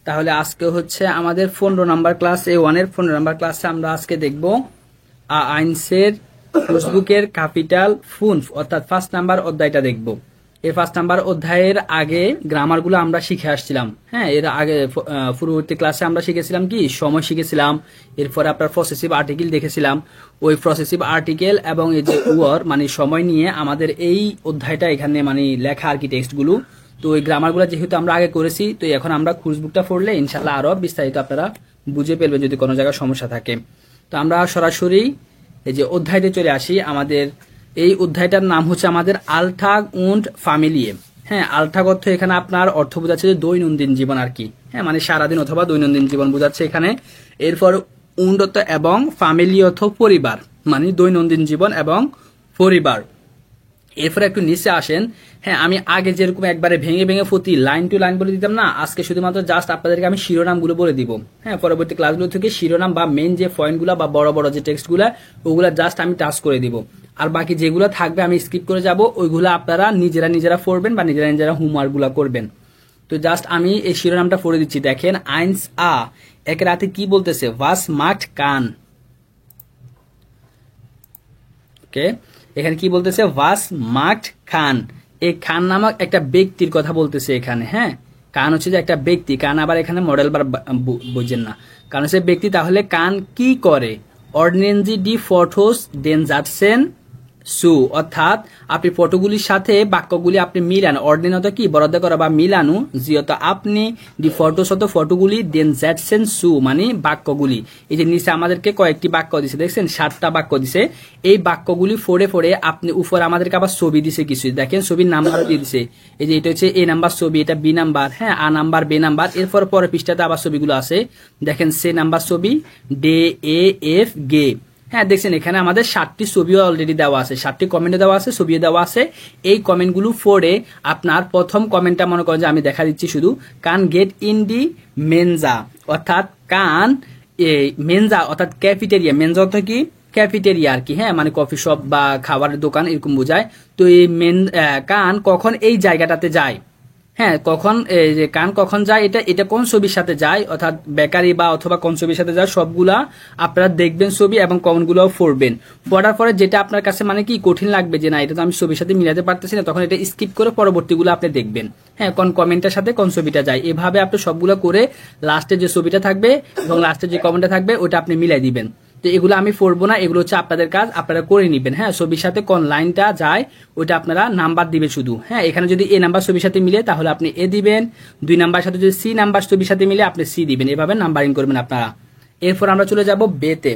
তাহলে আজকে হচ্ছে আমাদের 15 নাম্বার ক্লাস A1 এর 15 নাম্বার ক্লাসে আমরা আজকে দেখব আইনসের ফেসবুকের ক্যাপিটাল ফুনফ অর্থাৎ ফার্স্ট নাম্বার অধ্যায়টা দেখব। এই ফার্স্ট নাম্বার অধ্যায়ের আগে গ্রামারগুলো আমরা শিখে আসছিলাম। হ্যাঁ, এর আগে পূর্ববর্তী ক্লাসে আমরা শিখেছিলাম কি সময় শিখেছিলাম, এরপরে আপনার পসেসিভ আর্টিকেল দেখেছিলাম। ওই পসেসিভ আর্টিকেল এবং এই যে ওয়ার মানে সময় নিয়ে আমাদের এই অধ্যায়টা এখানে মানে লেখা আর কি টেক্সটগুলো। তো ওই গ্রামারগুলো যেহেতু আমরা আগে করেছি, তো এখন আমরা কুইজবুকটা পড়লে ইনশাল্লাহ আরো বিস্তারিত আপনারা বুঝে ফেলবেন যদি কোনো জায়গায় সমস্যা থাকে। তো আমরা সরাসরি এই যে অধ্যায়তে চলে আসি। আমাদের এই অধ্যায়টার নাম হচ্ছে আমাদের আলটাগ উন্ড ফ্যামিলিয়ে। হ্যাঁ, আলটাগ অর্থ এখানে আপনার অর্থ বোঝাচ্ছে যে দৈনন্দিন জীবন আর কি। হ্যাঁ, মানে সারাদিন অথবা দৈনন্দিন জীবন বোঝাচ্ছে এখানে। এরপর উন্ড অর্থ এবং ফ্যামিলি অর্থ পরিবার, মানে দৈনন্দিন জীবন এবং পরিবার। এরপরে একটু নিচে আসেন। হ্যাঁ, আমি আগে যেরকম একবারে ভেঙে ভেঙে প্রতি লাইন টু লাইন বলে দিতাম না, আজকে শুধুমাত্র জাস্ট আপনাদেরকে আমি শিরোনামগুলো বলে দিব। হ্যাঁ, পরবর্তী ক্লাসগুলো থেকে শিরোনাম বা মেন যে পয়েন্টগুলো বা বড় বড় যে টেক্সটগুলো ওগুলা জাস্ট আমি টাচ করে দিব। আর বাকি যেগুলো থাকবে আমি স্কিপ করে যাব, ওইগুলো আপনারা নিজেরা পড়বেন বা নিজেরা হোমওয়ার্কগুলো করবেন। তো জাস্ট আমি এই শিরোনামটা পড়ে দিচ্ছি। দেখেন, আইনস এক রাতে কি বলতেছে, ওয়াস মার্কড কান। ওকে, এখানে কি বলতেছে, ওয়াস মার্কড খান। এই খান নামক একটা ব্যক্তির কথা বলতেছে এখানে। হ্যাঁ, কান হচ্ছে যে একটা ব্যক্তি, কান আবার এখানে মডেল বার বুঝছেন না, কারণ হচ্ছে ব্যক্তি। তাহলে কান কি করে, অর্ডিনেন্সি ডি ফটোস দেন যাচ্ছেন সু, অর্থাৎ আপনি ফটোগুলির সাথে বাক্যগুলি আপনি মিলান। অর্ডিনেন অত কি বরাদ্দ করা বা মিলানো, জিয়ত আপনি ডি ফটোস অত ফটোগুলি দেন যাচ্ছেন সু মানে বাক্যগুলি। এই যে নিচে আমাদেরকে কয়েকটি বাক্য দিছে, দেখছেন 7টা বাক্য দিছে। এই বাক্যগুলি ফোড়ে ফোড়ে আপনি উপর আমাদেরকে আবার ছবি দিছে কিছু, দেখেন ছবির নাম্বারও দিয়ে দিছে। এই যে এটা হচ্ছে A নাম্বার ছবি, এটা B নাম্বার, হ্যাঁ A নাম্বার B নাম্বার। এরপর পরের পৃষ্ঠাতে আবার ছবিগুলো আছে, দেখেন C নাম্বার ছবি, ডে A F গে। হ্যাঁ, দেখছেন এখানে আমাদের 7টি ছবিও অলরেডি দেওয়া আছে, 7টি কমেন্টে দেওয়া আছে, ছবিও দেওয়া আছে। এই কমেন্টগুলো পড়ে আপনার প্রথম কমেন্টটা মনে করেন যে আমি দেখা দিচ্ছি শুধু, কান গেট ইন ডি মেনজা, অর্থাৎ কান মেনজা অর্থাৎ ক্যাফেটেরিয়া। মেনজা অর্থ কি ক্যাফেটেরিয়া আর কি। হ্যাঁ, মানে কফি শপ বা খাবারের দোকান এরকম বোঝায়। তো এই কান কখন এই জায়গাটাতে যায়। হ্যাঁ, কখন যে কান কখন যায়, এটা কোন ছবির সাথে যায়, অর্থাৎ বেকারি বা অথবা কোন ছবির সাথে যায়, সবগুলা আপনারা দেখবেন ছবি এবং কমেন্টগুলোও পড়বেন। পড়ার পরে যেটা আপনার কাছে মানে কি কঠিন লাগবে যে না এটা তো আমি ছবির সাথে মিলাতে পারতেছি না, তখন এটা স্কিপ করে পরবর্তীগুলো আপনি দেখবেন। হ্যাঁ, কোন কমেন্টের সাথে কোন ছবিটা যায়, এভাবে আপনি সবগুলো করে লাস্টে যে ছবিটা থাকবে এবং লাস্টে যে কমেন্টটা থাকবে ওটা আপনি মিলাই দিবেন। তো এগুলো আমি পড়বো না, এগুলো হচ্ছে আপনাদের কাজ, আপনারা করে নিবেন। হ্যাঁ, ছবির সাথে কোন লাইনটা যায় ওইটা আপনারা নাম্বার দিবেন শুধু। হ্যাঁ, এখানে যদি A নাম্বার ছবির সাথে মিলে তাহলে আপনি A দিবেন, 2 নাম্বার সাথে যদি C নাম্বার ছবির সাথে মিলে আপনি C দিবেন। এভাবে নাম্বারিং করবেন আপনারা। এরপর আমরা চলে যাব বেতে।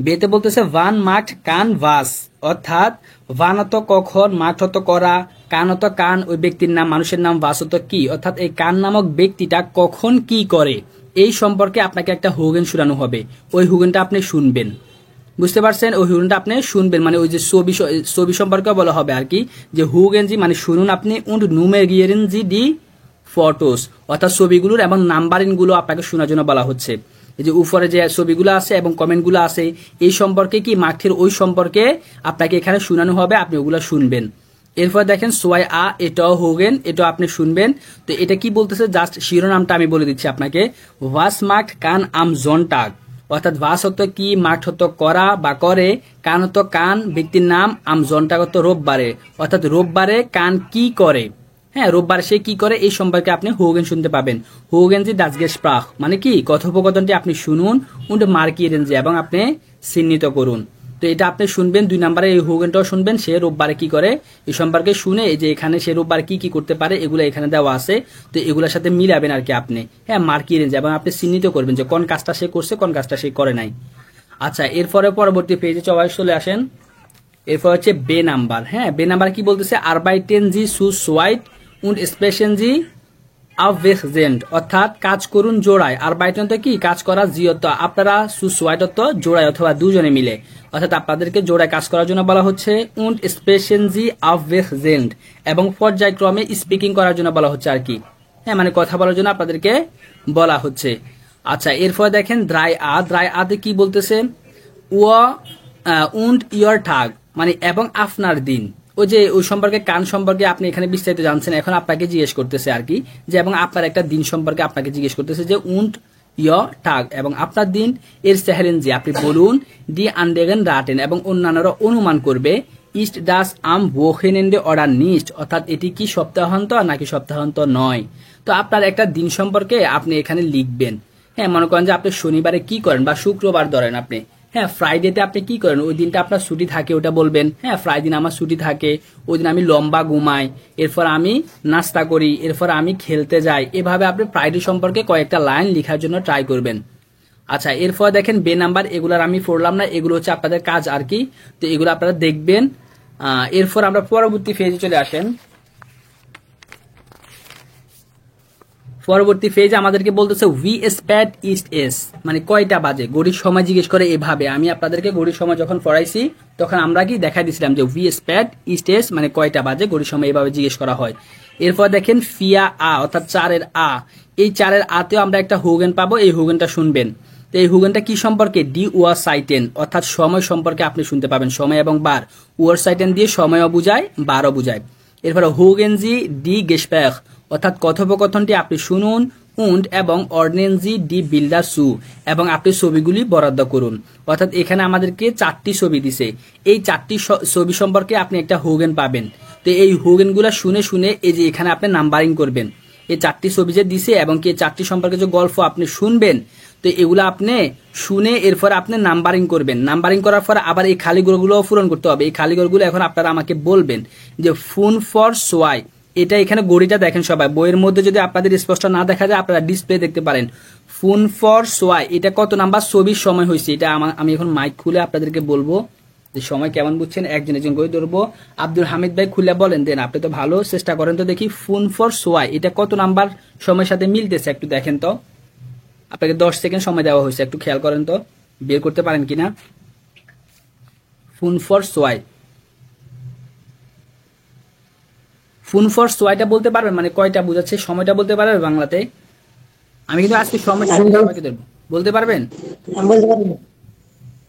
বেতে বলতেছে ওয়ান মার্কড কান ভাস, অর্থাৎ ওয়ান অত কখন, মার্কড অত করা, কান অত কান ওই ব্যক্তির নাম মানুষের নাম, ভাস অত কি, অর্থাৎ এই কান নামক ব্যক্তিটা কখন কি করে এই সম্পর্কে আপনাকে একটা হুগেন শোনানো হবে। ওই হুগেনটা আপনি শুনবেন, বুঝতে পারছেন? ওই হুগেনটা আপনি শুনবেন, মানে ওই যে ছবি সম্পর্কে বলা হবে আর কি, যে হুগেন জি মানে শুনুন আপনি, উন্ড নুমেরিয়েন জি ডি ফটোস, অর্থাৎ ছবিগুলোর এবং নাম্বারিং গুলো আপনাকে শোনার জন্য বলা হচ্ছে। এই যে উপরে যে ছবিগুলো আছে এবং কমেন্টগুলো আছে এই সম্পর্কে কি মাঠের ওই সম্পর্কে আপনাকে এখানে শোনানো হবে, আপনি ওগুলো শুনবেন। এরপর দেখেন সোয়াই এটাও হোগেন, এটাও আপনি শুনবেন। তো এটা কি বলতেছে, জাস্ট শিরোনামটা আমি বলে দিচ্ছি আপনাকে। ওয়াস মার্কড কান আম জনটাগ, অর্থাৎ ভাস হতো কি, মার্কড হতো করা বা করে, কান হতো কান ব্যক্তির নাম, আম জনটাগ হতো রোববারে, অর্থাৎ রোববারে কান কি করে। হ্যাঁ, রোববার সে কি করে এই সম্পর্কে আপনি হোগেন শুনতে পাবেন। হোগেন জি দাস গেস্প্রাখ মানে কি কথোপকথনটি আপনি শুনুন, উন্ড মার্কিয়েন জি এবং আপনি চিহ্নিত করুন। তো এটা আপনি শুনবেন। 2 নাম্বারে এই হোগেনটাও শুনবেন, সে রোববারে কি করে এই সম্পর্কে শুনে, এই যে এখানে সে রোববারে কি করতে পারে এগুলো এখানে দেওয়া আছে, তো এগুলোর সাথে মিলাবেন আর কি আপনি। হ্যাঁ, মার্কিয়েন জি এবং আপনি চিহ্নিত করবেন যে কোন কাজটা সে করছে কোন কাজটা সে করে নাই। আচ্ছা, এরপরে পরবর্তী পেজে চলে আসেন। এরপর হচ্ছে বে নাম্বার। হ্যাঁ, বে নাম্বার কি বলতেছে, আরবাইটেন জি সু সোয়াইট উন্ড স্পেশন জি আভেজেন্ট, অর্থাৎ কাজ করুন জোড়ায়। আরবাইটেন তো কি কাজ করা, জিয়ত আপনারা সুসওয়াইট তো জোড়ায় অথবা দুজনে মিলে, অর্থাৎ আপনাদেরকে জোড়ায় কাজ করার জন্য বলা হচ্ছে। উন্ড স্পেশন জি আভেজেন্ট এবং পর্যায়ক্রমে স্পিকিং করার জন্য বলা হচ্ছে আর কি। হ্যাঁ, মানে কথা বলার জন্য আপনাদেরকে বলা হচ্ছে। আচ্ছা, এরপর দেখেন দ্রাই আতে কি বলতেছে, উন্ড ইয়র ঠাগ মানে এবং আপনার দিন, ওই যে ওই সম্পর্কে কান সম্পর্কে আপনি এখানে বিস্তারিত জানছেন, এখন আপনাকে জিজ্ঞেস করতেছে আর কি যে, এবং আপনার একটা দিন সম্পর্কে আপনাকে জিজ্ঞেস করতেছে যে উন্ট টাগ, এবং আপনার দিন এর সেহেরেন জি, আপনি বলুন ডি আন্ডেগেন রাটেন, এবং অন্যান্যরা অনুমান করবে ইস্ট ডাস আম ওহেনেন্ডে অর্ডার নিস্ট, অর্থাৎ এটি কি সপ্তাহান্ত নাকি সপ্তাহান্ত নয়। তো আপনার একটা দিন সম্পর্কে আপনি এখানে লিখবেন। হ্যাঁ, মনে করেন যে আপনি শনিবারে কি করেন, বা শুক্রবার ধরেন আপনি, হ্যাঁ ফ্রাইডেতে আপনি কি করেন, ওই দিনটা আপনার ছুটি থাকে ওটা বলবেন। হ্যাঁ, ফ্রাইডে দিন আমার ছুটি থাকে, ওই দিন আমি লম্বা ঘুমাই, এরপর আমি নাস্তা করি, এরপর আমি খেলতে যাই। এভাবে আপনি ফ্রাইডে সম্পর্কে কয়েকটা লাইন লেখার জন্য ট্রাই করবেন। আচ্ছা, এরপর দেখেন বে নাম্বার, এগুলোর আমি পড়লাম না, এগুলো হচ্ছে আপনাদের কাজ আর কি, তো এগুলো আপনারা দেখবেন। এরপর আমরা পরবর্তী ফেজে চলে আসেন। পরবর্তী ফেজে আমাদেরকে বলতেছে উই স্প্যাট ইস্ট এস, মানে কয়টা বাজে, ঘড়ির সময় জিজ্ঞেস করে এভাবে। আমি আপনাদেরকে ঘড়ির সময় যখন পড়াইছি তখন আমরা কি দেখাই দিছিলাম যে উই স্প্যাট ইস্ট এস মানে কয়টা বাজে, ঘড়ির সময় এভাবে জিজ্ঞেস করা হয়। এরপর দেখেন ফিয়া আ, অর্থাৎ চারের আ, এই চারের আতেও আমরা একটা হুগেন পাবো, এই হুগেনটা শুনবেন। তো এই হুগেনটা কি সম্পর্কে, ডি ওয়ার সাইটেন, অর্থাৎ সময় সম্পর্কে আপনি শুনতে পাবেন, সময় এবং বার। ওয়ার সাইটেন দিয়ে সময়ও বুঝায়, বারও বুঝায়। এরপরে হুগেনজি ডি গেসপ্যাখ, অর্থাৎ কথোপকথনটি আপনি শুনুন, উন্ড এবং অর্ডনেন্সি ডি বিল্ডার সু, এবং আপনি ছবিগুলি বরাদ্দ করুন। অর্থাৎ এখানে আমাদেরকে 4টি ছবি দিছে, এই 4টি ছবি সম্পর্কে আপনি একটা হুগেন পাবেন। তো এই হুগেনগুলো শুনে শুনে এই যে এখানে আপনি নাম্বারিং করবেন, এই 4টি ছবি যে দিছে এবং কি 4টি সম্পর্কে যে গল্প আপনি শুনবেন, তো এগুলো আপনি শুনে এরপর আপনি নাম্বারিং করবেন। নাম্বারিং করার পর আবার এই খালিঘরগুলো পূরণ করতে হবে। এই খালিঘরগুলো এখন আপনারা আমাকে বলবেন যে ফুন ফর সোয়াই, এটা এখানে গড়িটা দেখেন সবাই, বইয়ের মধ্যে যদি আপনাদের স্পষ্ট না দেখা যায় আপনারা ডিসপ্লে দেখতে পারেন। ফুন ফর সোয়াই এটা কত নাম্বার ছবির সময় হয়েছে, এটা আমি এখন মাইক খুলে আপনাদেরকে বলবো যে সময় কেমন বুঝছেন, একজন একজন করে ধরবো। আব্দুল হামিদ ভাই খুলে বলেন দেন, আপনি তো ভালো চেষ্টা করেন, তো দেখি ফুন ফর সোয়াই এটা কত নাম্বার সময়ের সাথে মিলতেছে একটু দেখেন তো। আপনাকে 10 সেকেন্ড সময় দেওয়া হয়েছে, একটু খেয়াল করেন তো বের করতে পারেন কিনা। ফুন ফর সোয়াই, ফুন ফর সোয়াইটা বলতে পারবেন মানে কয়টা বুঝাচ্ছে, সময়টা বলতে পারবেন বাংলাতে। আমি কিন্তু আজকে সময়টা সবাইকে দেবো, বলতে পারবেন?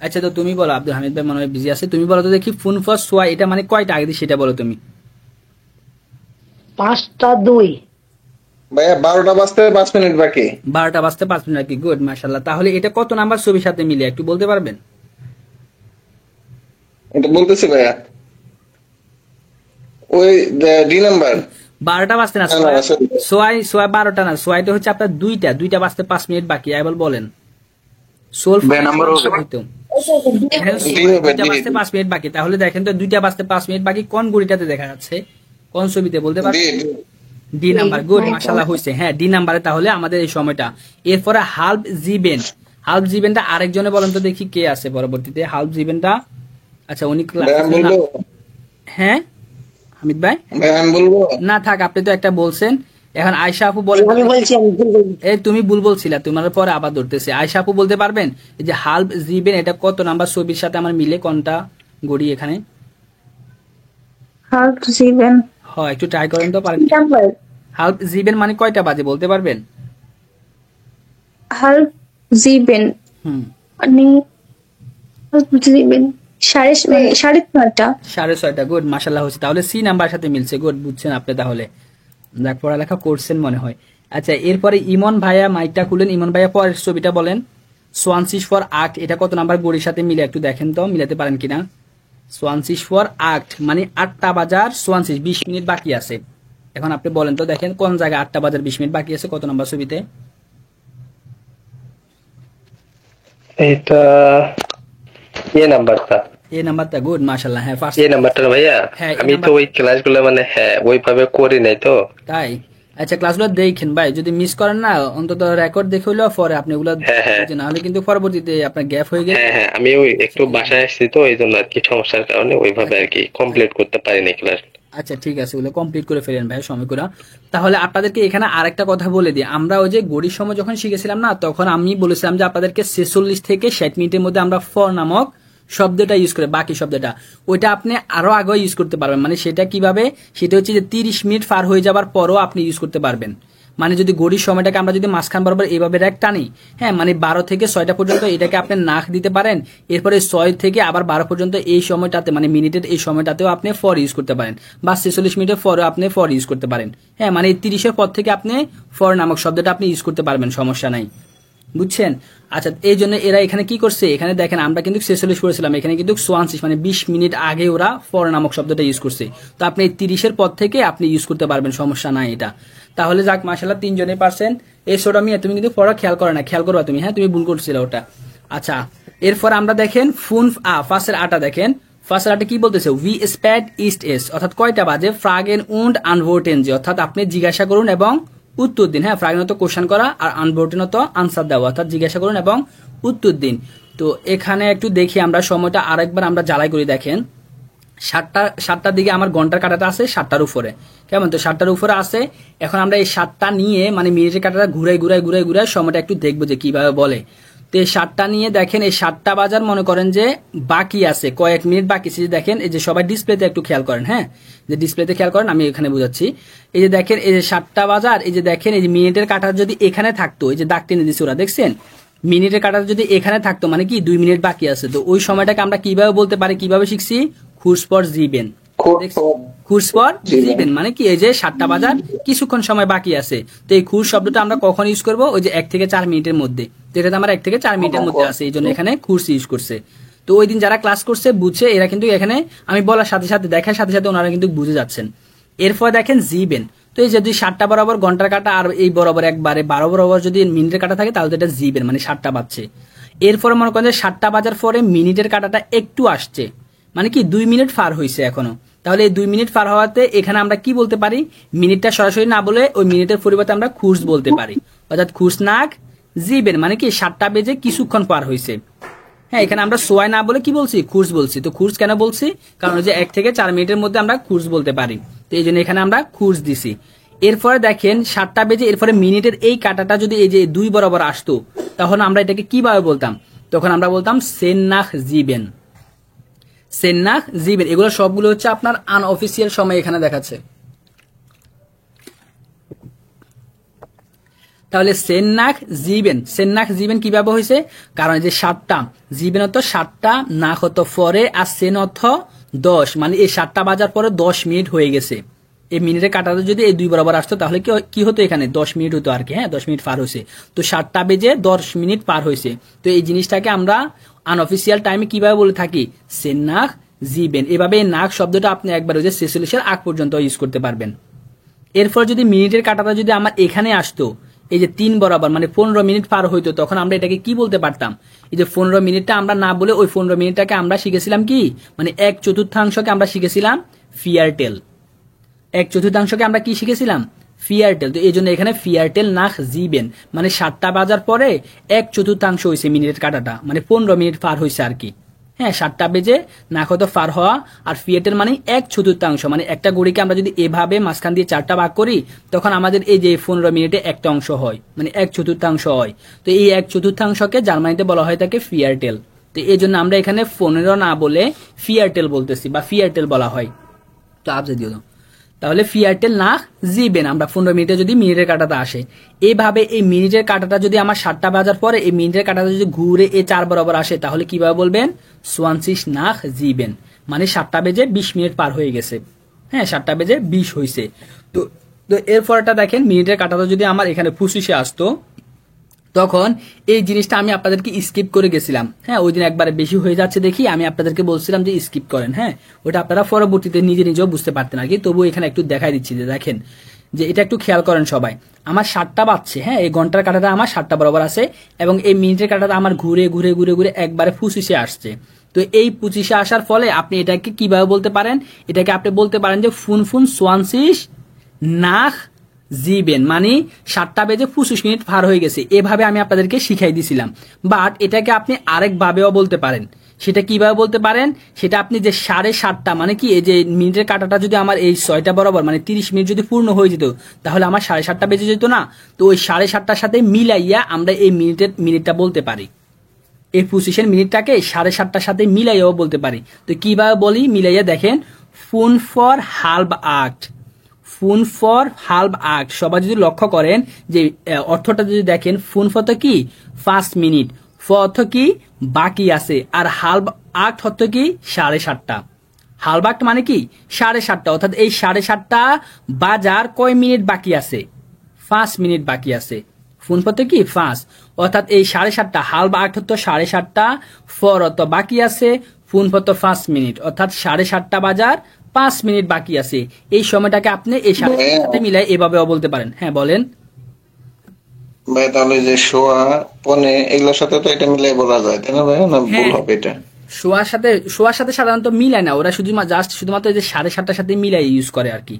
আচ্ছা, তো তুমি বলো, আব্দুল হামিদ ভাই মনে হয় বিজি আছে, তুমি বলো তো দেখি ফুন ফর সোয়াই এটা মানে কয়টা, আগে দিয়ে সেটা বলো তুমি। 5টা 2। ভাইয়া 12টা বাজতে 5 মিনিট বাকি। 12টা বাজতে 5 মিনিট বাকি, গুড মাশাআল্লাহ। তাহলে এটা কত নাম্বার ছবির সাথে মিলে একটু বলতে পারবেন? এটা বলতেছি ভাইয়া, ওই ডি নাম্বার। 12টা বাজতে না, সোয়াই 12টা না, সোয়াইটা হচ্ছে আপনার দুইটা বাজতে 5 মিনিট বাকি। এবার বলেন সোল নাম্বার হইতো দুইটা বাজতে 5 মিনিট বাকি। তাহলে দেখেন তো 2টা বাজতে 5 মিনিট বাকি কোন ঘড়িটাতে দেখা যাচ্ছে, কোন ছবিতে বলতে পারবেন? ডি নাম্বার, গুড মাশাআল্লাহ হইছে। হ্যাঁ, ডি নাম্বারে তাহলে আমাদের এই সময়টা। এরপরে হাল্প জিবেন, হাল্প জিবেনটা আরেকজনে বলেন তো দেখি কে আছে পরবর্তীতে হাল্প জিবেনটা। আচ্ছা, উনি হ্যাঁ হামিদ ভাই আমি বলবো না, থাক, আপনি তো একটা বলছেন। এখন আয়শা আপু বলেন, এই তুমি ভুল বলছিলা, তোমার পরে আবার ধরতেছে। আয়শা আপু বলতে পারবেন এই যে হাল্প জিবেন এটা কত নাম্বার ছবির সাথে আমার মিলে, কোনটা গড়ি এখানে? হাল্প জিবেন, হ্যাঁ একটু ট্রাই করেন তো, পারেন? হাল্প জিবেন মানে কয়টা বাজে বলতে পারবেন? হাল্প জিবেন মানে হাল্প জিবেন 6:30। 6:30, গুড মাশাআল্লাহ হচ্ছে। তাহলে সি নাম্বার সাথে মিলছে, গুড বুঝছেন আপনি, তাহলে যাক পড়ালেখা করছেন মনে হয়। আচ্ছা, এরপরে ইমন ভাইয়া মাইকটা খুলেন। ইমন ভাইয়া পরের ছবিটা বলেন। সোয়ানসিস ফর আক্ট এটা কত নাম্বার গড়ির সাথে মিলে একটু দেখেন তো, মিলাতে পারেন কিনা। সোয়ানসিস ফর আক্ট মানে 8টা বাজার 20 মিনিট বাকি আছে। এখন আপনি বলেন তো দেখেন কোন জায়গায় 8টা বাজার 20 মিনিট বাকি আছে, কত নাম্বার ছবিতে? এটা এ নাম্বারটা, এ নাম্বারটা, গুড মাশাআল্লাহ। হ্যাঁ, ফার্স্ট এ নাম্বারটা ভাইয়া। হ্যাঁ, আমি তো ওই ক্লাসগুলো মানে হ্যাঁ ওইভাবে করি নাই তো, তাই। আচ্ছা, ক্লাসগুলো দেখেন ভাই, যদি মিস করেন না অন্তত রেকর্ড দেখে হলেও পরে আপনি ওগুলো, না হলে কিন্তু পরবর্তীতে আপনার গ্যাপ হয়ে গেলে। হ্যাঁ আমি ওই একটু বাসায় আসছি তো এই জন্য আর কি, সমস্যার কারণে ওইভাবে আর কি কমপ্লিট করতে পারিনি ক্লাস। আচ্ছা ঠিক আছে, ওগুলো কমপ্লিট করে ফেলেন ভাই সময় করে। তাহলে আপনাদেরকে এখানে আরেকটা কথা বলে দিই, আমরা ওই যে গড়ির সময় যখন শিখেছিলাম না, তখন আমি বলেছিলাম যে আপনাদেরকে 46 থেকে 60 মিনিটের মধ্যে আমরা ফর নামক শব্দটা ইউজ করে, বাকি শব্দটা ওইটা আপনি আরো আগে ইউজ করতে পারবেন। মানে সেটা কিভাবে, সেটা হচ্ছে যে 30 মিনিট পার হয়ে যাবার পরও আপনি ইউজ করতে পারবেন। মানে যদি ঘড়ির সময়টাকে আমরা যদি মাঝখান বরাবর এইভাবে রেখ টানি, হ্যাঁ মানে 12 থেকে 6টা পর্যন্ত এটাকে আপনি নাক দিতে পারেন, এরপরে 6 থেকে আবার 12 পর্যন্ত এই সময়টাতে মানে মিনিটের এই সময়টাতেও আপনি ফর ইউজ করতে পারেন, বা 46 মিনিটের ফর আপনি ফর ইউজ করতে পারেন। হ্যাঁ মানে 30-এর পর থেকে আপনি ফর নামক শব্দটা আপনি ইউজ করতে পারবেন, সমস্যা নাই, বুঝছেন? আচ্ছা, এই জন্য এরা এখানে কি করছে, এখানে দেখেন আমরা কিন্তু 46 করেছিলাম, এখানে কিন্তু 46 মানে 20 মিনিট আগে ওরা ফর নামক শব্দটা ইউজ করছে। তো আপনি 30-এর পর থেকে আপনি ইউজ করতে পারবেন, সমস্যা নাই এটা। তাহলে যাক, মাশাআল্লাহ 3 জনেই পারছেন। এই ছোট মিয়া তুমি কিন্তু পড়া খেয়াল করো না, খেয়াল করবা তুমি, হ্যাঁ তুমি ভুল করছিলে ওটা। আচ্ছা, এরপর আমরা দেখেন ফুন ফার্স্টের আটা দেখেন, ফার্স্টের আটা কি বলতেছে, উই স্প্যাড ইস্ট এস, অর্থাৎ কয়টা বাজে, ফ্রাগেন উন্ড আনভোটেন যে, অর্থাৎ আপনি জিজ্ঞাসা করুন এবং উত্তর দিন। হ্যাঁ, ফ্রাগেনত কোশ্চেন করা আর আনভোটেনত আনসার দেওয়া, অর্থাৎ জিজ্ঞাসা করুন এবং উত্তর দিন। তো এখানে একটু দেখি আমরা সময়টা আরেকবার আমরা জ্বালাই করে দেখেন। 7টার দিকে আমার ঘন্টার কাঁটাটা আছে 7টার উপরে, কেমন? তো 7টার উপরে আছে। এখন আমরা এই 7টা নিয়ে মানে মিনিটের কাঁটাটা ঘুরাই সময়টা একটু দেখবো যে কিভাবে বলে। তো এই 7টা নিয়ে দেখেন, এই 7টা বাজার মনে করেন যে বাকি আছে, কয়েক মিনিট বাকি আছে। দেখেন এই যে সবাই ডিসপ্লেতে একটু খেয়াল করেন, হ্যাঁ যে ডিসপ্লেতে খেয়াল করেন, আমি এখানে বুঝাচ্ছি। এই যে দেখেন এই যে 7টা বাজার, এই যে দেখেন এই যে মিনিটের কাঁটা যদি এখানে থাকতো, এই যে দাগ টেনে দিচ্ছে ওরা, দেখছেন মিনিটের কাঁটা যদি এখানে থাকতো মানে কি 2 মিনিট বাকি আছে। তো ওই সময়টাকে আমরা কিভাবে বলতে পারি, কিভাবে শিখছি, খুরস্পর জিবেন, খুরস্পর জিবেন মানে কি, এই যে 7টা বাজার কিছুক্ষণ সময় বাকি আছে। তো এই খুর শব্দটা আমরা কখন ইউজ করবো, ওই যে 1 থেকে 4 মিনিটের মধ্যে, তো এটা আমার 1 থেকে 4 মিনিটের মধ্যে আছে, এই জন্য এখানে খুরস ইউজ করছে। তো ওই দিন যারা ক্লাস করছে বুঝছে, এরা কিন্তু এখানে আমি বলার সাথে সাথে দেখার সাথে সাথে ওনারা কিন্তু বুঝে যাচ্ছেন। এরপর দেখেন জিবেন, তো এই যদি 7টা বরাবর ঘন্টার কাটা আর এই বরাবর একবারে 12 বরাবর যদি মিনিটের কাটা থাকে, তাহলে এটা জিবেন মানে 7টা বাজছে। এরপরে মনে করেন যে 7টা বাজার পরে মিনিটের কাটাটা একটু আসছে, মানে কি 2 মিনিট পার হয়েছে এখনো। তাহলে এই 2 মিনিট পার হওয়াতে এখানে আমরা কি বলতে পারি, মিনিটটা সরাসরি না বলে ওই মিনিটের পরিবর্তে আমরা খুর্স বলতে পারি, অর্থাৎ খুর্স নাক জিবেন মানে কি 7টা বেজে কিছুক্ষণ পার হয়েছে। হ্যাঁ, এখানে আমরা সোয়াই না বলে কি বলছি, খুর্স বলছি। তো খুর্স কেন বলছি, কারণ যে 1 থেকে 4 মিনিটের মধ্যে আমরা খুর্স বলতে পারি, তো এই জন্য এখানে আমরা খুর্স দিছি। এরপরে দেখেন 7টা বেজে এরপরে মিনিটের এই কাটাটা যদি এই যে 2 বরাবর আসতো, তখন আমরা এটাকে কিভাবে বলতাম, তখন আমরা বলতাম সেন্নাখ জিবেন, সেন্নাখ জিবেন। এগুলো সবগুলো হচ্ছে আপনার আনঅফিসিয়াল সময় এখানে দেখাচ্ছে। তাহলে সেন্নাখ জিবেন কিভাবে হয়েছে, কারণ যে 7টা জিবেন অর্থ 7টা, নাক হতো পরে, আর সেন অর্থ 10, মানে এই 7টা বাজার পরে 10 মিনিট হয়ে গেছে। এই মিনিটের কাটাতে যদি এই 2 বরাবর আসতো তাহলে কি হতো, এখানে 10 মিনিট হতো আর কি। হ্যাঁ, 10 মিনিট পার হয়েছে, তো 7টা বেজে 10 মিনিট পার হয়েছে। তো এই জিনিসটাকে আমরা আনঅফিসিয়াল টাইমে কিভাবে বলে থাকি, সেন্নাখ জিবেন। এভাবে এই নাক শব্দটা আপনি একবার ওই যে 46-এর আগ পর্যন্ত ইউজ করতে পারবেন। এরপর যদি মিনিটের কাটাটা যদি আমার এখানে আসতো, এই যে 3 বরাবর মানে 15 মিনিট পার হইতো, তখন আমরা এটাকে কি বলতে পারতাম, এই যে 15 মিনিটটা আমরা না বলে ওই 15 মিনিটটাকে আমরা শিখেছিলাম কি, মানে 1/4 আমরা শিখেছিলাম ফিয়ারটেল, 1/4 আমরা কি শিখেছিলাম, ফিয়ারটেল। তো এই জন্য এখানে ফিয়ারটেল নাখ জিবেন মানে 7টা বাজার পরে 1/4 হয়েছে মিনিটের কাটাটা, মানে 15 মিনিট পার হয়েছে আর কি। হ্যাঁ, 7টা বেজে নাক হতো পার হওয়া, আর ফিয়ারটেল মানে 1/4, মানে একটা ঘড়িকে আমরা যদি এভাবে মাঝখান দিয়ে 4টা ভাগ করি, তখন আমাদের এই যে 15 মিনিটে একটা অংশ হয়, মানে 1/4 হয়। তো এই 1/4কে জার্মানিতে বলা হয় থাকে ফিয়ারটেল। তো এই জন্য আমরা এখানে 15 না বলে ফিয়ারটেল বলতেছি, বা ফিয়ারটেল বলা হয়। তো আবজা দিও, তাহলে ফিয়ারটেল না জিবেন আমরা 15 মিনিটে যদি মিনিটের কাটাটা আসে। এইভাবে এই মিনিটের কাটাটা যদি আমার 7টা বাজার পরে এই মিনিটের কাটাটা যদি ঘুরে এই 4 বরাবর আসে, তাহলে কিভাবে বলবেন, 20 নাখ জিবেন মানে 7টা বেজে 20 মিনিট পার হয়ে গেছে। হ্যাঁ, 7টা বেজে 20 হয়েছে। তো এরপরটা দেখেন, মিনিটের কাটাটা যদি আমার এখানে 25-এ আসতো, তখন এই জিনিসটা আমি আপনাদেরকে স্কিপ করে গেছিলাম। হ্যাঁ, ওই দিন একবারে বেশি হয়ে যাচ্ছে দেখি আমি আপনাদেরকে বলছিলাম যে স্কিপ করেন। হ্যাঁ, ওটা আপনারা পরবর্তীতে নিজেও বুঝতে পারতেন আর কি, তবু এখানে একটু দেখাই দিচ্ছি যে দেখেন যে এটা একটু খেয়াল করেন সবাই। আমার 7টা বাজছে, হ্যাঁ এই ঘন্টার কাটাটা আমার 7টা বরাবর আছে, এবং এই মিনিটের কাটাটা আমার ঘুরে একবারে 25-এ আসছে। তো এই 25-এ আসার ফলে আপনি এটাকে কিভাবে বলতে পারেন, এটাকে আপনি বলতে পারেন যে ফুন 20 নাখ জিবেন মানে 7টা বেজে 25 মিনিট পার হয়ে গেছে। এভাবে আমি আপনাদেরকে শিখাই দিছিলাম। বাট এটাকে আপনি আরেকভাবেও বলতে পারেন। সেটা কিভাবে বলতে পারেন, সেটা আপনি যে 7:30 মানে কি, এই যে মিনিটের কাটাটা যদি আমার এই 6টা বরাবর মানে 30 মিনিট যদি পূর্ণ হয়ে যেত, তাহলে আমার 7:30 বেজে যেত না। তো ওই 7:30 সাথে মিলাইয়া আমরা এই মিনিটটা বলতে পারি, এই 25-এর মিনিটটাকে 7:30 সাথে মিলাইয়াও বলতে পারি। তো কিভাবে বলি মিলাইয়া, দেখেন ফুন ফর হালব ফুন ফর হালব আক্ট, সবাই যদি লক্ষ্য করেন যে অর্থটা যদি দেখেন, ফুন ফর তো কি 5 মিনিট, ফ অর্থ কি বাকি আছে, আর হালব আক্ট অর্থ কি 7:30। হালব আক্ট মানে কি 7:30, অর্থাৎ এই 7:30 বাজার কয় মিনিট বাকি আছে, 5 মিনিট বাকি আছে। ফুন ফর তো কি 5, অর্থাৎ এই 7:30 হালব আক্ট হতো 7:30, ফর অত বাকি আছে, ফুন ফর তো 5 মিনিট, অর্থাৎ 7:30 বাজার 5 মিনিট বাকি আছে। এই সময়টাকে আপনি এই 7:30 সাথে মিলাই এভাবেও বলতে পারেন। হ্যাঁ বলেন। ভাই তাহলে যে শোয়া পনে এগুলোর সাথে তো এটা মিলাই বলা যায় তাই না ভাইয়া, না ভুল হ্যাঁ। হবে এটা? শোয়ার সাথে সাধারণত মিলায় না, ওরা শুধুমাত্র এই যে 7:30 সাথে মিলাই ইউজ করে আর কি,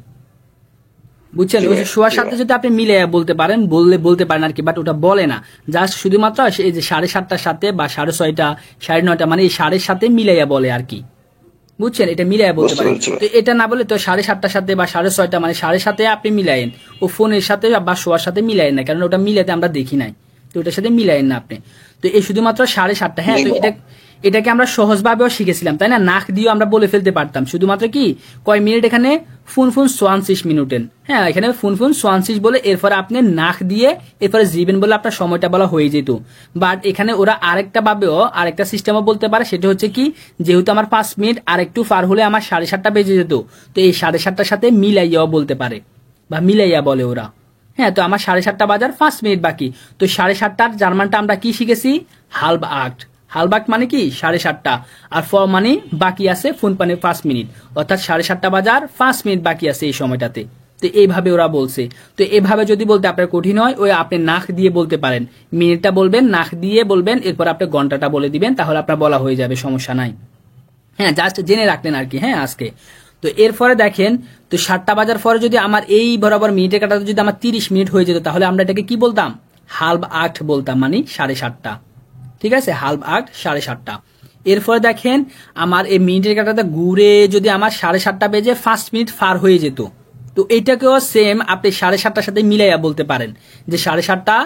বুঝছেন? ওই যে শোয়ার সাথে যদি আপনি মিলাই বলতে পারেন, বলতে পারেন আর কি, বাট ওটা বলে না, জাস্ট শুধুমাত্র এই যে 7:30 সাথে বা 6:30, 9:30 মানে এই 7:30 সাথে মিলাইয়া বলে আর কি, বুঝছেন? এটা মিলাইয়া বলতে পারেন। তো এটা না বলে তো 7:30 সাথে বা 6:30 মানে 7:30 আপনি মিলাইন, ও ফোনের সাথে বা শোয়ার সাথে মিলাইন না, কারণ ওটা মিলাতে আমরা দেখি নাই, তো ওটার সাথে মিলাইন না আপনি। তো এই শুধুমাত্র 7:30। হ্যাঁ, তো এটাকে আমরা সহজভাবেও শিখেছিলাম তাই না, নাক দিয়েও আমরা বলে ফেলতে পারতাম, শুধুমাত্র কি কয় মিনিট এখানে ফুন 64 মিনিটেন। হ্যাঁ, এখানে ফুন 64 বলে এরপরে আপনি নাক দিয়ে এরপরে জিবেন বলে আপনার সময়টা বলা হয়ে যেত। বাট এখানে ওরা আরেকটা সিস্টেমও বলতে পারে, সেটা হচ্ছে কি যেহেতু আমার 5 মিনিট আর একটু পার হলে আমার 7:30 বেজে যেত, তো এই 7:30 সাথে মিলাইয়াও বলতে পারে বা মিলাইয়া বলে ওরা। হ্যাঁ, তো আমার 7:30 বাজার 5 মিনিট বাকি, তো 7:30 জার্মানটা আমরা কি শিখেছি, হালব আক্ট। হালব আক্ট মানে কি 7:30, আর ফর মানে বাকি আছে ফুন পানে 5 মিনিট, অর্থাৎ 7:30 বাজার 5 মিনিট বাকি আছে এই সময়টাতে। তো এইভাবে ওরা বলছে। তো এইভাবে যদি বলতে আপনার কঠিন হয়, ওই আপনি নাক দিয়ে বলতে পারেন, মিনিটটা বলবেন, নাক দিয়ে বলবেন, এরপর আপনি ঘন্টাটা বলে দিবেন, তাহলে আপনার বলা হয়ে যাবে, সমস্যা নাই। হ্যাঁ, জাস্ট জেনে রাখলেন আর কি। হ্যাঁ, আজকে তো এরপরে দেখেন, তো 7টা বাজার পরে যদি আমার এই বরাবর মিনিটের কাটাতে যদি আমার 30 মিনিট হয়ে যেত, তাহলে আমরা এটাকে কি বলতাম, হালব আক্ট বলতাম, মানে 7:30। ঠিক আছে, হালব আক্ট 7:30। এরপরে দেখেন আমার এই মিনিটের কাটাতে ঘুরে যদি আমার 7:30 বেজে 5 মিনিট পার হয়ে যেত, তো এটাকেও সেম আপনি 7:30 সাথে মিলাইয়া বলতে পারেন যে 7:30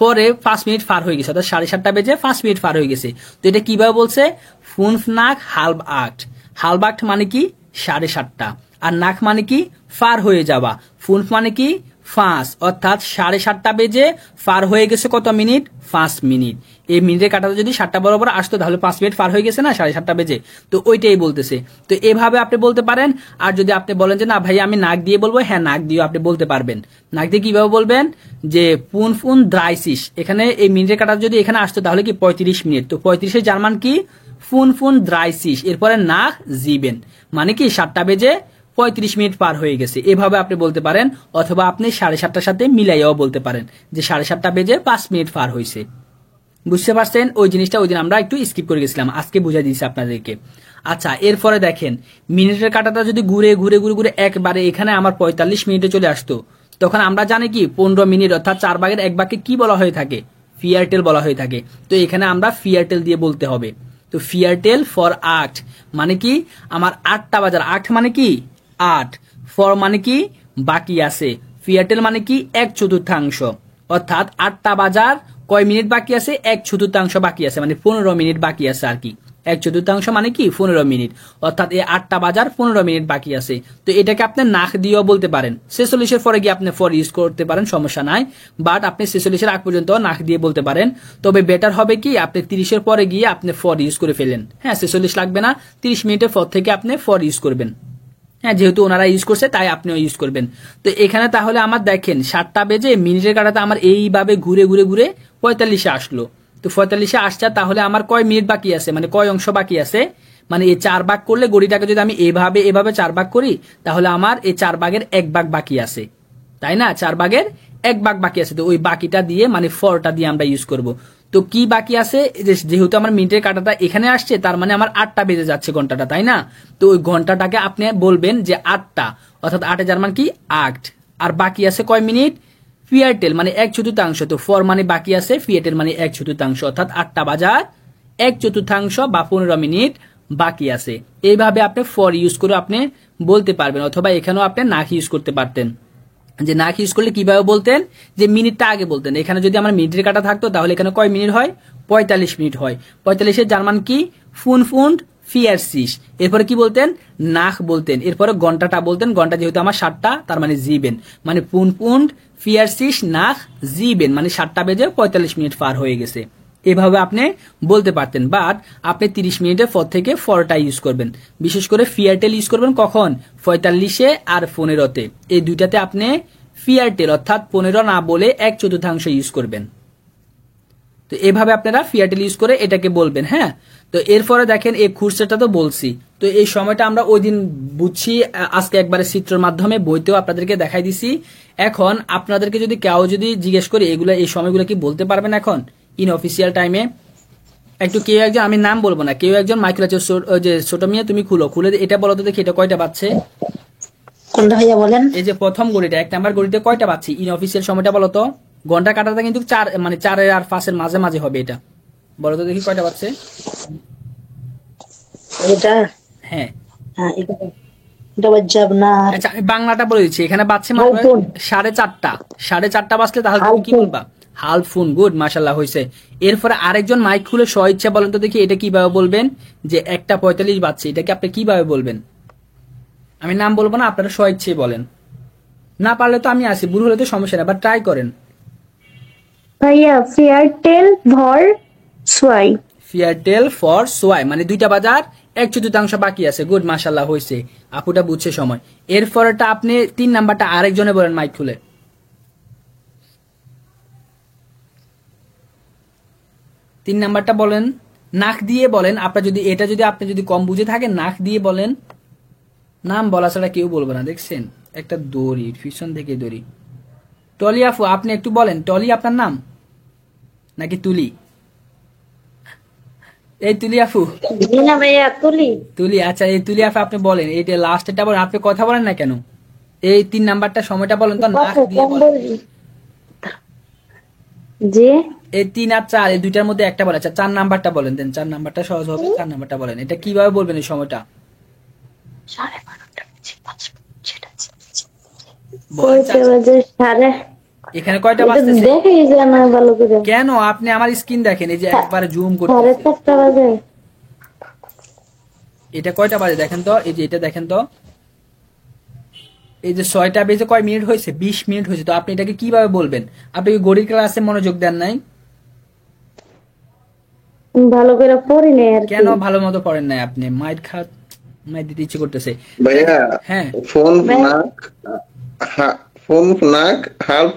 পরে 5 মিনিট পার হয়ে গেছে, অর্থাৎ 7:30 বেজে 5 মিনিট পার হয়ে গেছে। তো এটা কিভাবে বলছে, ফুনফ নাক হালব আক্ট। হালব আক্ট মানে কি 7:30, আর নাক মানে কি পার হয়ে যাওয়া, ফুনফ মানে কি 5, অর্থাৎ 7:30 বেজে পার হয়ে গেছে কত মিনিট, 5 মিনিট। এই মিনিটের কাটাতে যদি 7টা বরাবর আসতো তাহলে 5 মিনিট পার হয়ে গেছে না 7:30 বেজে, তো ওইটাই বলতেছে। তো এভাবে আপনি বলতে পারেন। আর যদি আপনি বলেন যে না ভাই আমি নাক দিয়ে বলবো, হ্যাঁ নাক দিয়েও আপনি বলতে পারবেন। নাক দিয়ে কিভাবে বলবেন, যে ফুন 30, এখানে এই মিনিটের কাটাতে যদি এখানে আসতো তাহলে কি 35 মিনিট, তো 35-এর জার্মান কি ফুন 30, এরপরে নাক জিবেন মানে কি 7টা বেজে 35 মিনিট পার হয়ে গেছে, এভাবে আপনি বলতে পারেন। অথবা আপনি 7:30 সাথে মিলাইয়াও বলতে পারেন যে 7:30 বেজে 5 মিনিট পার হয়েছে। বুঝতে পারছেন? ওই জিনিসটা ওই দিন আমরা একটু স্কিপ করে গেছিলাম, আজকে বুঝাই দিয়েছি আপনাদেরকে। আচ্ছা, এরপরে দেখেন মিনিটের কাটাটা যদি ঘুরে ঘুরে ঘুরে ঘুরে একবারে এখানে আমার 45 মিনিটে চলে আসতো, তখন আমরা জানি কি 15 মিনিট অর্থাৎ 4/1 কি বলা হয়ে থাকে, ফিয়ারটেল বলা হয়ে থাকে। তো এখানে আমরা ফিয়ারটেল দিয়ে বলতে হবে। তো ফিয়ারটেল ফর 8 মানে কি আমার 8টা বাজার, 8 মানে কি 8, ফর মানে কি বাকি আছে, ফিয়ারটেল মানে কি 1/4, অর্থাৎ 8টা বাজার কয় মিনিট বাকি আছে, 1/4 বাকি আছে, মানে 15 মিনিট বাকি আছে আর কি। 1/4 মানে কি 15 মিনিট, অর্থাৎ এই 8টা বাজার 15 মিনিট বাকি আছে। তো এটাকে আপনি নাক দিয়েও বলতে পারেন, 46-এর পরে গিয়ে আপনি ফর ইউজ করতে পারেন, সমস্যা নাই। বাট আপনি 46-এর আগ পর্যন্ত নাক দিয়ে বলতে পারেন। তবে বেটার হবে কি আপনি 30-এর পরে গিয়ে আপনি ফর ইউজ করে ফেলেন। হ্যাঁ, 46 লাগবে না, 30 মিনিটের পর থেকে আপনি ফর ইউজ করবেন। হ্যাঁ, যেহেতু ওনারা ইউজ করছে তাই আপনিও ইউজ করবেন। তো এখানে তাহলে আমার দেখেন 7টা বেজে মিনিটের কাটাতে আমার এইভাবে ঘুরে ঘুরে ঘুরে 45-এ আসলো। তো 45-এ আসছে, তাহলে আমার কয় মিনিট বাকি আছে, মানে কয় অংশ বাকি আছে, মানে এই 4 ভাগ করলে গড়িটাকে যদি আমি এভাবে 4 ভাগ করি, তাহলে আমার এই 4/1 বাকি আছে, তাই না? 4/1 বাকি আছে। তো ওই বাকিটা দিয়ে মানে ফরটা দিয়ে আমরা ইউজ করব। তো কি বাকি আছে, যেহেতু আমার মিনিটের কাটাটা এখানে আসছে, তার মানে আমার 8টা বেজে যাচ্ছে ঘন্টাটা, তাই না? তো ওই ঘন্টাটাকে আপনি বলবেন যে 8টা, অর্থাৎ 8-এর জার্মান কি 8, আর বাকি আছে কয় মিনিট, ফিয়ারটেল মানে 1/4, তো ফর মানে বাকি আছে, ফিয়ারটেল মানে 1/4, অর্থাৎ 8টা বাজার 1/4 বা 15 মিনিট বাকি আছে। এইভাবে আপনি ফর ইউজ করে আপনি বলতে পারবেন। অথবা এখানেও আপনি নাক ইউজ করতে পারতেন, যে নাক ইউজ করলে কিভাবে বলতেন, যে মিনিটটা আগে বলতেন। এখানে যদি আমার মিনিটের কাটা থাকতো তাহলে এখানে কয় মিনিট হয়, 45 মিনিট হয়। 45-এর জার্মান কি ফুন ফিয়ারসিস। এরপরে কি বলতেন? নাখ বলতেন। এরপরে ঘন্টাটা বলতেন, ঘন্টা যেহেতু আমার 7টা, তার মানে জিবেন, মানে পুন্ড ফিয়ারসিস নাখ জিবেন, মানে 7টা বেজে 45 মিনিট পার হয়ে গেছে। এভাবে আপনি বলতে পারতেন, বাট আপনি 30 মিনিটের পর থেকে ফরটা ইউজ করবেন। বিশেষ করে ফিয়ারটেল ইউজ করবেন কখন? 45-এ আর 15-তে। এই দুইটাতে আপনি ফিয়ারটেল অর্থাৎ 15 না বলে 1/4 ইউজ করবেন। তো এভাবে আপনারা ফিয়ারটেল ইউজ করে এটাকে বলবেন। হ্যাঁ, তো এরপরে দেখেন এই খুরসাটা তো বলছি, তো এই সময়টা আমরা ওই দিন বুঝছি, আজকে একবারে চিত্রের মাধ্যমে বইতেও আপনাদেরকে দেখাই দিছি। এখন আপনাদেরকে যদি কেউ যদি জিজ্ঞেস করে এগুলো এই সময়গুলো কি বলতে পারবেন এখন ইন অফিসিয়াল টাইমে? একটু কেউ একজন, আমি নাম বলবো না, কেউ একজন মাইকেল যে ছোট মিয়া তুমি খুলে এটা বলো তো দেখি, এটা কয়টা বাজছে? কোনটা ভাইয়া বলেন? এই যে প্রথম ঘড়িটা, 1 নাম্বার ঘড়িতে কয়টা বাজছে ইন অফিসিয়াল সময়টা বলো তো। ঘন্টা কাটাটা কিন্তু 4 মানে 4 আর 5-এর মাঝে মাঝে হবে, এটা বলো তো দেখি কয়টা বাজছে। এটা হ্যাঁ, হ্যাঁ, এটা বাজছে আপনার আচ্ছা আমি বাংলাটা বলে দিচ্ছি, এখানে বাজছে হালফুন। 4:30। 4:30 বাজলে তাহলে তুমি কি হালফুন। বলবা? হালফুন। গুড, মাশাআল্লাহ হয়েছে। এরপরে আরেকজন মাইক খুলে স্বইচ্ছা বলেন তো দেখি, এটা কিভাবে বলবেন যে 1:45 বাজছে, এটাকে আপনি কিভাবে বলবেন? আমি নাম বলবো না, আপনারা স্বইচ্ছাই বলেন। না পারলে তো আমি আসি, ভুল হলে তো সমস্যা নেই, আবার ট্রাই করেন। ভাইয়া ফেয়ারটেল ভর সোয়াই। ফিয়ারটেল ফর সোয়াই, মানে 2টা বাজার 1/4 বাকি আছে। গুড, মাশাআল্লাহ হয়েছে, আপুটা বুঝছে সময়। এরপরটা আপনি 3 নাম্বারটা আরেকজনে বলেন মাইক খুলে। 3 নাম্বারটা বলেন, নাক দিয়ে বলেন। আপনার যদি এটা যদি আপনি যদি কম বুঝে থাকেন, নাক দিয়ে বলেন, নাম বলা ছাড়া কেউ বলবে না। দেখছেন একটা দড়ি, পিছন থেকে দড়ি। টলি আপু আপনি একটু বলেন, টলি আপনার নাম নাকি তুলি? এই তুলি আপু, জি না ভাইয়া, তুলি। তুলি, আচ্ছা এই তুলি আপু আপনি বলেন, এইটা লাস্টটা বলেন। আপনি কথা বলেন না কেন? এই 3 নাম্বারটা সময়টা বলেন তো, নাক দিয়ে বলেন। জি এই 3 আর 4 এই দুইটার মধ্যে একটা বলেন। আচ্ছা 4 নাম্বারটা বলেন দেন, 4 নাম্বারটা সহজ হবে। 4 নাম্বারটা বলেন, এটা কিভাবে বলবেন এই সময়টা? 12:30 বলেন, কয়টা বাজে? সাড়ে এখানে কয়টা এটা বাজতেছে? দেখেই যায় না ভালো করে। কেন আপনি আমার স্ক্রিন দেখেন, এই যে একবার জুম করতে। 4:30 বাজে। এটা কয়টা বাজে দেখেন তো, এই যে এটা দেখেন তো, এই যে 6টা বেজে কয় মিনিট হয়েছে? 20 মিনিট হয়েছে। তো আপনি এটাকে কিভাবে বলবেন? আপনি কি গড়ির ক্লাসে মনোযোগ দেন নাই? ভালো করে পড়ি নাই আর কি। কেন ভালো মতো পড়েন নাই আপনি? মাইট দিতে ইচ্ছে করতেছে। ভাইয়া হ্যাঁ, ফোন নাক হাল্প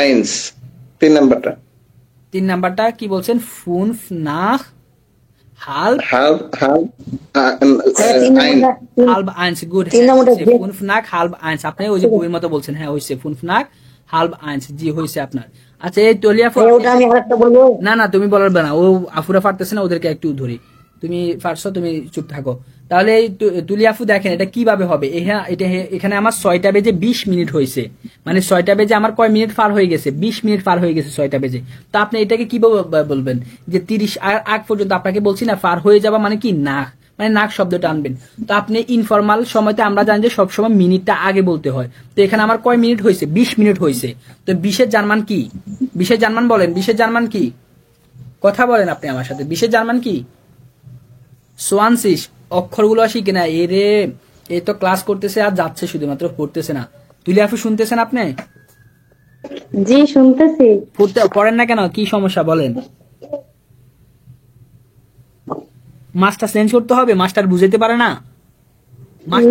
আইন্স 3 নাম্বারটা। 3 নাম্বারটা কি বলছেন? ফুন নাহ হাল হাল্প হাল্প আইন। হালব আইনস। গুড, ফুন নাক হালব আইনস। আপনি ওই যে বইয়ের মতো বলছেন। হ্যাঁ হয়েছে, ফুন নাক হালব আইনস, জি হয়েছে আপনার। আচ্ছা এই টলিয়া ওটা আমি আরেকটা বলবো। না না তুমি বলার না, ও আফুরা পারতেছে না, ওদেরকে একটু ধরি। তুমি পারছো, তুমি চুপ থাকো। তাহলে এই তুলিয়াফু দেখেন এটা কিভাবে হবে। এখানে আমার 6টা বেজে 20 মিনিট হয়েছে, মানে 6টা বেজে আমার কয় মিনিট পার হয়ে গেছে? 20 মিনিট পার হয়ে গেছে 6টা বেজে। তো আপনি এটাকে কিভাবে বলবেন যে 30 আগ পর্যন্ত? আপনাকে বলছি না পার হয়ে যাবা মানে কি? নাক, মানে নাক শব্দটা আনবেন। তো আপনি ইনফরমাল সময়তে আমরা জানি যে সবসময় মিনিটটা আগে বলতে হয়। তো এখানে আমার কয় মিনিট হয়েছে? 20 মিনিট হয়েছে। তো 20-এর জার্মান কি? 20-এর জার্মান বলেন, 20-এর জার্মান কি? কথা বলেন আপনি আমার সাথে, 20-এর জার্মান কি? সোয়ানসিস। অক্ষরগুলো শিখে না এরে, এই তো ক্লাস করতেছে আর যাচ্ছে, শুধুমাত্র পড়তেছে না। তুলি আপু শুনতেছেন আপনি? জি শুনতেছি। পড়েন না কেন? কি সমস্যা বলেন? মাস্টার চেঞ্জ করতে হবে? মাস্টার বুঝাইতে পারে না?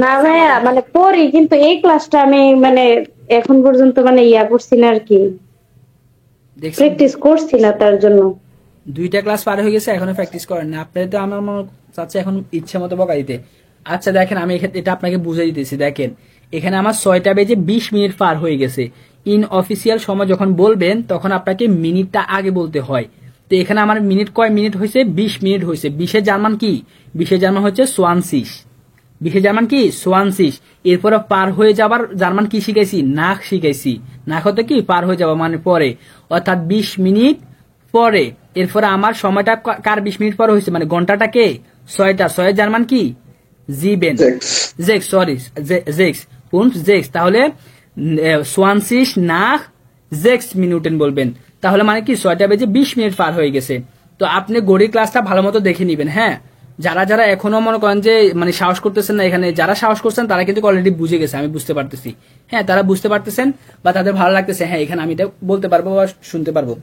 না ভাইয়া, মানে পড়ি কিন্তু এই ক্লাসটা আমি মানে এখন পর্যন্ত মানে করছি না আর কি, দেখছেন প্র্যাকটিস করছি না তার জন্য। 2টা ক্লাস পার হয়ে গেছে, এখনো প্র্যাকটিস করেন না। আপনার তো আমার মনে চাচ্ছে এখন ইচ্ছে মতো বকা দিতে। আচ্ছা দেখেন আমি এটা আপনাকে বুঝে দিতেছি। দেখেন এখানে আমার 6টা বেজে 20 মিনিট পার হয়ে গেছে। ইন অফিসিয়াল সময় যখন বলবেন তখন আপনাকে মিনিটটা আগে বলতে হয়। তো এখানে আমার মিনিট কয় মিনিট হয়েছে? 20 মিনিট হয়েছে। 20-এর জার্মান কি? 20-এর জার্মান হচ্ছে সোয়ানসিস। 20-এর জার্মান কি? সোয়ানসিস। এরপরে পার হয়ে যাবার জার্মান কি শিখাইছি? নাক শিখাইছি। নাক হতে কি? পার হয়ে যাওয়া, মানে পরে, অর্থাৎ 20 মিনিট পরে। এরপরে আমার সময়টা কার 20 মিনিট পরে হয়েছে? মানে ঘন্টাটা কে? 6টা। 6-এর জার্মান কি? জিবেন, জেক্স, সরি জেক্স, পুন্ট জেক্স। তাহলে সোয়ানসিস নাক জেক্স মিনিটেন বলবেন। তাহলে মানে কি 6টা বেজে 20 মিনিট পার হয়ে গেছে। তো আপনি গড়ি ক্লাসটা ভালো মতো দেখে নিবেন। হ্যাঁ, যারা যারা এখনো মনে করেন যে মানে সাহস করতেছেন না, এখানে যারা সাহস করছেন তারা কিন্তু অলরেডি বুঝে গেছে, আমি বুঝতে পারতেছি। হ্যাঁ, তারা বুঝতে পারতেছেন বা তাদের ভালো লাগতেছে, হ্যাঁ এখানে আমি এটা বলতে পারবো বা শুনতে পারবো।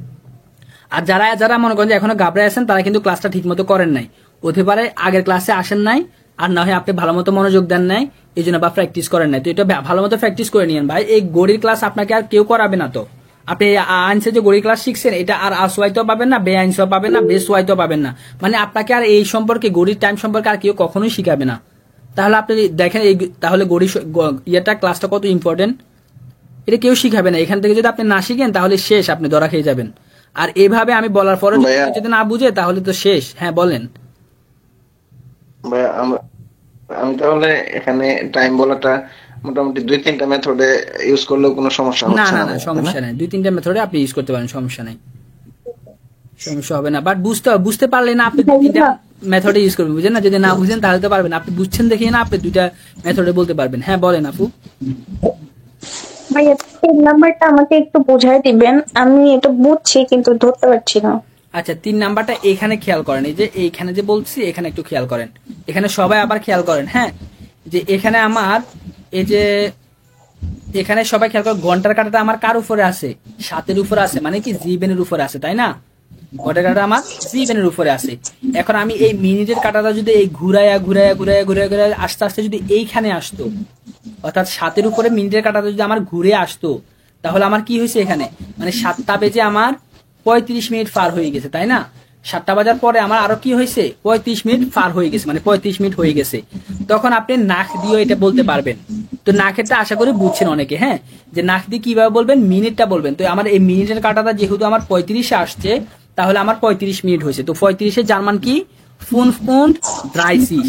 আর যারা যারা মনে করেন যে এখনো ঘাবড়ে আছেন তারা কিন্তু ক্লাসটা ঠিক মতো করেন নাই, হতে পারে আগের ক্লাসে আসেন নাই, আর না হয় আপনি ভালো মতো মনোযোগ দেন নাই, এই জন্য বা প্র্যাকটিস করেন নাই। তো এটা ভালো মতো প্র্যাকটিস করে নিয়েন ভাই, এই গড়ির ক্লাস আপনাকে আর কেউ করাবে না। তো আপনি আইনসে যে গড়ির ক্লাস শিখছেন এটা আর আসওয়াইতেও পাবেন না, বে আইনসও পাবেন না, বেস ওয়াইতেও পাবেন না, মানে আপনাকে আর এই সম্পর্কে গড়ির টাইম সম্পর্কে আর কেউ কখনোই শিখাবে না। তাহলে আপনি দেখেন এই তাহলে গড়ি ইয়েটা ক্লাসটা কত ইম্পর্টেন্ট, এটা কেউ শিখাবে না। এখান থেকে যদি আপনি না শিখেন তাহলে শেষ, আপনি ধরা খেয়ে যাবেন। আর এইভাবে আমি বলার পরে যদি না বুঝে তাহলে তো শেষ। হ্যাঁ বলেন ভাইয়া আমি তাহলে এখানে টাইম বলাটা মোটামুটি 2-3টা মেথডে ইউজ করলেও কোনো সমস্যা না হচ্ছে না না? না সমস্যা নাই, 2-3টা মেথডে আপনি ইউজ করতে পারেন, সমস্যা নাই, সমস্যা হবে না। বাট বুঝতে পারলে না আপনি 2-3টা মেথডে ইউজ করবেন, বুঝেন না? যদি না বুঝেন তাহলে তো পারবেন, আপনি বুঝছেন দেখে না আপনি 2টা মেথডে বলতে পারবেন। হ্যাঁ বলেন আপু। ভাইয়া 3 নাম্বারটা আমাকে একটু বোঝাই দিবেন, আমি এটা বুঝছি কিন্তু ধরতে পারছি না। আচ্ছা 3 নাম্বারটা এখানে খেয়াল করেন, এই যে এইখানে যে বলছি এখানে একটু খেয়াল করেন, এখানে সবাই আবার খেয়াল করেন। হ্যাঁ, যে এখানে আমার এই যে এখানে সবাই খেয়াল করেন, ঘন্টার কাঁটাটা আমার কার উপরে আছে? 7-এর উপরে আছে, মানে কি জীবনের উপরে আছে, তাই না? ঘন্টার কাঁটাটা আমার জীবনের উপরে আছে। এখন আমি এই মিনিটের কাঁটাটা যদি এই ঘুরাইয়া আস্তে আস্তে যদি এইখানে আসতো, অর্থাৎ 7-এর উপরে মিনিটের কাঁটাটা যদি আমার ঘুরে আসতো, তাহলে আমার কি হয়েছে এখানে, মানে 7টা বেজে আমার 35 মিনিট পার হয়ে গেছে, তাই না? 7টা বাজার পরে আমার আরো কি হয়েছে, 35 মিনিট পার হয়ে গেছে, মানে 35 মিনিট হয়ে গেছে। তখন আপনি নাক দিয়েও এটা বলতে পারবেন। তো নাকেরটা আশা করি বুঝছেন অনেকে, হ্যাঁ, যে নাক দিয়ে কিভাবে বলবেন, মিনিটটা বলবেন। তো আমার এই মিনিটের কাঁটাটা যেহেতু আমার 35-এ আসছে, তাহলে আমার 35 মিনিট হয়েছে। তো 35-এর জার্মান কি, 35.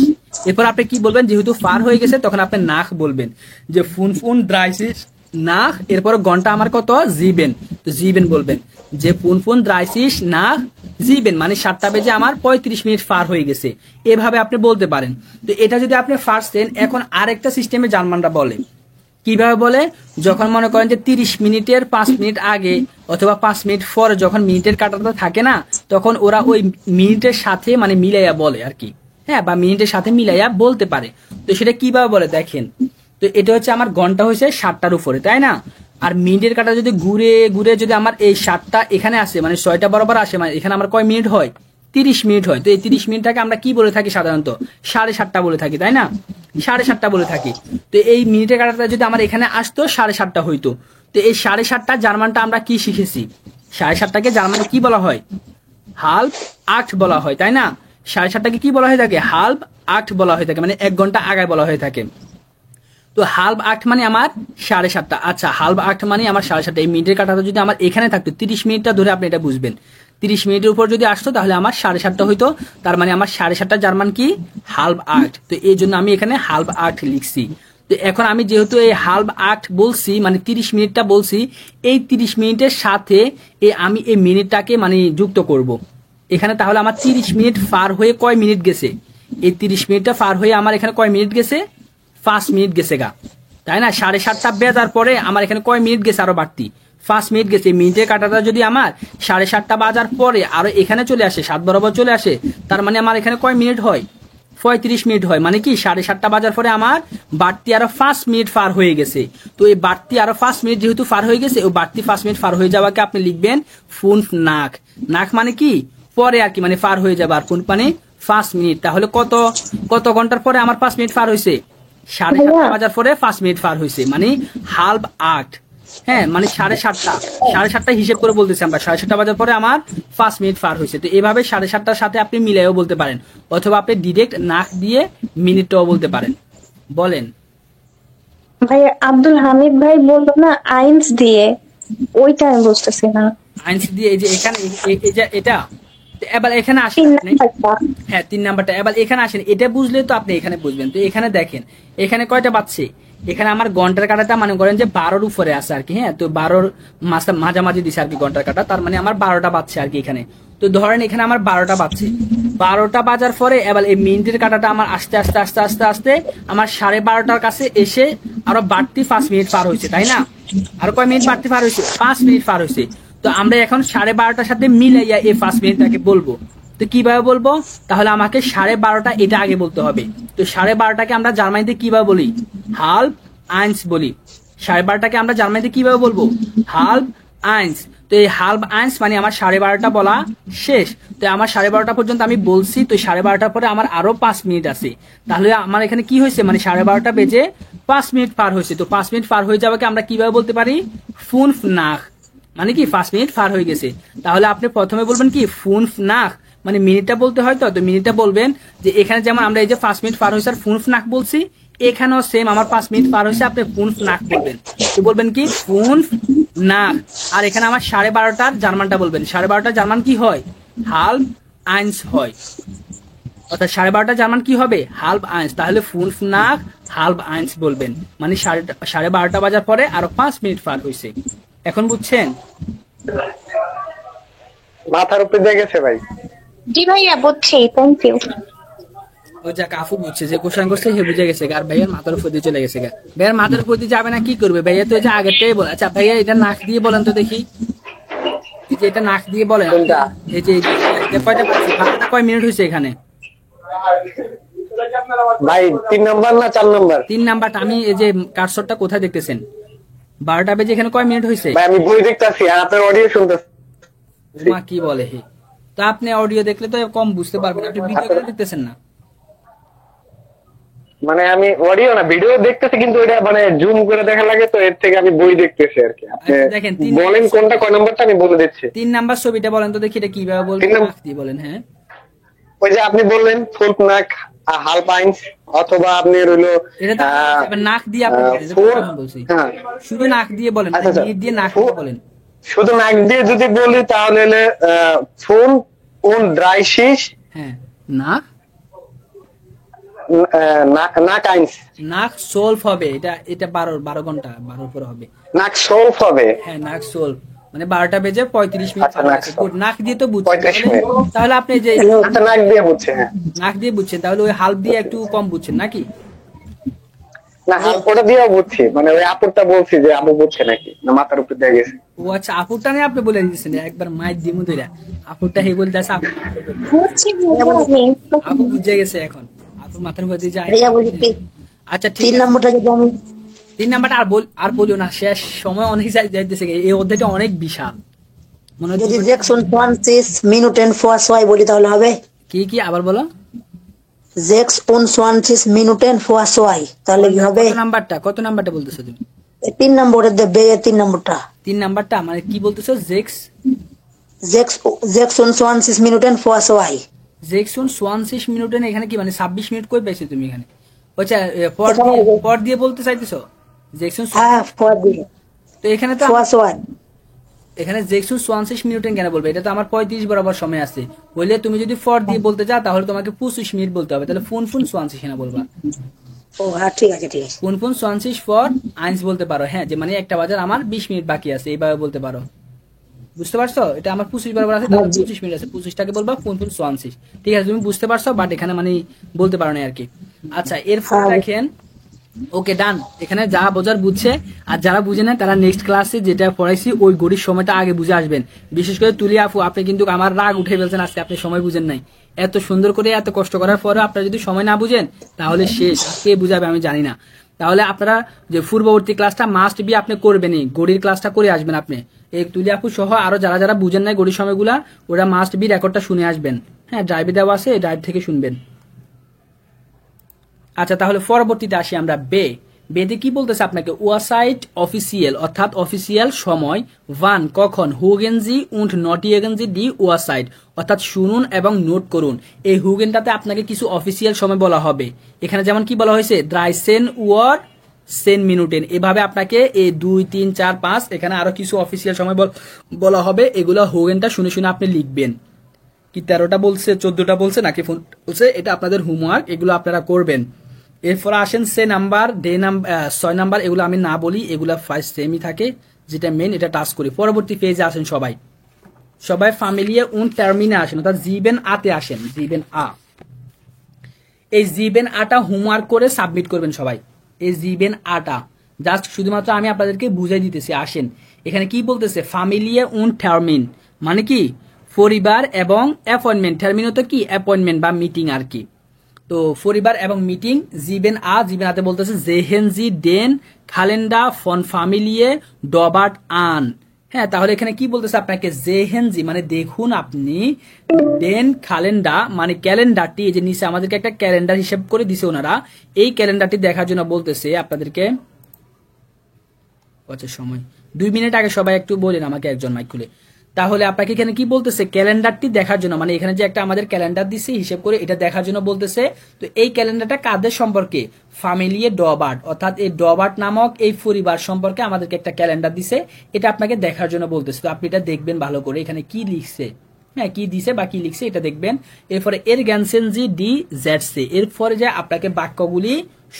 এরপর আপনি কি বলবেন, যেহেতু পার হয়ে গেছে তখন আপনি নাক বলবেন, যে 35 নাক। এরপর ঘন্টা আমার কত, জিবেন, তো জিবেন বলবেন, যে 35 নাক জিবেন, মানে 7টা বেজে আমার 35 মিনিট পার হয়ে গেছে। এভাবে আপনি বলতে পারেন। তো এটা যদি আপনি পারছেন, এখন আরেকটা সিস্টেমে জার্মানরা বলে, কিভাবে বলে, যখন মনে করেন যে 30 মিনিটের 5 মিনিট আগে অথবা 5 মিনিট পরে যখন মিনিটের কাঁটাটা থাকে না, তখন ওরা ওই মিনিটের সাথে মানে মিলাইয়া বলে আর কি, হ্যাঁ, বা মিনিটের সাথে মিলাইয়া বলতে পারে। তো সেটা কিভাবে বলে দেখেন, তো এটা হচ্ছে আমার ঘন্টা হয়েছে 7টার উপরে, তাই না? আর মিনিটের কাঁটা যদি ঘুরে ঘুরে যদি আমার এই 7টা এখানে আসে, মানে 6টা বরাবর আসে, মানে এখানে আমার কয় মিনিট হয়, 30 মিনিট হয়। তো এই 30 মিনিটটাকে আমরা কি বলে থাকি, সাধারণত 7:30 বলে থাকি, তাই না? 7:30 বলে থাকি। তো এই মিনিটের কাঁটাটা যদি আমার এখানে আসতো 7:30 হইতো। তো এই 7:30 জার্মানটা আমরা কি শিখেছি, 7:30টাকে জার্মানে কি বলা হয়, হাল্প আট বলা হয়, তাই না? 7:30টাকে কি বলা হয়ে থাকে, হাল্প আট বলা হয়ে থাকে, মানে 1 ঘন্টা আগে বলা হয়ে থাকে। তো হাল্প 8 মানে আমার 7:30। আচ্ছা, হাল্প 8 মানে আমার 7:30। এই মিনিটের কাঁটাটা যদি আমার এখানে থাকতো, 30 মিনিটটা ধরে আপনি এটা বুঝবেন, 30 মিনিটের উপর যদি আসতো তাহলে আমার 7:30 হইতো। তার মানে আমার 7:30 জার্মান কি, হাল্প 8। তো এই জন্য আমি এখানে হাল্প 8 লিখছি। তো এখন আমি যেহেতু এই হাল্প 8 বলছি, মানে 30 মিনিটটা বলছি, এই 30 মিনিটের সাথে আমি এই মিনিটটাকে মানে যুক্ত করব এখানে। তাহলে আমার 30 মিনিট পার হয়ে কয় মিনিট গেছে, এই 30 মিনিটটা পার হয়ে আমার এখানে কয় মিনিট গেছে, 5 মিনিট গেছে গা, তাই না? 7:30 বেজার পরে আমার এখানে কয় মিনিট গেছে, আরো বাড়তি 5 মিনিট গেছে। মিনিটের কাঁটাটা যদি আমার 7:30 বাজার পরে আরো এখানে চলে আসে, 7 বরাবর চলে আসে, তার মানে আমার এখানে কয় মিনিট হয়, 35 মিনিট হয়। মানে কি 7:30 বাজার পরে আমার বাড়তি আরো 5 মিনিট পার হয়ে গেছে। তো এই বাড়তি আরো 5 মিনিট যেহেতু পার হয়ে গেছে, ওই বাড়তি 5 মিনিট পার হয়ে যাওয়াকে আপনি লিখবেন ফুনফ নাক। নাক মানে কি, পরে আর কি, মানে পার হয়ে যাবে। আর ফুনফ মানে 5 মিনিট। তাহলে কত ঘন্টার পরে আমার 5 মিনিট পার হয়েছে, 7:30 বাজার পরে 5 মিনিট পার হয়েছে, মানে হাল্প 8। হ্যাঁ, মানে 7:30 হিসেব করে বলতেছি আমরা, 7:30 বাজার পরে আমার 5 মিনিট পার হয়েছে। তো এইভাবে 7:30 সাথে আপনি মিলাইও বলতে পারেন, অথবা আপনি ডিরেক্ট নাক দিয়ে মিনিটটাও বলতে পারেন। বলেন। ভাই আব্দুল হামিদ ভাই বললো না আইনস দিয়ে, ওইটা আমি বুঝতেছি না। আইনস দিয়ে এই যে এখানে এটা, এবার এখানে আসেন আপনি, হ্যাঁ 3 নাম্বারটা, এবার এখানে আসেন, এটা বুঝলে তো আপনি এখানে বুঝবেন। তো এখানে দেখেন, এখানে কয়টা বাজছে, এখানে আমার ঘন্টার কাঁটাটা মনে করেন যে 12-র উপরে আছে আর কি, হ্যাঁ। তো 12-র মাঝামাঝি দিছে আর কি ঘন্টার কাঁটা, তার মানে আমার 12টা বাজছে আর কি এখানে। তো ধরেন এখানে আমার 12টা বাজছে, 12টা বাজার পরে এবার এই মিনিটের কাঁটাটা আমার আস্তে আস্তে আস্তে আস্তে আস্তে আমার 12:30টার কাছে এসে আরো বাড়তি 5 মিনিট পার হয়েছে, তাই না? আরো কয় মিনিট বাড়তি পার হয়েছে, 5 মিনিট পার হয়েছে। তো আমরা এখন 12:30টার সাথে মিলাইয়া এই 5 মিনিটটাকে বলবো, তো কিভাবে বলবো? তাহলে আমাকে 12:30 এটা আগে বলতে হবে। তো 12:30কে আমরা জার্মানিতে কিভাবে বলি? হাল্প আইন্স বলি। 12:30কে আমরা জার্মানিতে কিভাবে বলবো? হাল্প আইন্স। তো এই হাল্প আইন্স মানে আমার 12:30 বলা শেষ। তো আমার 12:30 পর্যন্ত আমি বলছি, তো 12:30 পরে আমার আরো 5 মিনিট আছে। তাহলে আমার এখানে কি হয়েছে, মানে 12:30 বেজে 5 মিনিট পার হয়েছে। তো 5 মিনিট পার হয়ে যাওয়াকে আমরা কিভাবে বলতে পারি? 5 nach, মানে কি 5 মিনিট পার হয়ে গেছে। তাহলে আপনি প্রথমে বলবেন কি 5 nach, মানে মিনিটটা বলতে হয়। তো মিনিটটা বলবেন যে এখানে যেমন আমরা এই যে 5 মিনিট পার হয়েছে আর 5 nach বলছি, এখানেও সেম আমার 5 মিনিট পার হয়েছে, আপনি 5 nach বলবেন। তো বলবেন কি 5 nach। আর এখানে আমার 12:30 জার্মানটা বলবেন। 12:30 জার্মান কি হয়? হাল্প আইন্স হয়। অর্থাৎ 12:30 জার্মান কি হবে? হাল্প আইন্স। তাহলে 5 nach হাল্প আইন্স বলবেন, মানে 12:30 বাজার পরে আরো 5 মিনিট পার হয়েছে। এখন বুঝছেন? মাথার উপরে দিয়ে গেছে ভাই। জি ভাইয়া বুঝছি, থ্যাংক ইউ। ওই যা কাফু বুঝছে, যে কোশ্চেন করছে সে বুঝে গেছে, আর ভাইয়ার মাথার উপর দিয়ে চলে গেছে। ভাইয়ার মাথার উপর দিয়ে যাবে না, কি করবে ভাইয়া? তো এই যে আগেরটাই বলে। আচ্ছা ভাইয়া এটা নাক দিয়ে বলেন তো দেখি, এই যে এটা নাক দিয়ে বলেন। এই যে কয়টা কয় মিনিট হয়েছে এখানে? ভাই 3 নাম্বার না 4 নাম্বার? 3 নাম্বারটা। আমি এই যে কারসরটা কোথায় দেখতেছেন? 12টা বেজে এখানে কয় মিনিট হয়েছে? ভাই আমি বই দেখতাছি আর আপনার অডিও শুনতেছি। মা কি বলে হে? তো আপনি অডিও দেখলে তো কম বুঝতে পারবেন, আপনি ভিডিও করে দেখতেছেন না। মানে আমি অডিও না ভিডিও দেখতেছি, কিন্তু এটা মানে জুম করে দেখা লাগে, তো এর থেকে আমি বই দেখতেছি আর কি। আপনি দেখেন বলেন কোনটা কয় নাম্বারটা, আমি বলে দিচ্ছি। 3 নাম্বার ছবিটা বলেন তো দেখি, এটা কিভাবে বলবেন? 3 নাক দিয়ে বলেন। হ্যাঁ, ওই যে আপনি বললেন ফুল নাক হাল্প আইন্স, অথবা আপনি রইলো এটা তো নাক দিয়ে আপনি বলেন, এটা ফুল, কথা বলছি। হ্যাঁ শুধু নাক দিয়ে বলেন, আচ্ছা, আচ্ছা। নিট দিয়ে নাক দিয়ে বলেন। শুধু নাক দিয়ে যদি বলি তাহলে ফুল উন ড্রাইশিস হ্যাঁ, নাক নাক আইন্স, নাক সোলভ হবে। এটা 12 ঘন্টা 12 পরে হবে। নাক সোলভ হবে। হ্যাঁ, নাক সোলভ মানে 12টা বেজে 35 মিনিট। আচ্ছা, নাক solve। নাক দিয়ে তো বুঝছেন। 35 মিনিট। তাহলে আপনি যে আচ্ছা নাক দিয়ে বুঝছে, হ্যাঁ নাক দিয়ে বুঝছেন, তাহলে ওই হাল্প দিয়ে একটু কম বুঝছেন নাকি? না হাল্প ওটা দিয়েও বুঝছি, মানে ওই আপুরটা বলছি যে আপু বুঝছে নাকি না মাথার উপর দিয়ে গেছে। ও আচ্ছা, আপুরটা নিয়ে আপনি বলে দিচ্ছেন একবার মাইক দিয়ে মুদইরা। আপুরটা হে বলতে আছে, বুঝছি ভাইয়া আমি। আপু বুঝে গেছে এখন, আপুর মাথার মধ্যে যায়। ভাইয়া বলি আচ্ছা ঠিক 3 আছে। নম্বরটা যদি আমি 3 নাম্বারটা আর বলিও না, শেষ সময় অনেক যাইতেছে। এই অধ্যায়টা অনেক বিশাল। মনে হচ্ছে যদি জ্যাকসন 20 মিনিটেন ফর ছয় বলি তাহলে হবে? কি আবার বলো? জেক্স 20 মিনিটেন ফর ছয়, তাহলে কি হবে? কত নাম্বারটা বলতেছো তুমি? 3 নম্বরের দে বে 3 নম্বরটা। 3 নাম্বারটা মানে কি বলতেছো? জ্যাকসন 20 মিনিটেন ফর ছয়। জেকসন 20 মিনিটের এখানে কি মানে 26 মিনিট কই পাইছো তুমি এখানে? আচ্ছা, পর দিয়ে বলতে চাইতেছো জেকসন? হ্যাঁ ফর দিলে তো এখানে তো ফর ছয়। এখানে জেকসন 20 মিনিটের কেন বলবে? এটা তো আমার 35 বরাবর সময় আছে। বললে তুমি যদি ফর দিয়ে বলতে চাও তাহলে তোমাকে 25 মিনিট বলতে হবে। তাহলে ফোন 20 কেন বলবা? ও হ্যাঁ ঠিক আছে ঠিক আছে। ফোন 20 ফর আইন্স বলতে পারো। হ্যাঁ, যে মানে একটা বাজার আমার 20 মিনিট বাকি আছে, এইভাবে বলতে পারো। বুঝতে পারছো? এটা আমার 25 বরাবর আছে, তাহলে 25 মিনিট আছে, 25টাকে বলবা ফোন 20। ঠিক আছে, তুমি বুঝতে পারছো, বাট এখানে মানে বলতে পারো না আর কি। আচ্ছা, এরপর দেখেন। ওকে ডান, এখানে যা বোঝার বুঝছে, আর যারা বুঝে না তারা নেক্সট ক্লাসে যেটা পড়াইছি ওই গড়ির সময়টা আগে বুঝে আসবেন। বিশেষ করে তুলি আপু, আপনি কিন্তু আমার রাগ উঠে ফেলছেন আজকে, আপনি সময় বুঝেন নাই। এত সুন্দর করে এত কষ্ট করার পরে আপনারা যদি সময় না বুঝেন তাহলে শেষ, কে বুঝাবে আমি জানি না। তাহলে আপনারা যে পূর্ববর্তী ক্লাসটা মাস্ট বি আপনি করবেনই, গড়ির ক্লাসটা করে আসবেন আপনি। এই তুলি আপু সহ আরো যারা বুঝেন নাই গড়ির সময়গুলা, ওরা মাস্ট বি রেকর্ডটা শুনে আসবেন। হ্যাঁ, ড্রাইভে দেওয়া আছে, ড্রাইভ থেকে শুনবেন। আচ্ছা, তাহলে পরবর্তীতে আসি আমরা বেতে কি বলতেছে আপনাকে? ওয়াসাইট অফিসিয়াল, অর্থাৎ অফিসিয়াল সময়। ওয়ান কখন? হুগেনজি উন্ড নটিয়েগেনজি ডি ওয়াসাইট, অর্থাৎ শুনুন এবং নোট করুন। এই হুগেনটাতে আপনাকে কিছু অফিসিয়াল সময় বলা হবে। এখানে যেমন কি বলা হয়েছে? দ্রাইসেন ওয়ার সেন মিনুটেন, এভাবে আপনাকে এই 2, 3, 4, 5 এখানে আরো কিছু অফিসিয়াল সময় বলা হবে। এগুলো হুগেনটা শুনে শুনে আপনি লিখবেন। কি 13টা বলছে, 14টা বলছে নাকি ফোন বলছে, এটা আপনাদের হোমওয়ার্ক, এগুলো আপনারা করবেন। এরপর আসেন সে নাম্বার, ডে নাম্বার, 6 নাম্বার, এগুলো আমি না বলি, এগুলো ফার্স্ট সেমই থাকে, যেটা মেন এটা টাচ করি। পরবর্তী পেজে আসেন সবাই ফ্যামিলিয়ে উন টার্মিনে আসেন, অর্থাৎ জিবেন আতে আসেন, জিবেন আ। এই জিবেন আটা হোমওয়ার্ক করে সাবমিট করবেন সবাই। এই জিবেন আটা জাস্ট শুধুমাত্র আমি আপনাদেরকে বুঝাই দিতেছি। আসেন, এখানে কি বলতেছে? ফ্যামিলিয়ে উন টার্মিন মানে কি? পরিবার এবং অ্যাপয়েন্টমেন্ট টার্মিনো তো কি অ্যাপয়েন্টমেন্ট বা মিটিং আর কি। তো পরিবার এবং মিটিং জিবেন আতে বলতেছে জেহেন জি ডেন খালেন্ডা ফন ফামিলিয়ে ডবার্ট আন। হ্যাঁ, তাহলে এখানে কি বলতেছে আপনাকে জেহেন জি মানে দেখুন আপনি, ডেন খালেন্ডা মানে ক্যালেন্ডারটি, এই যে নিচে আমাদেরকে একটা ক্যালেন্ডার হিসেব করে দিছে ওনারা, এই ক্যালেন্ডারটি দেখার জন্য বলতেছে আপনাদেরকে। সময় 2 মিনিট আগে সবাই একটু বলেন আমাকে একজন মাইক খুলে। তাহলে আপনাকে এখানে কি বলতেছে ক্যালেন্ডারটি দেখার জন্য, মানে এখানে যে একটা আমাদের ক্যালেন্ডার দিচ্ছে হিসেব করে এটা দেখার জন্য বলতেছে। তো এই ক্যালেন্ডারটা কাদের সম্পর্কে? ফ্যামিলিয়ে ডবার্ট, অর্থাৎ এই ডবার্ট নামক এই পরিবার সম্পর্কে আমাদেরকে একটা ক্যালেন্ডার দিছে, এটা আপনাকে দেখার জন্য বলতেছে। তো আপনি এটা দেখবেন ভালো করে এখানে কি লিখছে, হ্যাঁ কি দিছে বা কি লিখছে এটা দেখবেন। এরপরে এর গ্যানসেন জি ডি জেডসে, এরপরে যে আপনাকে বাক্যগুলি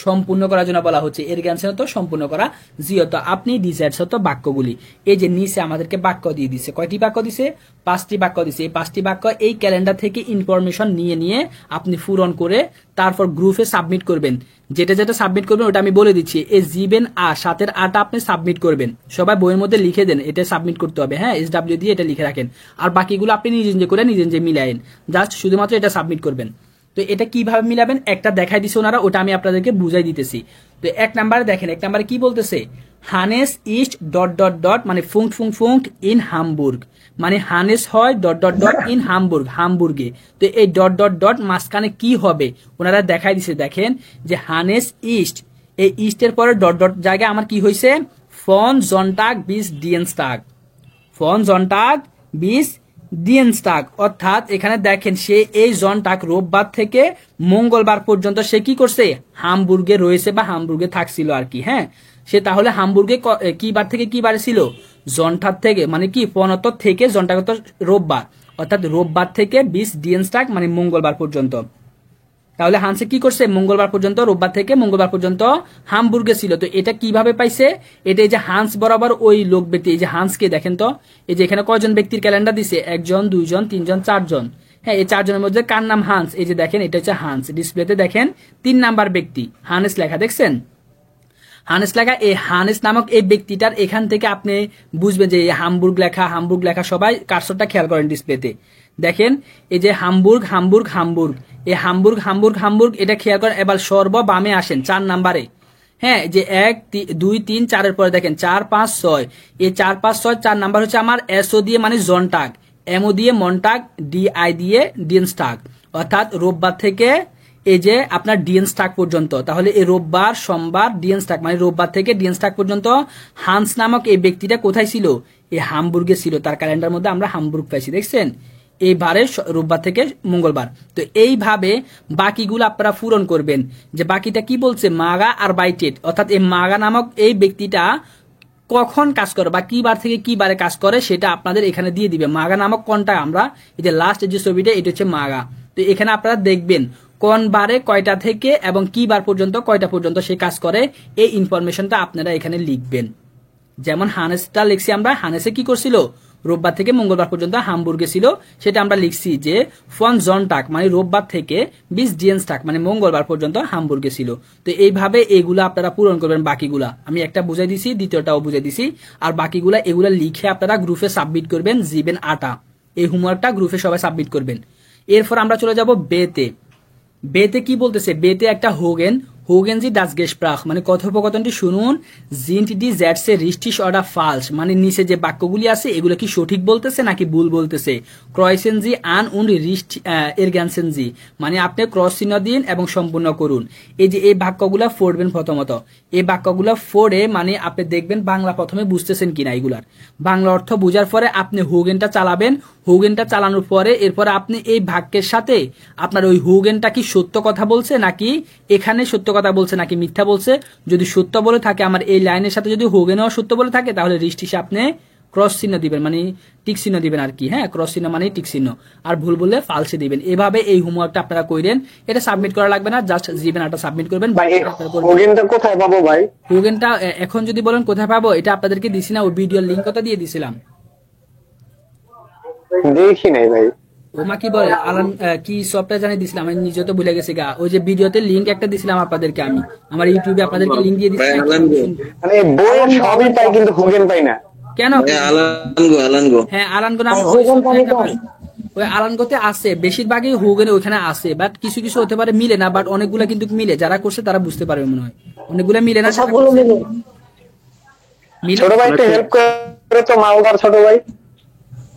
সম্পূর্ণ করার জন্য বলা হচ্ছে। এর গ্যানসেন তো সম্পূর্ণ করা, জিও আপনি ডিজাইডস তো বাক্যগুলি, এই যে নিচে আমাদেরকে বাক্য দিয়ে দিছে। কয়টি বাক্য দিছে? 5টি বাক্য দিছে। এই 5টি বাক্য এই ক্যালেন্ডার থেকে ইনফরমেশন নিয়ে আপনি পূরণ করে তারপর গ্রুপে সাবমিট করবেন। যেটা যেটা সাবমিট করবেন ওটা আমি বলে দিচ্ছি। এই জিবেন সাতের আটা আপনি সাবমিট করবেন, সবাই বইয়ের মধ্যে লিখে দেন এটা সাবমিট করতে হবে, হ্যাঁ SW দিয়ে এটা লিখে রাখেন। আর বাকিগুলো আপনি নিজে নিজে করে নিজে মিলায়েন, জাস্ট শুধুমাত্র এটা সাবমিট করবেন। তো এটা কিভাবে মিলাবেন একটা দেখাই দিছে ওনারা, ওটা আমি আপনাদেরকে বুঝাই দিতেছি। তো 1 নাম্বারে দেখেন, 1 নাম্বারে কি বলতেছে? হানেস ইস্ট ... মানে ফুঙ্ক ইন হামবুর্গ, মানে হানেস হয় ... ইন হামবুর্গ, হামবুর্গে। তো এই ... মাঝখানে কি হবে ওনারা দেখাই দিছে। দেখেন যে হানেস ইস্ট, এই ইস্টের পরে ... জায়গায় আমার কি হয়েছে? ফন জন্টাগ বিস ডিয়েনস্টাগ, ফন জন্টাগ বিস ডিয়েনস্টাগ, অর্থাৎ এখানে দেখেন সে এই জনটাক রোববার থেকে মঙ্গলবার পর্যন্ত সে কি করছে? হামবুর্গে রয়েছে বা হামবুর্গে থাকছিল আর কি। হ্যাঁ, সে তাহলে হামবুর্গে কি বার থেকে কি বারে ছিল? জনটার থেকে, মানে কি 15 থেকে জনটাগত রোববার, অর্থাৎ রোববার থেকে 20 ডিয়েনস্টাগ মানে মঙ্গলবার পর্যন্ত। তাহলে হান্সে কি করছে? মঙ্গলবার পর্যন্ত, রোববার থেকে মঙ্গলবার পর্যন্ত হামবুর্গে ছিল। তো এটা কিভাবে পাইছে? এটা এই যে হান্স বরাবর ওই লোক ব্যক্তি, এই যে হান্সকে দেখেন তো, এই যে এখানে কয়জন ব্যক্তির ক্যালেন্ডার দিছে? 1 জন 2 জন 3 জন 4 জন। হ্যাঁ, এই 4 জনের মধ্যে কার নাম? হান্স। এই যে দেখেন এটা হচ্ছে হান্স, ডিসপ্লেতে দেখেন 3 নাম্বার ব্যক্তি হানেস লেখা, দেখছেন হানেস লেখা। এই হানেস নামক এই ব্যক্তিটার এখান থেকে আপনি বুঝবেন যে হামবুর্গ লেখা। সবাই কার্সরটা খেয়াল করেন ডিসপ্লেতে, দেখেন এই যে হামবুর্গ এই হামবুর্গ এটা খেয়াল করেন। এবার সর্ব বামে আসেন 4 নাম্বারে, হ্যাঁ যে 1 2 3 4 এর পরে দেখেন 4 5 6, এই 4 5 6 4 নাম্বার হচ্ছে আমার এসও দিয়ে মানে জনটাগ, এমও দিয়ে মনটাগ, ডিআই দিয়ে ডিয়েনস্টাগ, অর্থাৎ রোববার থেকে এই যে আপনার ডিয়েনস্টাগ পর্যন্ত। তাহলে এই রোববার সোমবার ডিয়েনস্টাগ মানে রোববার থেকে ডিয়েনস্টাগ পর্যন্ত হান্স নামক এই ব্যক্তিটা কোথায় ছিল? এই হামবুর্গে ছিল। তার ক্যালেন্ডার মধ্যে আমরা হামবুর্গ পাইছি, দেখছেন এইবারে রোববার থেকে মঙ্গলবার। তো এইভাবে বাকিগুলো আপনারা পূরণ করবেন। যে বাকিটা কি বলছে? মাগা আর বাইটেড, অর্থাৎ এই মাগা নামক এই ব্যক্তিটা কখন কাজ করে বা কি বার থেকে কি বারে কাজ করে সেটা আপনাদের এখানে দিয়ে দিবে। মাগা নামক কোনটা আমরা এই যে লাস্ট যে ছবিটা এটা হচ্ছে মাগা। তো এখানে আপনারা দেখবেন কোন বারে কয়টা থেকে এবং কি বার পর্যন্ত কয়টা পর্যন্ত সে কাজ করে, এই ইনফরমেশনটা আপনারা এখানে লিখবেন। যেমন হানেসটা লিখছি আমরা, হানেসে কি করছিল? রোববার থেকে মঙ্গলবার পর্যন্ত হামবুর্গে ছিল, সেটা আমরা লিখছি যে ফন জনটাক মানে রোববার থেকে 20 ডিয়েনস্টাগ মানে মঙ্গলবার পর্যন্ত হামবুর্গে ছিল। তো এইভাবে এগুলা আপনারা পূরণ করবেন। বাকিগুলা আমি একটা বুঝাই দিছি, দ্বিতীয়টাও বুঝাই দিছি। আর বাকিগুলা এগুলা লিখে আপনারা গ্রুপে সাবমিট করবেন। জিবেন 8টা এই হোমওয়ার্কটা গ্রুপে সবাই সাবমিট করবেন। এরপর আমরা চলে যাব বেতে। বেতে কি বলতেছে? বেতে একটা হোগেন জি ডাস গেসপ্রাখ মানে কথোপকথনটি শুনুন। জিন্ট ডি জ্যাটসে রিস্টিশ অর্ডার ফালস মানে নিচে যে বাক্যগুলি আছে এগুলো কি সঠিক বলতেছে নাকি ভুল বলতেছে। ক্রয়সেন জি আন উন রিস্ট এরগ্যানসেন জি মানে আপনি ক্রস চিহ্ন দিন এবং সম্পূর্ণ করুন। এই যে এই বাক্যগুলা পড়বেন প্রথমত। এই বাক্যগুলা পড়ে মানে আপনি দেখবেন বাংলা প্রথমে বুঝতেছেন কিনা। এগুলার বাংলা অর্থ বোঝার পরে আপনি হোগেনটা চালাবেন। হোগেনটা চালানোর পরে এরপরে আপনি এই বাক্যের সাথে আপনার ওই হোগেনটা কি সত্য কথা বলছে নাকি এখানে সত্য কথা বলছে নাকি মিথ্যা বলছে। যদি সত্য বলে থাকে আমার এই লাইনের সাথে যদি হোগেনও সত্য বলে থাকে তাহলে রিস্টিসে আপনি ক্রস চিহ্ন দিবেন মানে টিক চিহ্ন দিবেন আর কি। হ্যাঁ, ক্রস চিহ্ন মানে টিক চিহ্ন। আর ভুল বললে ফালসে দিবেন। এভাবে এই হোমওয়ার্কটা আপনারা কইরেন। এটা সাবমিট করা লাগবে না, জাস্ট জিবেন একটা সাবমিট করবেন। হোগেনটা কোথায় পাবো ভাই? হোগেনটা এখন যদি বলেন কোথায় পাবো, এটা আপনাদেরকে দিছি না, ওই ভিডিওর লিংক কথা দিয়ে দিছিলাম। দেখি নাই ভাই। ওমা কি বলে আলান কি সফটওয়্যার জানিয়ে দিছিলাম, আমি নিজে তো ভুলে গেছি গা। ওই যে ভিডিওতে লিংক একটা দিছিলাম আপনাদেরকে, আমি আমার ইউটিউবে আপনাদেরকে লিংক দিয়ে দিছি। মানে বইয়ের সবই পাই কিন্তু হোগেন পাই না কেন? আলানগো হ্যাঁ আলানগো নাম ওই আলানগতে আছে, বেশিরভাগই হুগেন ওইখানে আছে, বাট কিছু কিছু হতে পারে মিলে না, বাট অনেকগুলা কিন্তু মিলে। যারা করছে তারা বুঝতে পারবে মনে হয়, অনেকগুলা মিলে না, সবগুলো মিলে মিলে। ছোট ভাই একটু হেল্প করে তো, মালদার ছোট ভাই।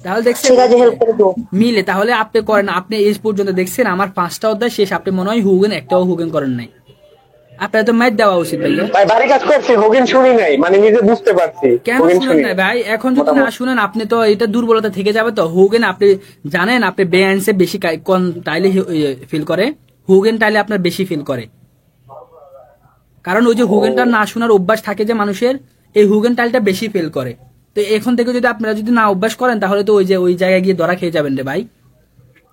তাহলে দেখছেন ঠিক আছে, হেল্প করে দেবো। মিলে। তাহলে আপনি করেন, আপনি এই পর্যন্ত দেখছেন আমার 5টা অধ্যায় শেষ, আপনি মনে হয় হুগেন একটাও হুগেন করেন নাই। আপনার তো ম্যাথ দেওয়া উচিত ভাইয়া। ভাই বাড়ি কাজ করছি, হোগেন শুনি নাই, মানে নিজে বুঝতে পারছি কেন হোগেন শুনেন শুনি না নাই। ভাই? এখন যদি না শুনেন আপনি তো এটা দুর্বলতা থেকে যাবে। তো হুগেন আপনি জানেন, আপনি বেআইনসে বেশি কোন টাইলে ফিল করে, হুগেন টাইলে আপনার বেশি ফিল করে। কারণ ওই যে হুগেনটা না শোনার অভ্যাস থাকে যে মানুষের, এই হুগেন টাইলটা বেশি ফিল করে। তো এখন থেকে যদি আপনারা যদি না অভ্যাস করেন তাহলে তো ওই জায়গায় গিয়ে ধরা খেয়ে যাবেন রে ভাই।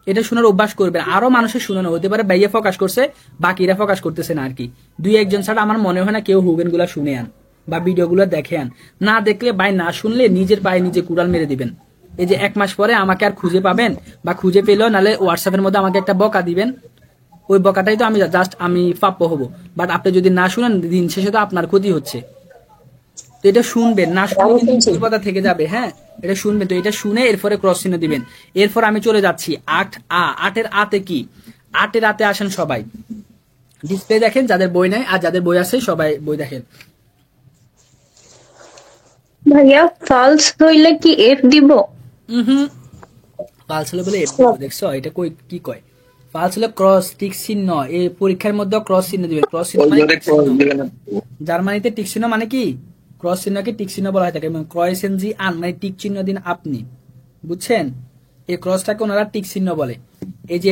এটা শোনার অভ্যাস করবেন, আরো মানুষের শোনানো হতে পারে ভাইয়া ফোকাস করছে, বাকিরা ফোকাস করতেছে না আর কি। 2-1 জন ছাড়া আমার মনে হয় না কেউ হুগেন গুলা শুনে আন বা ভিডিও গুলো দেখে আন। না দেখলে ভাই, না শুনলে নিজের পায়ে নিজে কুড়াল মেরে দিবেন। এই যে 1 মাস পরে আমাকে আর খুঁজে পাবেন, বা খুঁজে পেলেও নালে হোয়াটসঅ্যাপের মধ্যে আমাকে একটা বকা দিবেন, ওই বকাটাই তো আমি জাস্ট আমি প্রাপ্য হব। বাট আপনি যদি না শুনেন, দিন শেষে তো আপনার ক্ষতি হচ্ছে। তো এটা শুনবেন, না শুনলে কিন্তু দুর্বলতা থেকে যাবে। হ্যাঁ, এটা শুনবেন। তো এটা শুনে এরপরে ক্রস চিহ্ন দিবেন। এরপর আমি চলে যাচ্ছি 8 আতে কি, 8 আতে আসেন সবাই। ডিসপ্লে দেখেন যাদের বই নাই, আর যাদের বই আছে সবাই বই দেখেন। ভাইয়া ফলস হইলে কি এফ দিব? ফালস হলে বলে দেখছো এটা কই কি কয়? ফালস হলে ক্রস টিক চিহ্ন, এই পরীক্ষার মধ্যে ক্রস চিহ্ন দিবেন। ক্রস চিহ্ন মানে জার্মানিতে টিক চিহ্ন মানে কি? ক্রস চিহ্নকে টিক চিহ্ন বলা হয় থাকে। ক্রয়েসেন জি আন মানে টিক চিহ্ন দিন আপনি, বুঝছেন? এই ক্রসটাকে ওনারা টিক চিহ্ন বলে। এই যে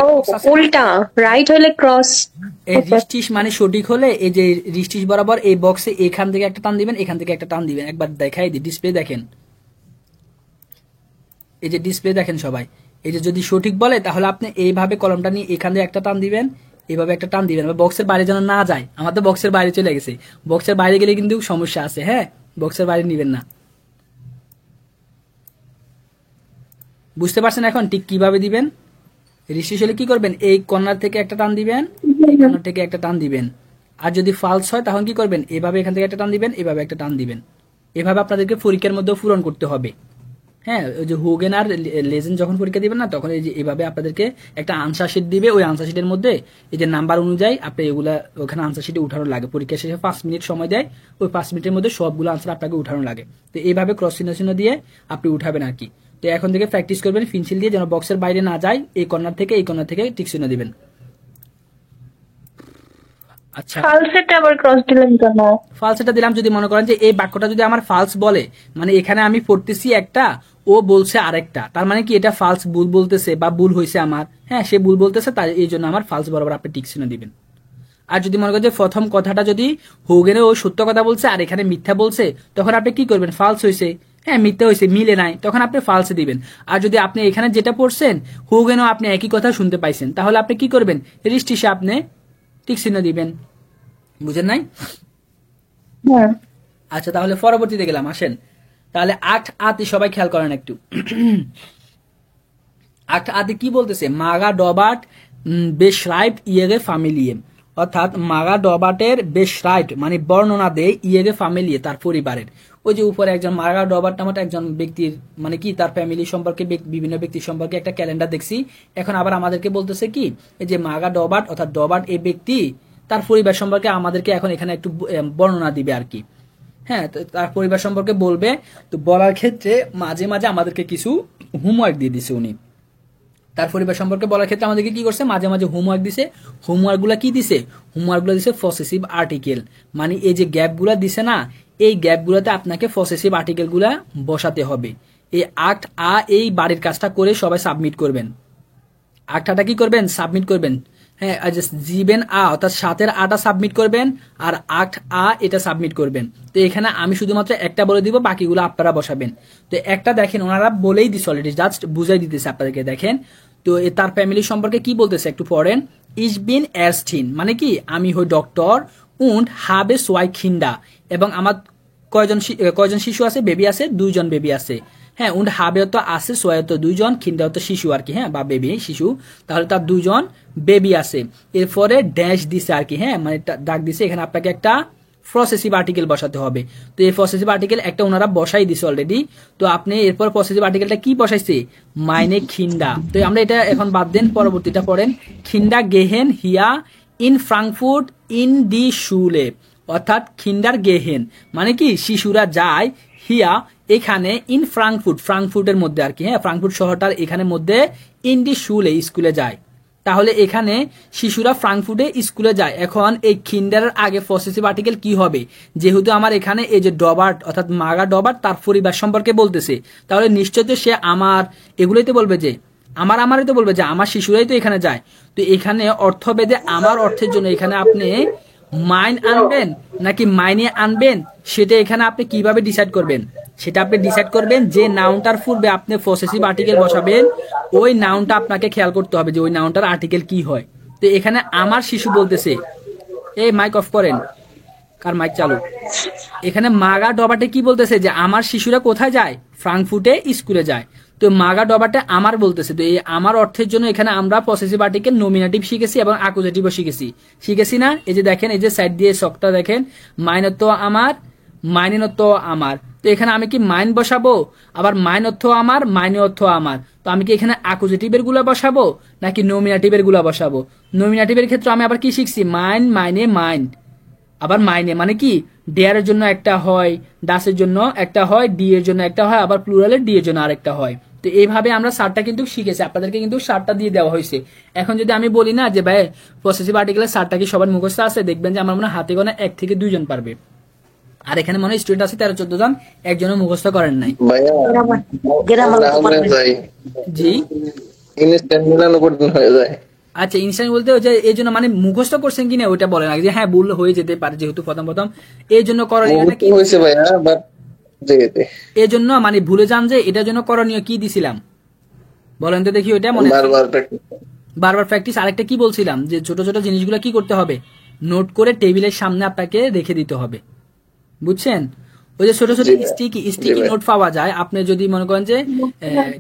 উল্টা, রাইট হইলে ক্রস। এই রিস্টিস মানে সঠিক হলে এই যে রিস্টিস বরাবর এই বক্সে এখান থেকে একটা টান দিবেন, এখান থেকে একটা টান দিবেন। একবার দেখাই দিই, ডিসপ্লে দেখেন, এই যে ডিসপ্লে দেখেন সবাই। এই যে যদি সঠিক বলে তাহলে আপনি এইভাবে কলমটা নিয়ে এখান থেকে একটা টান দিবেন, এইভাবে একটা টান দিবেন, বক্সের বাইরে যেন না যায়। আমার তো বক্সের বাইরে চলে গেছে, বক্সের বাইরে গেলে কিন্তু সমস্যা আছে। হ্যাঁ, বক্সের বাইরে নিবেন না। বুঝতে পারছেন এখন ঠিক কিভাবে দিবেন? রিস্টিস হলে কি করবেন? এই কর্নার থেকে একটা টান দিবেন, এই কর্নার থেকে একটা টান দিবেন। আর যদি ফালস হয় তখন কি করবেন? এভাবে এখান থেকে একটা টান দিবেন, এভাবে একটা টান দিবেন। এভাবে আপনাদেরকে পরীক্ষার মধ্যে পূরণ করতে হবে। হ্যাঁ, ওই যে হুগেন আর লেজেন্ড যখন পরীক্ষা দিবেন না, তখন এই যে এভাবে আপনাদেরকে একটা আনসার শিট দিবে। ওই আনসার শিটের মধ্যে এই যে নাম্বার অনুযায়ী আপনি এগুলা ওখানে আনসার শিটে উঠানো লাগে। পরীক্ষা শেষে 5 মিনিট সময় দেয়, ওই 5 মিনিটের মধ্যে সবগুলো আনসার আপনাকে উঠানো লাগে। তো এইভাবে ক্রস চিহ্ন দিয়ে আপনি উঠাবেন আর কি। তো এখন থেকে প্র্যাকটিস করবেন পেন্সিল দিয়ে, যেন বক্সের বাইরে না যায়। এই কর্নার থেকে এই কর্নার থেকে টিক চিহ্ন দিবেন। আচ্ছা, ফালসেটা আবার ক্রস দিলেন কেন? ফালসটা দিলাম যদি মনে করেন যে এই বাক্যটা যদি আমার ফালস বলে, মানে এখানে আমি পড়তেছি একটা, ও বলছে আরেকটা, তার মানে কি এটা ফালস ভুল বলতেছে বা ভুল হয়েছে আমার। হ্যাঁ, সে ভুল বলতেছে, তাই এই জন্য আমার ফালস বরাবর আপনি টিক চিহ্ন দিবেন। আর যদি মনে করেন যে প্রথম কথাটা যদি হুগেনে ও সত্য কথা বলছে আর এখানে মিথ্যা বলছে, তখন আপনি কি করবেন? ফালস হয়েছে, হ্যাঁ মিথ্যা হয়েছে, মিলে নাই, তখন আপনি ফালসে দিবেন। আর যদি আপনি এখানে যেটা পড়ছেন হুগেনও আপনি একই কথা শুনতে পাইছেন, তাহলে আপনি কি করবেন? রিস্টিসে আপনি টিক চিহ্ন দিবেন। বুঝেন নাই? আচ্ছা, তাহলে পরবর্তীতে গেলাম, আসেন। তাহলে 8 আতি সবাই খেয়াল করেন একটু। 8 আতি কি বলতেছে? মাগা ডবাট বেশরাইট ইয়েগে ফ্যামিলিয়ে, অর্থাৎ মাগা ডবাটের বেশরাইট মানে বর্ণনা দেয় ইয়েগে ফ্যামিলিয়ে, তার পরিবারের। ওই যে উপরে একজন মাগা ডবাট নামক একজন ব্যক্তির মানে কি তার ফ্যামিলি সম্পর্কে, বিভিন্ন ব্যক্তি সম্পর্কে একটা ক্যালেন্ডার দেখছি। এখন আবার আমাদেরকে বলতেছে কি, এই যে মাগা ডবাট অর্থাৎ ডবাট এই ব্যক্তি তার পরিবার সম্পর্কে আমাদেরকে এখন এখানে একটু বর্ণনা দিবে আর কি। হ্যাঁ, তার পরিবার সম্পর্কে বলবে। তো বলার ক্ষেত্রে মাঝে মাঝে আমাদেরকে কিছু হোমওয়ার্ক দিয়ে দিছে উনি। তার পরিবার সম্পর্কে বলার ক্ষেত্রে আমাদেরকে কি করছে? মাঝে মাঝে হোমওয়ার্ক দিছে। হোমওয়ার্কগুলো কি দিছে? হোমওয়ার্কগুলো দিছে পসেসিভ আর্টিকেল, মানে এই যে গ্যাপগুলো দিছে না, এই গ্যাপগুলোতে আপনাকে পসেসিভ আর্টিকেলগুলা বসাতে হবে। এই 8 আ এই বাড়ির কাজটা করে সবাই সাবমিট করবেন। 8টা কি করবেন? সাবমিট করবেন। হ্যাঁ, জিবেন আ অর্থাৎ 7-এর আটা সাবমিট করবেন, আর 8 আ এটা সাবমিট করবেন। তো এখানে আমি শুধুমাত্র একটা বলে দিব, বাকিগুলো আপনারা বসাবেন। তো একটা দেখেন ওনারা বলেই দিচ্ছে অলরেডি, জাস্ট বুঝাই দিতেছে আপনাদেরকে। দেখেন তো তার ফ্যামিলি সম্পর্কে কি বলতেছে একটু পড়েন। ইস বিন এরস্টিন মানে কি আমি হই ডক্টর উন্ড হাবে সোয়াই খিন্ডা, এবং আমার কয়জন শিশু আছে? বেবি আছে, 2 জন বেবি আছে। হ্যাঁ, উন্ড হাবে তো আছে, সোয়াই তো 2 জন, খিন্ডা তো শিশু আর কি। হ্যাঁ, বা বেবি শিশু, তাহলে তার 2 জন বেবি আছে। এরপরে ড্যাশ দিছে আর কি। হ্যাঁ, মানে ডাক দিছে। এখানে আপনাকে একটা পসেসিভ আর্টিকেল বসাতে হবে। তো এই পসেসিভ আর্টিকেল একটা ওনারা বসাই দিছে অলরেডি। তো আপনি এরপর পসেসিভ আর্টিকেলটা কি বসাইছে, মাইনে খিন্ডা। তো আমরা এটা এখন বাদ দেন, পরবর্তীটা পড়েন। খিন্ডা গেহেন হিয়া ইন ফ্রাঙ্কফুর্ট ইন ডি শুলে, অর্থাৎ খিন্ডার গেহেন মানে কি শিশুরা যায়, হিয়া এখানে, ইন ফ্রাঙ্কফুর্ট ফ্রাঙ্কফুর্টের মধ্যে আর কি, হ্যাঁ ফ্রাঙ্কফুর্ট শহরটার এখানে মধ্যে, ইন ডি শুলে স্কুলে যায়। তাহলে এখানে শিশুরা ফ্রাঙ্কফুর্টে স্কুলে যায়। এখন এই খিন্ডারের আগে পসেসিভ আর্টিকেল কি হবে, যেহেতু আমার এখানে এই যে ডবার্ট অর্থাৎ মাগা ডবার্ট তার পরিবার সম্পর্কে বলতেছে, তাহলে নিশ্চয় তো সে আমার এগুলোই তো বলবে যে আমারই তো বলবে যে আমার শিশুরাই তো এখানে যায়। তো এখানে অর্থভেদে আমার অর্থের জন্য এখানে আপনি মাইন আনবেন নাকি মাইনে আনবেন, সেটা এখানে আপনি কিভাবে ডিসাইড করবেন, সেটা আপনি ডিসাইড করবেন যে নাউনটার পূর্বে আপনি পসেসিভ আর্টিকেল বসাবেন, ওই নাউনটা আপনাকে খেয়াল করতে হবে যে ওই নাউনটার আর্টিকেল কি হয়। তো এখানে আমার শিশু বলতেছে, এই মাইক অফ করেন, কার মাইক চালু। এখানে মাগা ডবাটে কি বলতেছে যে আমার শিশুরা কোথায় যায়, ফ্রাঙ্কফুর্টে স্কুলে যায়। তো মাগা ডবাটে আমার বলতেছে। তো এই আমার অর্থের জন্য এখানে আমরা পসেসিভ আর্টিকেল নমিনেটিভ শিখেছি এবং অ্যাকুজেটিভও শিখেছি না। এই যে দেখেন, এই যে সাইড দিয়ে শকটা দেখেন, মাইনত আমার, মাইনত আমার। তো এখানে আমি কি মাইন বসাবো, আবার মাইন অর্থ আমার, মাইনে অর্থ আমার। তো আমি কি এখানে অ্যাকুজেটিভের গুলা বসাবো নাকি নমিনেটিভের গুলা বসাবো? নমিনেটিভের ক্ষেত্রে আমি আবার কি শিখছি, মাইন, মাইনে, মাইন। আবার মাইনে মানে কি ডেয়ারের জন্য একটা হয়, ডাসের জন্য একটা হয়, ডি এর জন্য একটা হয়, আবার প্লুরালের ডি এর জন্য আরেকটা হয়। তো এইভাবে আমরা সারটা কিন্তু শিখেছি, আপনাদেরকে কিন্তু সারটা দিয়ে দেওয়া হয়েছে। এখন যদি আমি বলি না যে ভাই পসেসিভ আর্টিকেলের সারটা কি সবার মুখস্থ আছে, দেখবেন যে আমার মনে হয় হাতে গোনা 1 থেকে 2 জন পারবে। আর এখানে মনে হয় স্টুডেন্ট আছে 13-14 জন, একজনও মুখস্থ করেন নাই। ভাইয়া গ্রামার আমরা যাই জি ইনস্ট্যান্ট মিলানো কঠিন হয়ে যায়। আচ্ছা, ইনস্ট্যান্ট বলতে ওই যে এই জন্য মানে মুখস্থ করছেন কিনা ওইটা বলেন আগে, যে হ্যাঁ ভুল হয়ে যেতে পারে যেহেতু প্রথম এই জন্য করণীয় কি হয়েছে ভাইয়া, বাট যেতে এই জন্য মানে ভুলে যান যে এটার জন্য করণীয় কি দিছিলাম বলেন তো দেখি, ওইটা মনে বারবার প্র্যাকটিস। আরেকটা কি বলছিলাম যে ছোট ছোট জিনিসগুলো কি করতে হবে, নোট করে টেবিলের সামনে আপনাকে রেখে দিতে হবে, বুঝছেন? ওই যে ছোট ছোট স্টিকি নোট পাওয়া যায়, আপনি যদি মনে করেন যে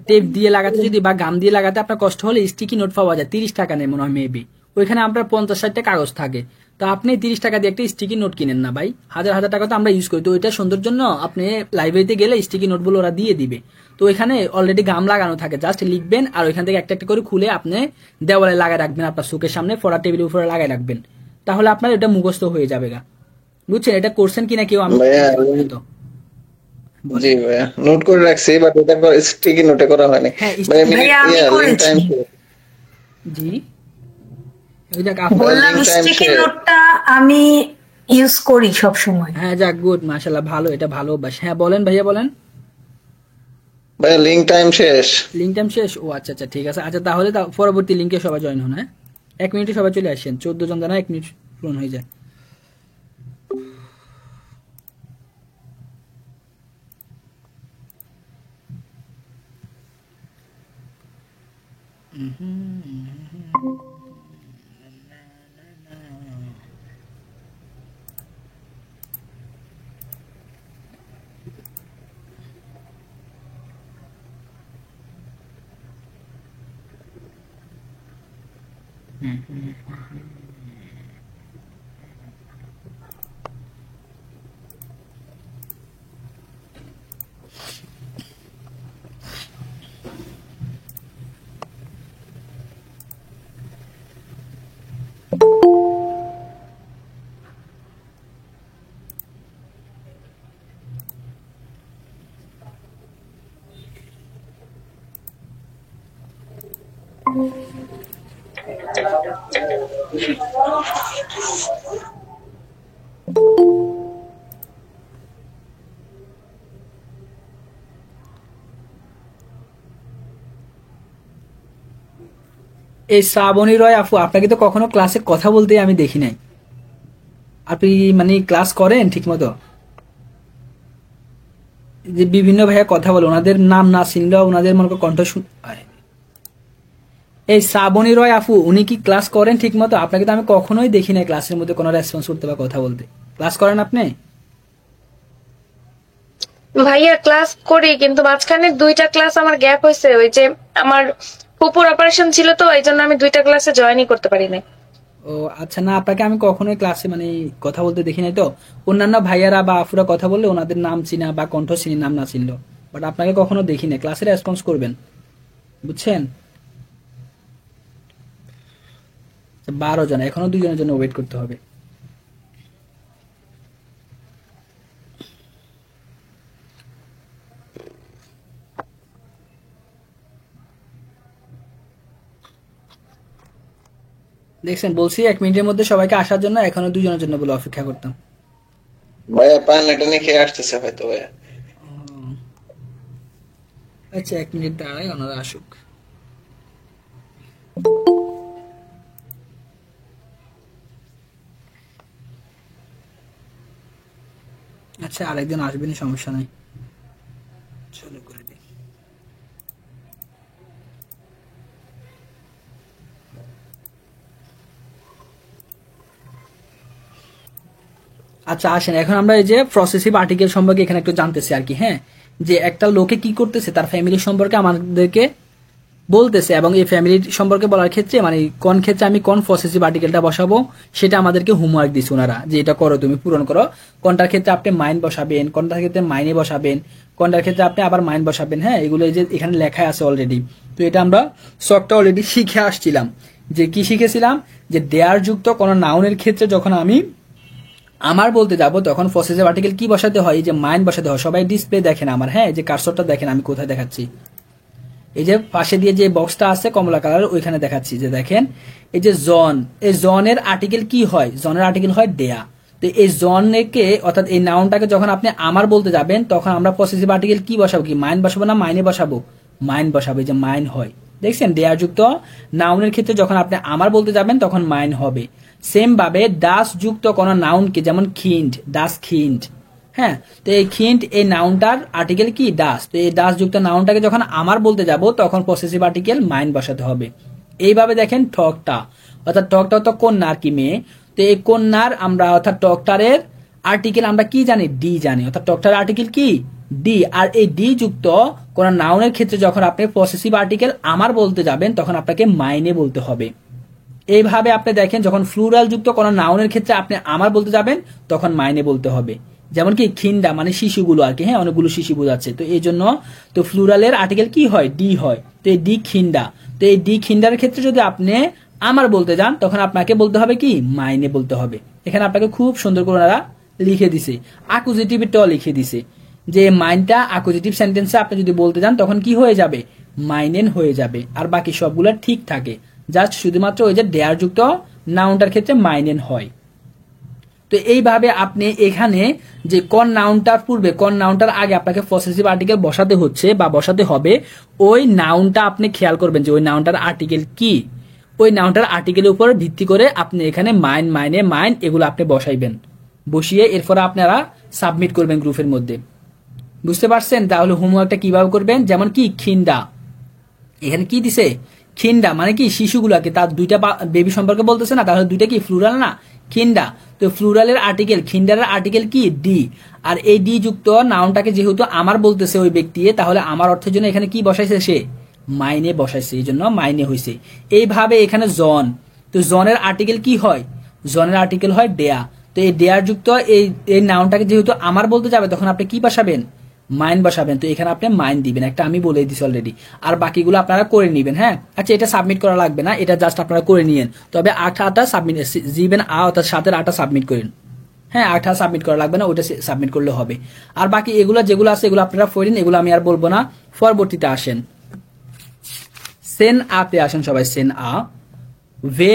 টেপ দিয়ে লাগাতে যদি বা গাম দিয়ে লাগাতে আপনার কষ্ট হলে স্টিকি নোট পাওয়া যায়, 30 টাকা নেই মনে হয় মেবি, ওইখানে আপনার 50-60টা কাগজ থাকে। তো আপনি 30 টাকা দিয়ে একটা স্টিকি নোট কিনেন না ভাই, হাজার হাজার টাকা তো আমরা ইউজ করি। তো ওইটা সুন্দর জন্য আপনি লাইব্রেরিতে গেলে স্টিকি নোটগুলো ওরা দিয়ে দিবে। তো ওইখানে অলরেডি গাম লাগানো থাকে, জাস্ট লিখবেন আর ওইখান থেকে একটা একটা করে খুলে আপনি দেওয়ালে লাগাই রাখবেন, আপনার চোখের সামনে পড়া টেবিলের উপরে লাগাই রাখবেন, তাহলে আপনার এটা মুখস্থ হয়ে যাবে গা, বুঝছেন? এটা করছেন কিনা কেউ? আমি তো জি ভাইয়া নোট করে রাখছি, বাট এটা স্টিকি নোটে করা হয়নি ভাইয়া আমি করেছি। জি ওই দেখ বললাম স্টিকি নোটটা আমি ইউজ করি সব সময়। হ্যাঁ যাক গুড, মাশাআল্লাহ, ভালো, এটা ভালো অভ্যাস। হ্যাঁ বলেন ভাইয়া বলেন। ভাইয়া লিংক টাইম শেষ। লিংক টাইম শেষ? ও আচ্ছা আচ্ছা ঠিক আছে। আচ্ছা তাহলে পরবর্তী লিংকে সবাই জয়েন হন। হ্যাঁ 1 মিনিটে সবাই চলে আসেন, 14 জন জানা 1 মিনিট পূরণ হয়ে যায়। এই শ্রাবণী রয় আপু, আপনাকে তো কখনো ক্লাসে কথা বলতে আমি দেখি নাই। আপনি মানে ক্লাস করেন ঠিক মতো? যে বিভিন্ন ভাইয়া কথা বলে, ওনাদের নাম না চিনলেও ওনাদের মনে কণ্ঠ শুন। এই শ্রাবণী রয় আপু, উনি কি ক্লাস করেন ঠিক মতো? আপনাকে তো আমি কখনোই দেখি নাই ক্লাসের মধ্যে কোনো রেসপন্স করতে বা কথা বলতে। ক্লাস করেন আপনি? ভাইয়া ক্লাস করি, কিন্তু মাঝখানে 2টা ক্লাস আমার গ্যাপ হয়েছে। ওই যে আমার ফুপুর অপারেশন ছিল, তো এই জন্য আমি 2টা ক্লাসে জয়েনই করতে পারি নাই। ও ও আচ্ছা, না আপনাকে আমি কখনোই ক্লাসে মানে কথা বলতে দেখি নাই তো। অন্যান্য ভাইয়ারা বা আফুরা কথা বললে ওনাদের নাম চিনা বা কণ্ঠ চিনি, নাম না চিনলো, বাট আপনাকে কখনো দেখি নাই। ক্লাসে রেসপন্স করবেন, বুঝছেন? 12 জন, এখনো 2 জনের জন্য ওয়েট করতে হবে। দেখছেন, বলছি 1 মিনিটের মধ্যে সবাইকে আসার জন্য, এখনো 2 জনের জন্য বলে অপেক্ষা করতাম। ভাইয়া পান এটা নিয়ে খেয়ে আসতেছে হয়তো ভাইয়া। আচ্ছা 1 মিনিট দাঁড়াই, ওনারা আসুক। আচ্ছা আরেকজন আসবেনি, সমস্যা নাই, চলো করে দিই। আচ্ছা আসেন, এখন আমরা এই যে প্রসেসিভ আর্টিকেল সম্পর্কে এখানে একটু জানতেছি আর কি। হ্যাঁ, যে একটা লোকে কি করতেছে, তার ফ্যামিলি সম্পর্কে আমাদেরকে বলতেছে, এবং এই ফ্যামিলি সম্পর্কে বলার ক্ষেত্রে মানে কোন ক্ষেত্রে আমি কোন পসেসিভ আর্টিকেলটা বসাবো সেটা আমাদেরকে হোমওয়ার্ক দিচ্ছে ওনারা, যে এটা করো, তুমি পূরণ করো। কোনটার ক্ষেত্রে আপনি মাইন বসাবেন, কোনটার ক্ষেত্রে মাইনে বসাবেন, কোনটার ক্ষেত্রে আপনি আবার মাইন বসাবেন। হ্যাঁ, এগুলো এই যে এখানে লেখা আছে অলরেডি। তো এটা আমরা শখটা অলরেডি শিখে আসছিলাম। যে কি শিখেছিলাম, যে দেয়ার যুক্ত কোনো নাউনের ক্ষেত্রে যখন আমি আমার বলতে যাব তখন পসেসিভ আর্টিকেল কি বসাতে হয়, এই যে মাইন বসাতে হয়। সবাই ডিসপ্লে দেখেন আমার, হ্যাঁ, এই যে কার্সরটা দেখেন আমি কোথায় দেখাচ্ছি, এই যে পাশে দিয়ে যে বক্সটা আছে কমলা কালার, ওইখানে দেখাচ্ছি। যে দেখেন এই যে জন, এই জনের আর্টিকেল কি হয়, জনের আর্টিকেল হয় দেয়া। তো এই জনকে অর্থাৎ এই নাউনটাকে যখন আপনি আমার বলতে যাবেন তখন আমরা পসেসিভ আর্টিকেল কি বসাবো, কি মাইন বসাবো না মাইনে বসাবো? মাইন বসাবো, এই যে মাইন হয়। দেখছেন, দেয়া যুক্ত নাউনের ক্ষেত্রে যখন আপনি আমার বলতে যাবেন তখন মাইন হবে। সেম ভাবে ডাস যুক্ত কোন নাউনকে, যেমন খিন্ড, ডাস খিন্ড। হ্যাঁ, তো এই খিন্ড এই নাউনটার আর্টিকেল কি, ডাস। তো এই ডাস যুক্ত নাউনটাকে যখন আমার বলতে যাব তখন পসেসিভ আর্টিকেল মাইন বসাতে হবে। এইভাবে দেখেন ঠকটা, অর্থাৎ ঠকটা তো কন্যা আর কি মেয়ে। তো এই কন্যার আমরা অর্থাৎ টকটারের আর্টিকেল আমরা কি জানি, ডি জানি, অর্থাৎ টকটার আর্টিকেল কি, ডি। আর এই ডি যুক্ত কোন নাউনের ক্ষেত্রে যখন আপনি পসেসিভ আর্টিকেল আমার বলতে যাবেন তখন আপনাকে মাইনে বলতে হবে। এইভাবে আপনি দেখেন, যখন ফ্লুরাল যুক্ত কোন নাউনের ক্ষেত্রে আপনি আমার বলতে যাবেন তখন মাইনে বলতে হবে। যেমন কি খিন্ডা মানে শিশুগুলো আর কি, হ্যাঁ, অনেকগুলো শিশু বোঝাচ্ছে। তো এই জন্য তো ফ্লুরালের আর্টিকেল কি হয়, ডি হয়। তো এই ডি খিন্ডা, তো এই ডি খিন্ডার ক্ষেত্রে যদি আপনি আমার বলতে যান তখন আপনাকে বলতে হবে কি, মাইনে বলতে হবে। এখানে আপনাকে খুব সুন্দর করে ওনারা লিখে দিছে, অ্যাকুজিটিভটাও লিখে দিছে, যে মাইনটা অ্যাকুজিটিভ সেন্টেন্সে আপনি যদি বলতে যান তখন কি হয়ে যাবে, মাইনেন হয়ে যাবে। আর বাকি সবগুলো ঠিক থাকে, জাস্ট শুধুমাত্র ওই যে দেয়ার যুক্ত নাউনটার ক্ষেত্রে মাইনেন হয়। তো এইভাবে আপনি এখানে যে কোন নাউনটার পূর্বে কোন নাউনটার আগে আপনাকে পসেসিভ আর্টিকেল বসাতে হচ্ছে বা বসাতে হবে, ওই নাউনটা আপনি খেয়াল করবেন যে ওই নাউনটার আর্টিকেল কি। ওই নাউনটার আর্টিকেলের উপর ভিত্তি করে আপনি এখানে মাইন, মাইনে, মাইন এগুলো আপনি বসাইবেন। বসিয়ে এরপর আপনারা সাবমিট করবেন গ্রুপের মধ্যে। বুঝতে পারছেন? তাহলে হোমওয়ার্কটা কিভাবে করবেন, যেমন কি খিন্ডা, এখানে কি দিছে, খিন্ডা মানে কি শিশুগুলাকে, তার দুইটা বেবি সম্পর্কে বলতেছে না, তাহলে দুইটা কি ফ্লুরাল না, খিন্ডা। তো ফ্লুরালের আর্টিকেল, খিন্ডারের আর্টিকেল কি, ডি। আর এই ডি যুক্ত নাউনটাকে যেহেতু আমার বলতেছে ওই ব্যক্তি, তাহলে আমার অর্থের জন্য এখানে কি বসাইছে, সে মাইনে বসাইছে, এই জন্য মাইনে হয়েছে। এইভাবে এখানে জন, তো জনের আর্টিকেল কি হয়, জনের আর্টিকেল হয় ডেয়া। তো এই ডেয়ার যুক্ত এই নাউনটাকে যেহেতু আমার বলতে যাবে তখন আপনি কি বসাবেন, মাইন বসাবেন। তো এখানে আপনি মাইন দিবেন, একটা আমি বলে দিছি অলরেডি। আর বাকিগুলো আপনারা করে নেবেন। হ্যাঁ, আচ্ছা এটা সাবমিট করা লাগবে না, এটা জাস্ট আপনারা করে নিয়েন। তবে 8টা সাবমিট দিবেন, অর্থাৎ 7-এর 8টা সাবমিট করেন। হ্যাঁ, 8টা সাবমিট করা লাগবে না, ওইটা সাবমিট করলে হবে। আর বাকি এগুলো যেগুলো আছে এগুলো আপনারা পড়েন, এগুলো আমি আর বলবো না। পরবর্তীতে আসেন, সেন আপে আসেন সবাই। সেন আ ভে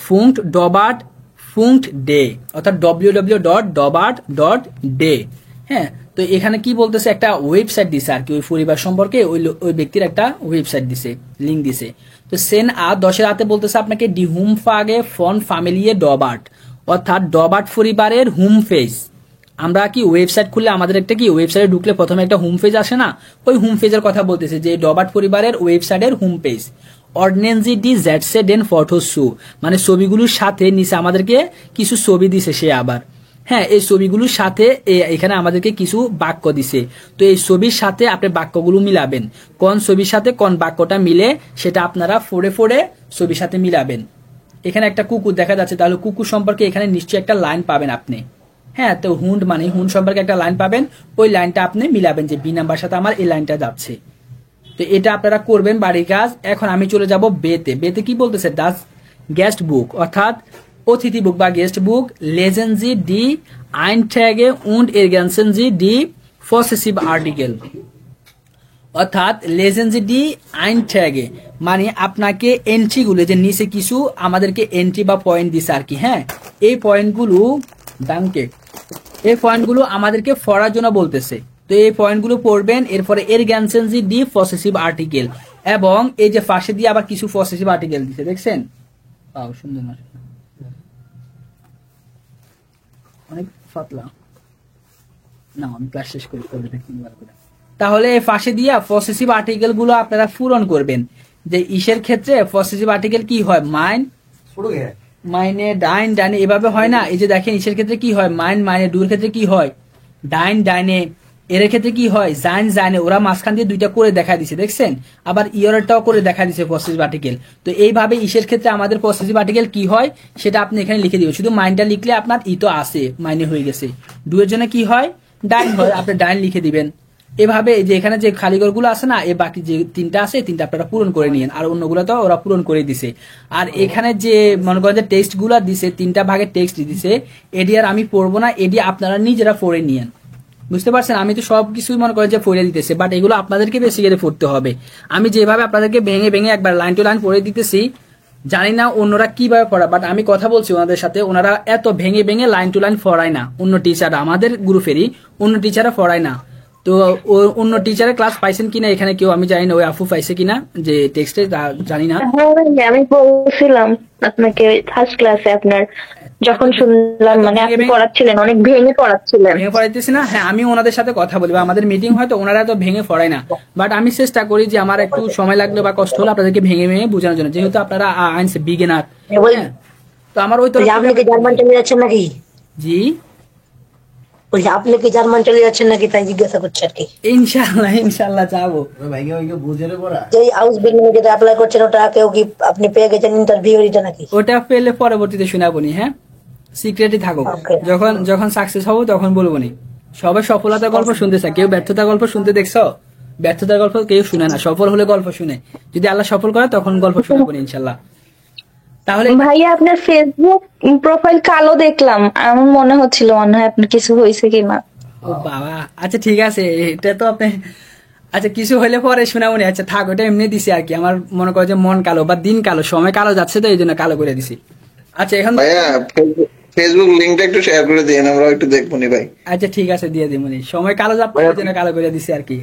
ফুঙ্কট ডবার্ট ফুঙ্কট ডে, অর্থাৎ www.dobart.de। হ্যাঁ, তো এখানে কি বলতেছে, একটা ওয়েবসাইট দিছে আর কি, ওই পরিবার সম্পর্কে ওই ব্যক্তির একটা ওয়েবসাইট দিছে, লিঙ্ক দিছে। তো সেন আ 10-এর হাতে বলতেছে আপনাকে ডি হুম ফাগে ফন ফ্যামিলিয়ে ডবার্ট, অর্থাৎ ডবার্ট পরিবারের হোম পেজ। আমরা কি ওয়েবসাইট খুললে আমাদের একটা কি ওয়েবসাইটে ঢুকলে প্রথমে একটা হোম পেজ আসে না, ওই হোম পেজের কথা বলতেছে, যে ডবার্ট পরিবারের ওয়েবসাইটের হোম পেজ। অর্ডিনেন্সি ডি জেটসে ডেন ফটো শো, মানে ছবিগুলোর সাথে নিচে আমাদেরকে কিছু ছবি দিছে সে আবার। হ্যাঁ, এই ছবিগুলোর সাথে এখানে আমাদেরকে কিছু বাক্য দিছে। তো এই ছবির সাথে আপনি বাক্যগুলো মিলাবেন, কোন ছবির সাথে কোন বাক্যটা মিলে সেটা আপনারা ফোড়ে ছবির সাথে মিলাবেন। এখানে একটা কুকুর দেখা যাচ্ছে, তাহলে কুকুর সম্পর্কে এখানে নিশ্চয়ই একটা লাইন পাবেন আপনি। হ্যাঁ, তো হুন্ড মানে হুন্ড সম্পর্কে একটা লাইন পাবেন, ওই লাইনটা আপনি মিলাবেন যে বি নাম্বার সাথে আমার এই লাইনটা যাচ্ছে। তো এটা আপনারা করবেন বাড়ির কাজ। এখন আমি চলে যাব বেতে। বেতে কি বলতেছে, ডাস গেস্ট বুক অর্থাৎ অতিথি বুক বা গেস্ট বুক লেজেন জি ডি আইনট্যাগে উন্ড এরগেন্সেন জি ডি পসেসিভ আর্টিকেল, অর্থাৎ লেজেন জি ডি আইনট্যাগে মানে আপনাকে এন্ট্রিগুলো যে নিচে কিছু আমাদেরকে এন্ট্রি বা পয়েন্ট দিছে আর কি। হ্যাঁ, এই পয়েন্টগুলো দামকে এই পয়েন্টগুলো আমাদেরকে পড়ার জন্য বলতেছে। তো এই পয়েন্টগুলো পড়বেন, এরপরে এর গ্যানসেনজি ডি পসেসিভ আর্টিকেল, এবং এই যে পাশে দিয়ে আবার কিছু পসেসিভ আর্টিকেল দিছে, দেখছেন? সুন্দর না, অনেক পাতলা না, আমি ক্লাস শেষ করে তাহলে এই পাশে দিয়ে পসেসিভ আর্টিকেল গুলো আপনারা পূরণ করবেন। যে ইসের ক্ষেত্রে পসেসিভ আর্টিকেল কি হয়, মাইন মাইনে ডাইন ডাইনে এভাবে হয় না। এই যে দেখেন ইসের ক্ষেত্রে কি হয়, মাইন মাইনে, ডুর ক্ষেত্রে কি হয় ডাইন ডাইনে, এর ক্ষেত্রে কি হয় জাইন জাইনে। ওরা মাঝখান দিয়ে দুইটা করে দেখা দিছে, দেখছেন? আবার ইয়রটাও করে দেখা দিছে পসেসিভ আর্টিকেল। তো এইভাবে ইসের ক্ষেত্রে আমাদের পসেসিভ আর্টিকেল কি হয় সেটা আপনি এখানে লিখে দিবেন। শুধু মাইনটা লিখলে আপনার ই তো আছে, মাইনে হয়ে গেছে। ডুয়ের জন্য কি হয়, ডাইন হয়, আপনি ডাইন লিখে দিবেন। এভাবে যে এখানে যে খালিঘরগুলো আছে না, এই বাকি যে তিনটা আছে তিনটা আপনারা পূরণ করে নিয়েন, আর অন্যগুলো তো ওরা পূরণ করে দিছে। আর এখানে যে মনে করেন যে টেক্সট গুলা দিছে, তিনটা ভাগে টেক্সট দিছে, এডি আর আমি পড়বো না, এডি আপনারা নিজেরা পড়ে নিয়েন। বুঝতে পারছেন? আমি তো সবকিছুই মনে করেন যে পড়ে দিতেছি, বাট এগুলো আপনাদেরকে বেশি করে পড়তে হবে। আমি যেভাবে আপনাদেরকে ভেঙে ভেঙে একবার লাইন টু লাইন পড়ে দিতেছি, জানি না অন্যরা কিভাবে পড়া, বাট আমি কথা বলছি ওনাদের সাথে, ওনারা এত ভেঙে ভেঙে লাইন টু লাইন পড়ায় না। অন্য টিচাররা, আমাদের গ্রুপেরই অন্য টিচাররা পড়ায় না। তো অন্য টিচারের ক্লাস পাইছেন কিনা এখানে কেউ, আমি জানি না ওই আফু পাইছে কিনা যে টেক্সটে, জানি না। আমি বলছিলাম আপনাকে ফার্স্ট ক্লাসে আপনার যখন শুনলাম, মানে আপনি পড়াচ্ছিলেন, অনেক ভেঙে পড়াচ্ছিলেন। ভেঙে পড়াইতেছি না, হ্যাঁ আমি ওনাদের সাথে কথা বলি, আমাদের মিটিং হয় তো ওনারা তো ভেঙে পড়ায় না, বাট আমি চেষ্টা করি যে আমার একটু সময় লাগলো বা কষ্ট হলো আপনাদেরকে ভেঙে ভেঙে বোঝানোর জন্য, যেহেতু আপনারা আইনস বিগিনার। তো আমার ওই তো আপনি কি জার্মান চলে যাচ্ছেন নাকি? জি আপনি কি জার্মান চলে যাচ্ছেন নাকি, তাই জিজ্ঞাসা করছে আর কি। ইনশাআল্লাহ ইনশাআল্লাহ যাবো। যে হাউস বিল্ডিং যেটা অ্যাপ্লাই করছেন ওটা কেউ কি আপনি পেয়ে গেছেন ইন্টারভিউ এটা নাকি? ওটা পেলে পরবর্তীতে শোনাবো নি, হ্যাঁ সিক্রেটই থাকুক, যখন যখন সাকসেস হবো তখন বলবো নি। সবাই সফলতার গল্প শুনতে চায়, কেউ ব্যর্থতার গল্প শুনতে দেখছো? ব্যর্থতার গল্প কেউ শুনে না, সফল হলে গল্প শুনে। যদি আল্লাহ সফল করে তখন গল্প শোনাবো নি ইনশাআল্লাহ। তাহলে ভাইয়া আপনার ফেসবুক প্রোফাইল কালো দেখলাম, আমার মনে হচ্ছিল মনে হয় আপনার কিছু হয়েছে কিনা। ও বাবা, আচ্ছা ঠিক আছে, এটা তো আপনি আচ্ছা কিছু হইলে পরে শোনাবো নি। আচ্ছা থাক, ওটা এমনি দিছি আর কি, আমার মনে করো যে মন কালো বা দিন কালো, সময় কালো যাচ্ছে তো এই জন্য কালো করে দিছি। আচ্ছা এখন ভাইয়া ফেসবুক লিংকটা একটু শেয়ার করে দিন, আমরা একটু দেখবো নি ভাই। আচ্ছা ঠিক আছে দিয়ে দিব নি, সময় কালো যাচ্ছে এই জন্য কালো করে দিছি আর কি।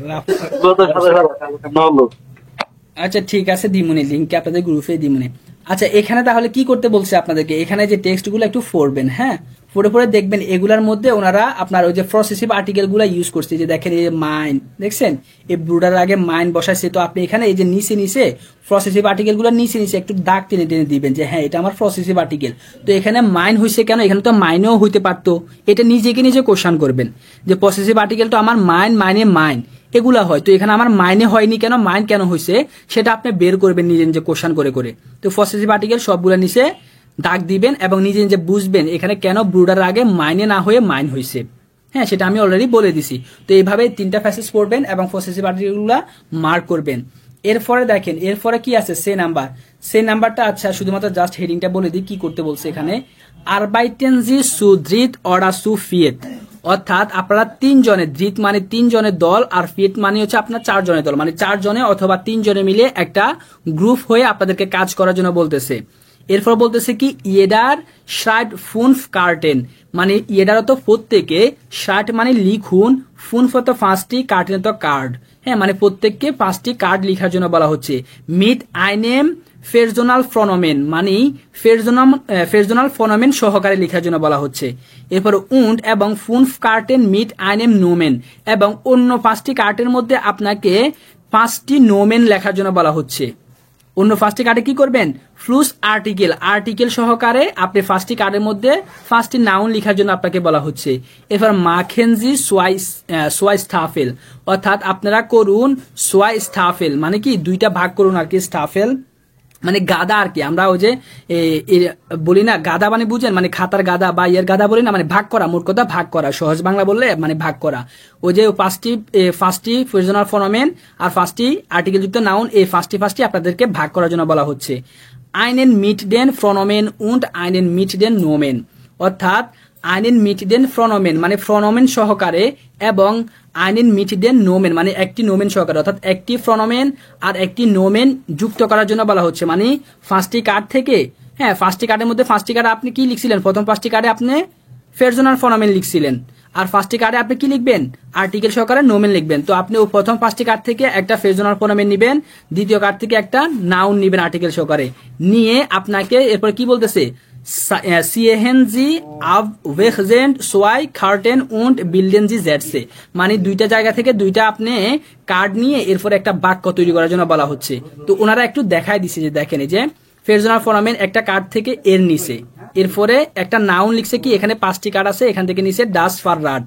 আচ্ছা ঠিক আছে দিমুনি, লিংকটা আপনাদের গ্রুপে দিমুনি। আচ্ছা এখানে তাহলে কি করতে বলছে আপনাদেরকে, এখানে যে টেক্সট গুলো একটু পড়বেন, হ্যাঁ পড়ে পড়ে দেখবেন এগুলার মধ্যে ওনারা আপনার ওই যে পসেসিভ আর্টিকেল গুলা ইউজ করছে। যে দেখেন এই মাইন, দেখছেন এই ব্রুডার আগে মাইন বসাইছে, তো আপনি এখানে এই যে নিচে নিচে পসেসিভ আর্টিকেল গুলো নিচে নিচে একটু দাগ টেনে টেনে দিবেন যে হ্যাঁ এটা আমার পসেসিভ আর্টিকেল। তো এখানে মাইন হয়েছে কেন, এখানে তো মাইনেও হইতে পারতো, এটা নিজেকে নিজে কোশ্চেন করবেন যে পসেসিভ আর্টিকেল তো আমার মাইন মাইনে মাইন এগুলা হয়, তো এখানে আমার মাইনে হয়নি কেন, মাইন কেন হয়েছে সেটা আপনি বের করবেন নিজে নিজে কোশ্চেন করে করে। তো পসেসিভ আর্টিকেল সবগুলো নিচে দাগ দিবেন এবং নিজে নিজে বুঝবেন এখানে কেন ব্রুডার আগে মাইনে না হয়ে মাইন হয়েছে। হ্যাঁ সেটা আমি অলরেডি বলে দিছি। তো এইভাবে তিনটা প্যাসেজ পড়বেন এবং পসেসিভ আর্টিকেলগুলো মার্ক করবেন। এরপরে দেখেন এরপরে কি আছে, সে নাম্বার। সে নাম্বারটা আচ্ছা শুধুমাত্র জাস্ট হেডিংটা বলে দিই কি করতে বলছে এখানে। আরবাইটেন জি সু দ্রিত অরা সু ফিয়েত, অর্থাৎ আপনারা তিনজনের, দ্রিত মানে তিনজনের দল আর ফিয়েত মানে হচ্ছে আপনার চারজনের দল, মানে চারজনে অথবা তিনজনে মিলে একটা গ্রুপ হয়ে আপনাদেরকে কাজ করার জন্য বলতেছে। এরপর বলতেছে কি ইয়েডার শার্ট ফুনফ কার্টেন, মানে ইয়েডার তো প্রত্যেকে, শার্ট মানে লিখুন, ফুনফ তো 5টি, কার্টেন তো কার্ড, হ্যাঁ মানে প্রত্যেককে 5টি কার্ড লেখার জন্য বলা হচ্ছে। মিট আইনেম ফেরজোনাল ফনোমেন, মানে ফেরজোনাল ফনোমেন সহকারে লেখার জন্য বলা হচ্ছে। এরপর উন্ড এবং ফুনফ কার্টেন মিট আইনেম নোমেন, এবং অন্য 5টি কার্টের মধ্যে আপনাকে 5টি নোমেন লেখার জন্য বলা হচ্ছে। অন্য 5টি কার্ডে কি করবেন, ফ্লুস আর্টিকেল, আর্টিকেল সহকারে আপনি 5টি কার্ডের মধ্যে 5টি নাউন লেখার জন্য আপনাকে বলা হচ্ছে। এরপর মাখেনজি সোয়াই স্টাফেল, অর্থাৎ আপনারা করুন সোয়াই স্টাফেল, মানে কি দুইটা ভাগ করুন আর কি, স্টাফেল মানে গাদা আর কি, আমরা ওই যে বলি না গাদা মানে বুঝেন, মানে খাতার গাদা বা ইয়ের গাদা বলি না, মানে ভাগ করা, মোট কথা ভাগ করা, সহজ বাংলা বললে মানে ভাগ করা। ওই যে ফার্স্টটি ফ্রেজনাল ফনোমেন আর ফার্স্টটি আর্টিকেল যুক্ত নাউন, এই ফার্স্টটি আপনাদেরকে ভাগ করার জন্য বলা হচ্ছে। einen mitden Pronomen und einen mitden Nomen, অর্থাৎ einen mitden Pronomen মানে প্রনোমেন সহকারে এবং einen mitden Nomen মানে একটি নোমেন সহকারে, অর্থাৎ একটি প্রনোমেন আর একটি নোমেন যুক্ত করার জন্য বলা হচ্ছে। মানে ফার্স্টটি কার্ড থেকে, হ্যাঁ ফার্স্টটি কার্ডের মধ্যে ফার্স্টটি কার্ডে আপনি কি লিখছিলেন, প্রথম ফার্স্টটি কার্ডে আপনি ফ্রেজনাল ফনোমেন লিখছিলেন, আর ফার্স্টটি কার্ডে আপনি কি লিখবেন, আর্টিকেল সহকারে নোমেন লিখবেন। তো আপনি প্রথম ফার্স্টটি কার্ড থেকে একটা ফ্রেজনাল ফনোমেন নিবেন, দ্বিতীয় কার্ড থেকে একটা নাউন নিবেন আর্টিকেল সহকারে, নিয়ে আপনাকে এরপরে কি বলতেছে, sehen Sie abwechselnd zwei Karten und bilden Sie Sätze, মানে দুইটা জায়গা থেকে দুইটা আপনি কার্ড নিয়ে এরপর একটা বাক্য তৈরি করার জন্য বলা হচ্ছে। তো ওনারা একটু দেখায় দিছে যে দেখেন এই যে ফ্রেজনাল ফনোমেন একটা কার্ড থেকে এর নিচে, এরপরে একটা নাউন লিখছে কি, এখানে 5টি কার্ড আছে, এখান থেকে নিচে ডাস ফাররাড,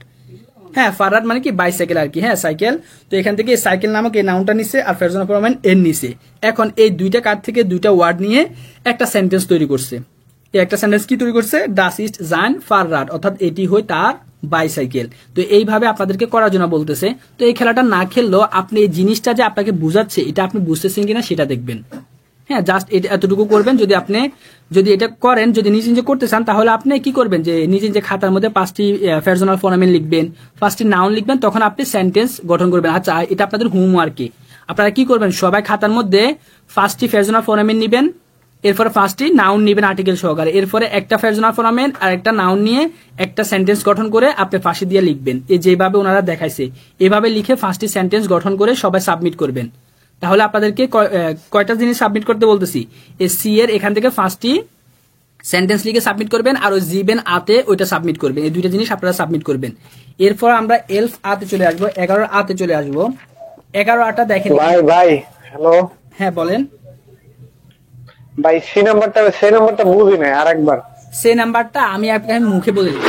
হ্যাঁ ফাররাড মানে কি বাইসাইকেল আর কি, হ্যাঁ সাইকেল। তো এখান থেকে সাইকেল নামক এই নাউনটা নিচে আর ফ্রেজনাল ফনোমেন এর নিচে। এখন এই দুইটা কার্ড থেকে দুইটা ওয়ার্ড নিয়ে একটা সেন্টেন্স তৈরি করছে। একটা সেন্টেন্স কি তৈরি করছে, ডাস ইস্ট জাইন ফাররাড, অর্থাৎ এটি হয় তার বাইসাইকেল। তো এইভাবে আপনাদেরকে করার জন্য বলতেছে। তো এই খেলাটা না খেললেও আপনি এই জিনিসটা যে আপনাকে বুঝাচ্ছে এটা আপনি বুঝতেছেন কিনা সেটা দেখবেন। হ্যাঁ জাস্ট এতটুকু করবেন। যদি এটা করেন, যদি নিজে নিজে করতে চান, তাহলে আপনি কি করবেন যে নিজে নিজে খাতার মধ্যে 5টি ফ্রেজনাল ফনোমেন লিখবেন, 5টি নাউন লিখবেন, তখন আপনি সেন্টেন্স গঠন করবেন। আচ্ছা এটা আপনাদের হোমওয়ার্কে আপনারা কি করবেন, সবাই খাতার মধ্যে 5টি ফ্রেজনাল ফনোমেন নিবেন, এরপরে 5টি নাউন নিবেন আর্টিকেল সহকারে, এরপরে একটা ফ্রেজনাল ফনোমেন আর একটা নাউন নিয়ে একটা সেন্টেন্স গঠন করে আপনি ফাঁসি দিয়ে লিখবেন। এই যেভাবে ওনারা দেখাইছে এভাবে লিখে 5টি সেন্টেন্স গঠন করে সবাই সাবমিট করবেন। তাহলে আপনাদেরকে কয়টা জিনিস সাবমিট করতে বলতেছি, এই সি এর এখান থেকে 5টি সেন্টেন্স লিখে সাবমিট করবেন, আর ওই জিবেন আতে ওইটা সাবমিট করবেন। এই দুইটা জিনিস আপনারা সাবমিট করবেন। এরপর আমরা এলফ আতে চলে আসবো, 11 আতে চলে আসবো। 11 দেখেন ভাই হ্যালো, হ্যাঁ বলেন ভাই। সেই নাম্বারটা বুঝি না, আরেকবার সেই নাম্বারটা আমি আপনাকে মুখে বলে দিই।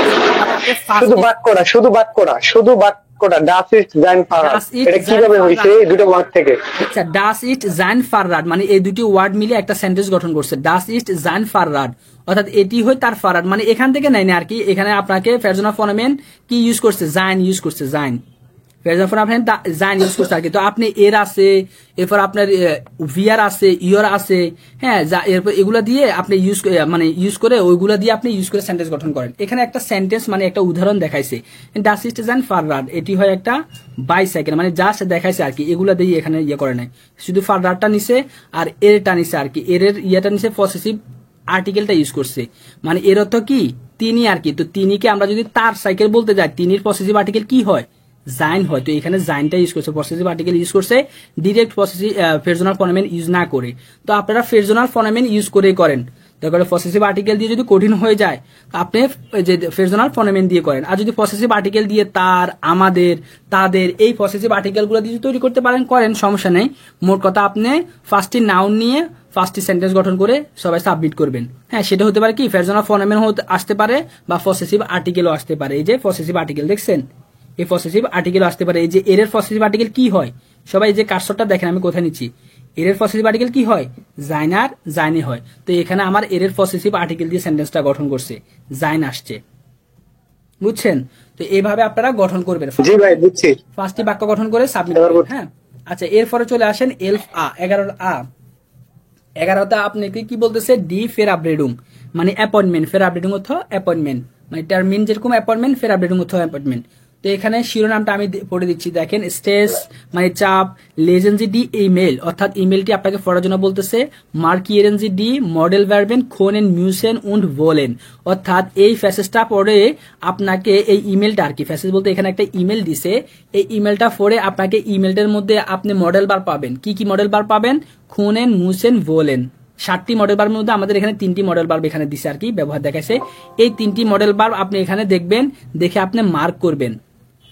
শুধু বাক্যটা ডাস ইস্ট জাইন ফাররাড, এটা কিভাবে হইছে এই দুটো ওয়ার্ড থেকে? আচ্ছা ডাস ইস্ট জাইন ফাররাড মানে এই দুটি ওয়ার্ড মিলে একটা সেন্টেন্স গঠন করছে, ডাস ইস্ট জাইন ফাররাড, অর্থাৎ এটি হয় তার ফাররাড, মানে এখান থেকে নাই না আর কি। এখানে আপনাকে ফ্রেজনাল ফনোমেন কি ইউজ করছে, জাইন ইউজ করছে, জাইন ফ্রেজনাল ফনোমেন জাইন ইউজ করছে আর কি। তো আপনি এর আছে, এরপর আপনার ভিআর আছে, ইয়র আছে, হ্যাঁ এরপর এগুলা দিয়ে আপনি ইউজ করে ওইগুলা দিয়ে আপনি ইউজ করে সেন্টেন্স গঠন করেন। এখানে একটা সেন্টেন্স মানে একটা উদাহরণ দেখাইছে, ডাস ইস্ট জাইন ফাররাড, এটি হয় একটা বাইসাইকেল, মানে জাস্ট দেখাইছে আর কি। এগুলা দিয়ে এখানে ইয়ে করে নাই, শুধু ফাররাডটা নিছে আর এরটা নিছে আর কি, এর ইয়েটা নিছে পসেসিভ আর্টিকেলটা ইউজ করছে, মানে এর অর্থ কি তিনি আর কি। তো তিনিকে আমরা যদি তার সাইকেল বলতে যাই, তিনির পসেসিভ আর্টিকেল কি হয়, জাইন হয়। তো এখানে জাইনটা ইউজ করছে, পসেসিভ আর্টিকেল ইউজ করছে, ডিরেক্ট পসেসিভ ফ্রেজনাল ফনোমেন ইউজ না করে। তো আপনারা ফ্রেজনাল ফনোমেন ইউজ করেই করেন। তারপরে পসেসিভ আর্টিকেল দিয়ে যদি কঠিন হয়ে যায় আপনি যে ফ্রেজনাল ফনোমেন দিয়ে করেন। আর যদি পসেসিভ আর্টিকেল দিয়ে তার, আমাদের, তাদের, এই পসেসিভ আর্টিকেলগুলো দিয়ে তৈরি করতে পারেন করেন, সমস্যা নেই। মোট কথা আপনি 5টি নাউন নিয়ে 5টি সেন্টেন্স গঠন করে সবাই সাবমিট করবেন। হ্যাঁ সেটা হতে পারে কি ফ্রেজনাল ফনোমেন আসতে পারে বা পসেসিভ আর্টিকেলও আসতে পারে। এই যে পসেসিভ আর্টিকেল দেখছেন, এই পসেসিভ আর্টিকেল আসতে পারে। এই যে এর পসেসিভ আর্টিকেল কি হয়, সবাই যে কার্সরটা দেখেন আমি কোথায় নিচ্ছি, এর পসেসিভ আর্টিকেল কি হয়, জাইন আর জাইনে হয়। তো এখানে আমার এর পসেসিভ আর্টিকেল দিয়ে সেন্টেন্সটা গঠন করছে, জাইন আসছে, বুঝছেন? তো এইভাবে আপনারা গঠন করবেন। জি ভাই বুঝছি। 5টি বাক্য গঠন করে সাবমিট করবেন। হ্যাঁ আচ্ছা এরপরে চলে আসেন এলফ আ, 11টা আপনাকে কি বলতেছে, ডি ফেরাব্রেডুং মানে অ্যাপয়েন্টমেন্ট, ফেরাব্রেডুং অর্থ অ্যাপয়েন্টমেন্ট, মানে টার্মিন যেরকম অ্যাপয়েন্টমেন্ট, ফেরাব্রেডুং অর্থ অ্যাপয়েন্টমেন্ট। তো এখানে শিরোনামটা আমি পড়ে দিচ্ছি, দেখেন স্ট্রেস মানে চাপ, লেজেন্সি ডি ইমেল, অর্থাৎ ইমেলটি আপনাকে পড়ার জন্য বলতেছে, মার্কিয়েরেন্সি ডি মডেল ভার্বেন খোনেন মিউসেন উন্ড ভোলেন, অর্থাৎ এই ফ্যাসেজটা পড়ে আপনাকে এই ইমেলটা আর কি, ফ্যাসেজ বলতে এখানে একটা ইমেল দিছে, এই ইমেলটা পড়ে আপনাকে ইমেলটার মধ্যে আপনি মডেল বার পাবেন। কি কি মডেল বার পাবেন, খোনেন মিউসেন ভোলেন, 7টি মডেল বার্বের মধ্যে আমাদের এখানে 3টি মডেল বার্ব এখানে দিছে আর কি, ব্যবহার দেখাইছে। এই 3টি মডেল বার্ব আপনি এখানে দেখবেন, দেখে আপনি মার্ক করবেন।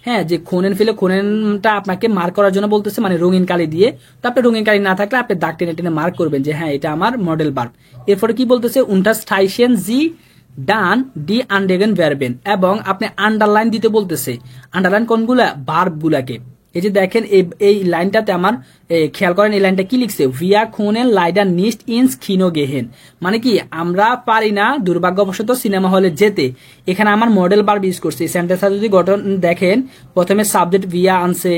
হ্যাঁ যে খোনেন ফেলে খোনেনটা আপনাকে মার্ক করার জন্য বলতেছে, মানে রঙিন কালি দিয়ে। তো আপনি রঙিন কালি না থাকলে আপনি দাগ টেনে টেনে মার্ক করবেন যে হ্যাঁ এটা আমার মডেল বার্ব। এরপরে কি বলতেছে, উন্টাস্টাইশেন জি ডান ডি আন্ডেগেন ভার্বেন, এবং আপনি আন্ডারলাইন দিতে বলতেছে। আন্ডারলাইন কোনগুলা, বার্ব গুলাকে। এই যে দেখেন এই লাইনটাতে আমার খেয়াল করেন এই লাইনটা কি লিখছে, ভিয়া খুনেন লাইডার নিস্ট ইনস খিনো গেহেন, মানে কি আমরা পারি না দুর্ভাগ্যবশত সিনেমা হলে যেতে। এখানে আমার মডেল ভার্ব ইউজ করছে। সেন্টেন্সটা যদি গঠন দেখেন, প্রথমে সাবজেক্ট ভিয়া আনছে,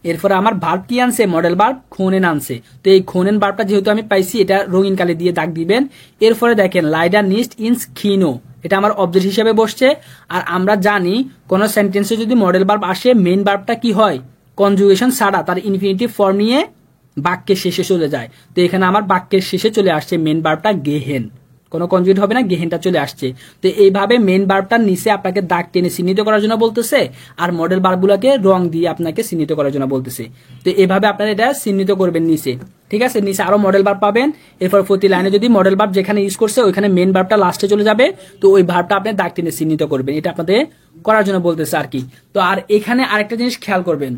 এরপরে আমার ভার্ব কি আনছে, মডেল ভার্ব খোনেন আনছে। তো এই খোনেন ভার্বটা যেহেতু আমি পাইছি, এটা রঙিন কালি দিয়ে দাগ দিবেন। এরপরে দেখেন লাইডার নিস্ট ইনস খিনো, এটা আমার অবজেক্ট হিসেবে বসছে। আর আমরা জানি কোন সেন্টেন্সে যদি মডেল ভার্ব আসে, মেইন ভার্বটা কি হয়, কনজুগেশন ছাড়া তার ইনফিনিটিভ ফর্ম নিয়ে বাক্যের শেষে চলে যায়। তো এখানে আমার বাক্যের শেষে চলে আসছে মেইন ভার্বটা গেহেন, কোনো কনজুগেট হবে না, গেহেনটা চলে আসছে। তো এইভাবে মেইন ভার্বটার নিচে আপনাকে দাগ টেনে চিহ্নিত করার জন্য বলতেছে, আর মডেল ভার্বগুলোকে রং দিয়ে আপনাকে চিহ্নিত করার জন্য বলতেছে। তো এইভাবে আপনারা এটা চিহ্নিত করবেন নিচে, ঠিক আছে। নিচে আরো মডেল ভার্ব পাবেন। এরপর প্রতি লাইনে যদি মডেল ভার্ব যেখানে ইউজ করছে ওইখানে মেইন ভার্বটা লাস্টে চলে যাবে, তো ওই ভার্বটা আপনি দাগ টেনে চিহ্নিত করবেন। এটা আপনাদের করার জন্য বলতেছে আর কি। তো আর এখানে আরেকটা জিনিস খেয়াল করবেন,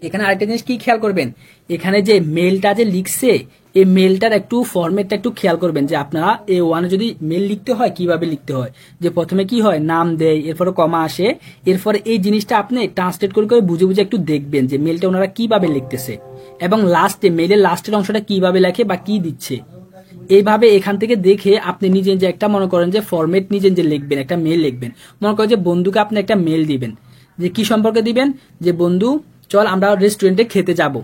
এখানে আরেকটা জিনিস কি খেয়াল করবেন, এখানে যে মেলটা যে লিখছে, এই মেলটার একটু ফরম্যাটটা একটু খেয়াল করবেন, যে আপনারা A1 যদি মেল লিখতে হয় কিভাবে লিখতে হয়, যে প্রথমে কি হয় নাম দেয়, এরপরে কমা আসে, এরপরে এই জিনিসটা আপনি ট্রান্সলেট করে করে বুঝে বুঝে একটু দেখবেন যে মেলটা ওনারা কিভাবে লিখতেছে, এবং লাস্টে মেলের লাস্টের অংশটা কিভাবে লেখে বা কি দিচ্ছে। এইভাবে এখান থেকে দেখে আপনি নিজে যে একটা মনে করেন যে ফরম্যাট নিজে যে লিখবেন, একটা মেল লিখবেন। মনে করেন যে বন্ধুকে আপনি একটা মেল দিবেন, যে কি সম্পর্কে দিবেন, যে বন্ধু চল আমরা রেস্টুরেন্টে খেতে যাব,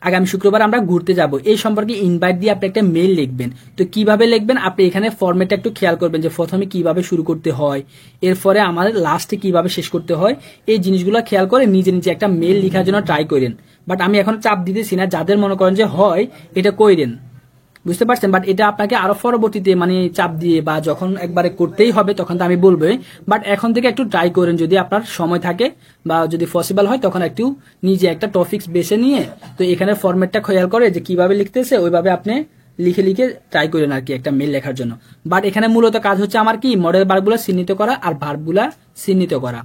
আগামী শুক্রবার আমরা ঘুরতে যাব, এই সম্পর্কে ইনভাইট দিয়ে আপনি একটা মেল লিখবেন। তো কিভাবে লিখবেন, আপনি এখানে ফরম্যাটটা একটু খেয়াল করবেন, যে প্রথমে কিভাবে শুরু করতে হয়, এরপরে আমাদের লাস্টে কিভাবে শেষ করতে হয়, এই জিনিসগুলো খেয়াল করে নিজে নিজে একটা মেল লেখার জন্য ট্রাই করেন। বাট আমি এখন চাপ দিতেছি না, যাদের মনে করেন যে হয় এটা কইরেন, বুঝতে পারছেন। বাট এটা আপনাকে আরো পরবর্তীতে মানে চাপ দিয়ে বা যখন একবারে করতেই হবে তখন তো আমি বলবো, বাট এখন থেকে একটু ট্রাই করেন, যদি আপনার সময় থাকে বা যদি পসিবল হয় তখন একটু নিজে একটা টপিকস বেছে নিয়ে, তো এখানে ফরম্যাটটা খেয়াল করে যে কিভাবে লিখতেছে ওইভাবে আপনি লিখে লিখে ট্রাই করেন আর কি একটা মেল লেখার জন্য। বাট এখানে মূলত কাজ হচ্ছে আমার কি, মডেল ভার্বগুলো চিহ্নিত করা আর ভার্বগুলা চিহ্নিত করা।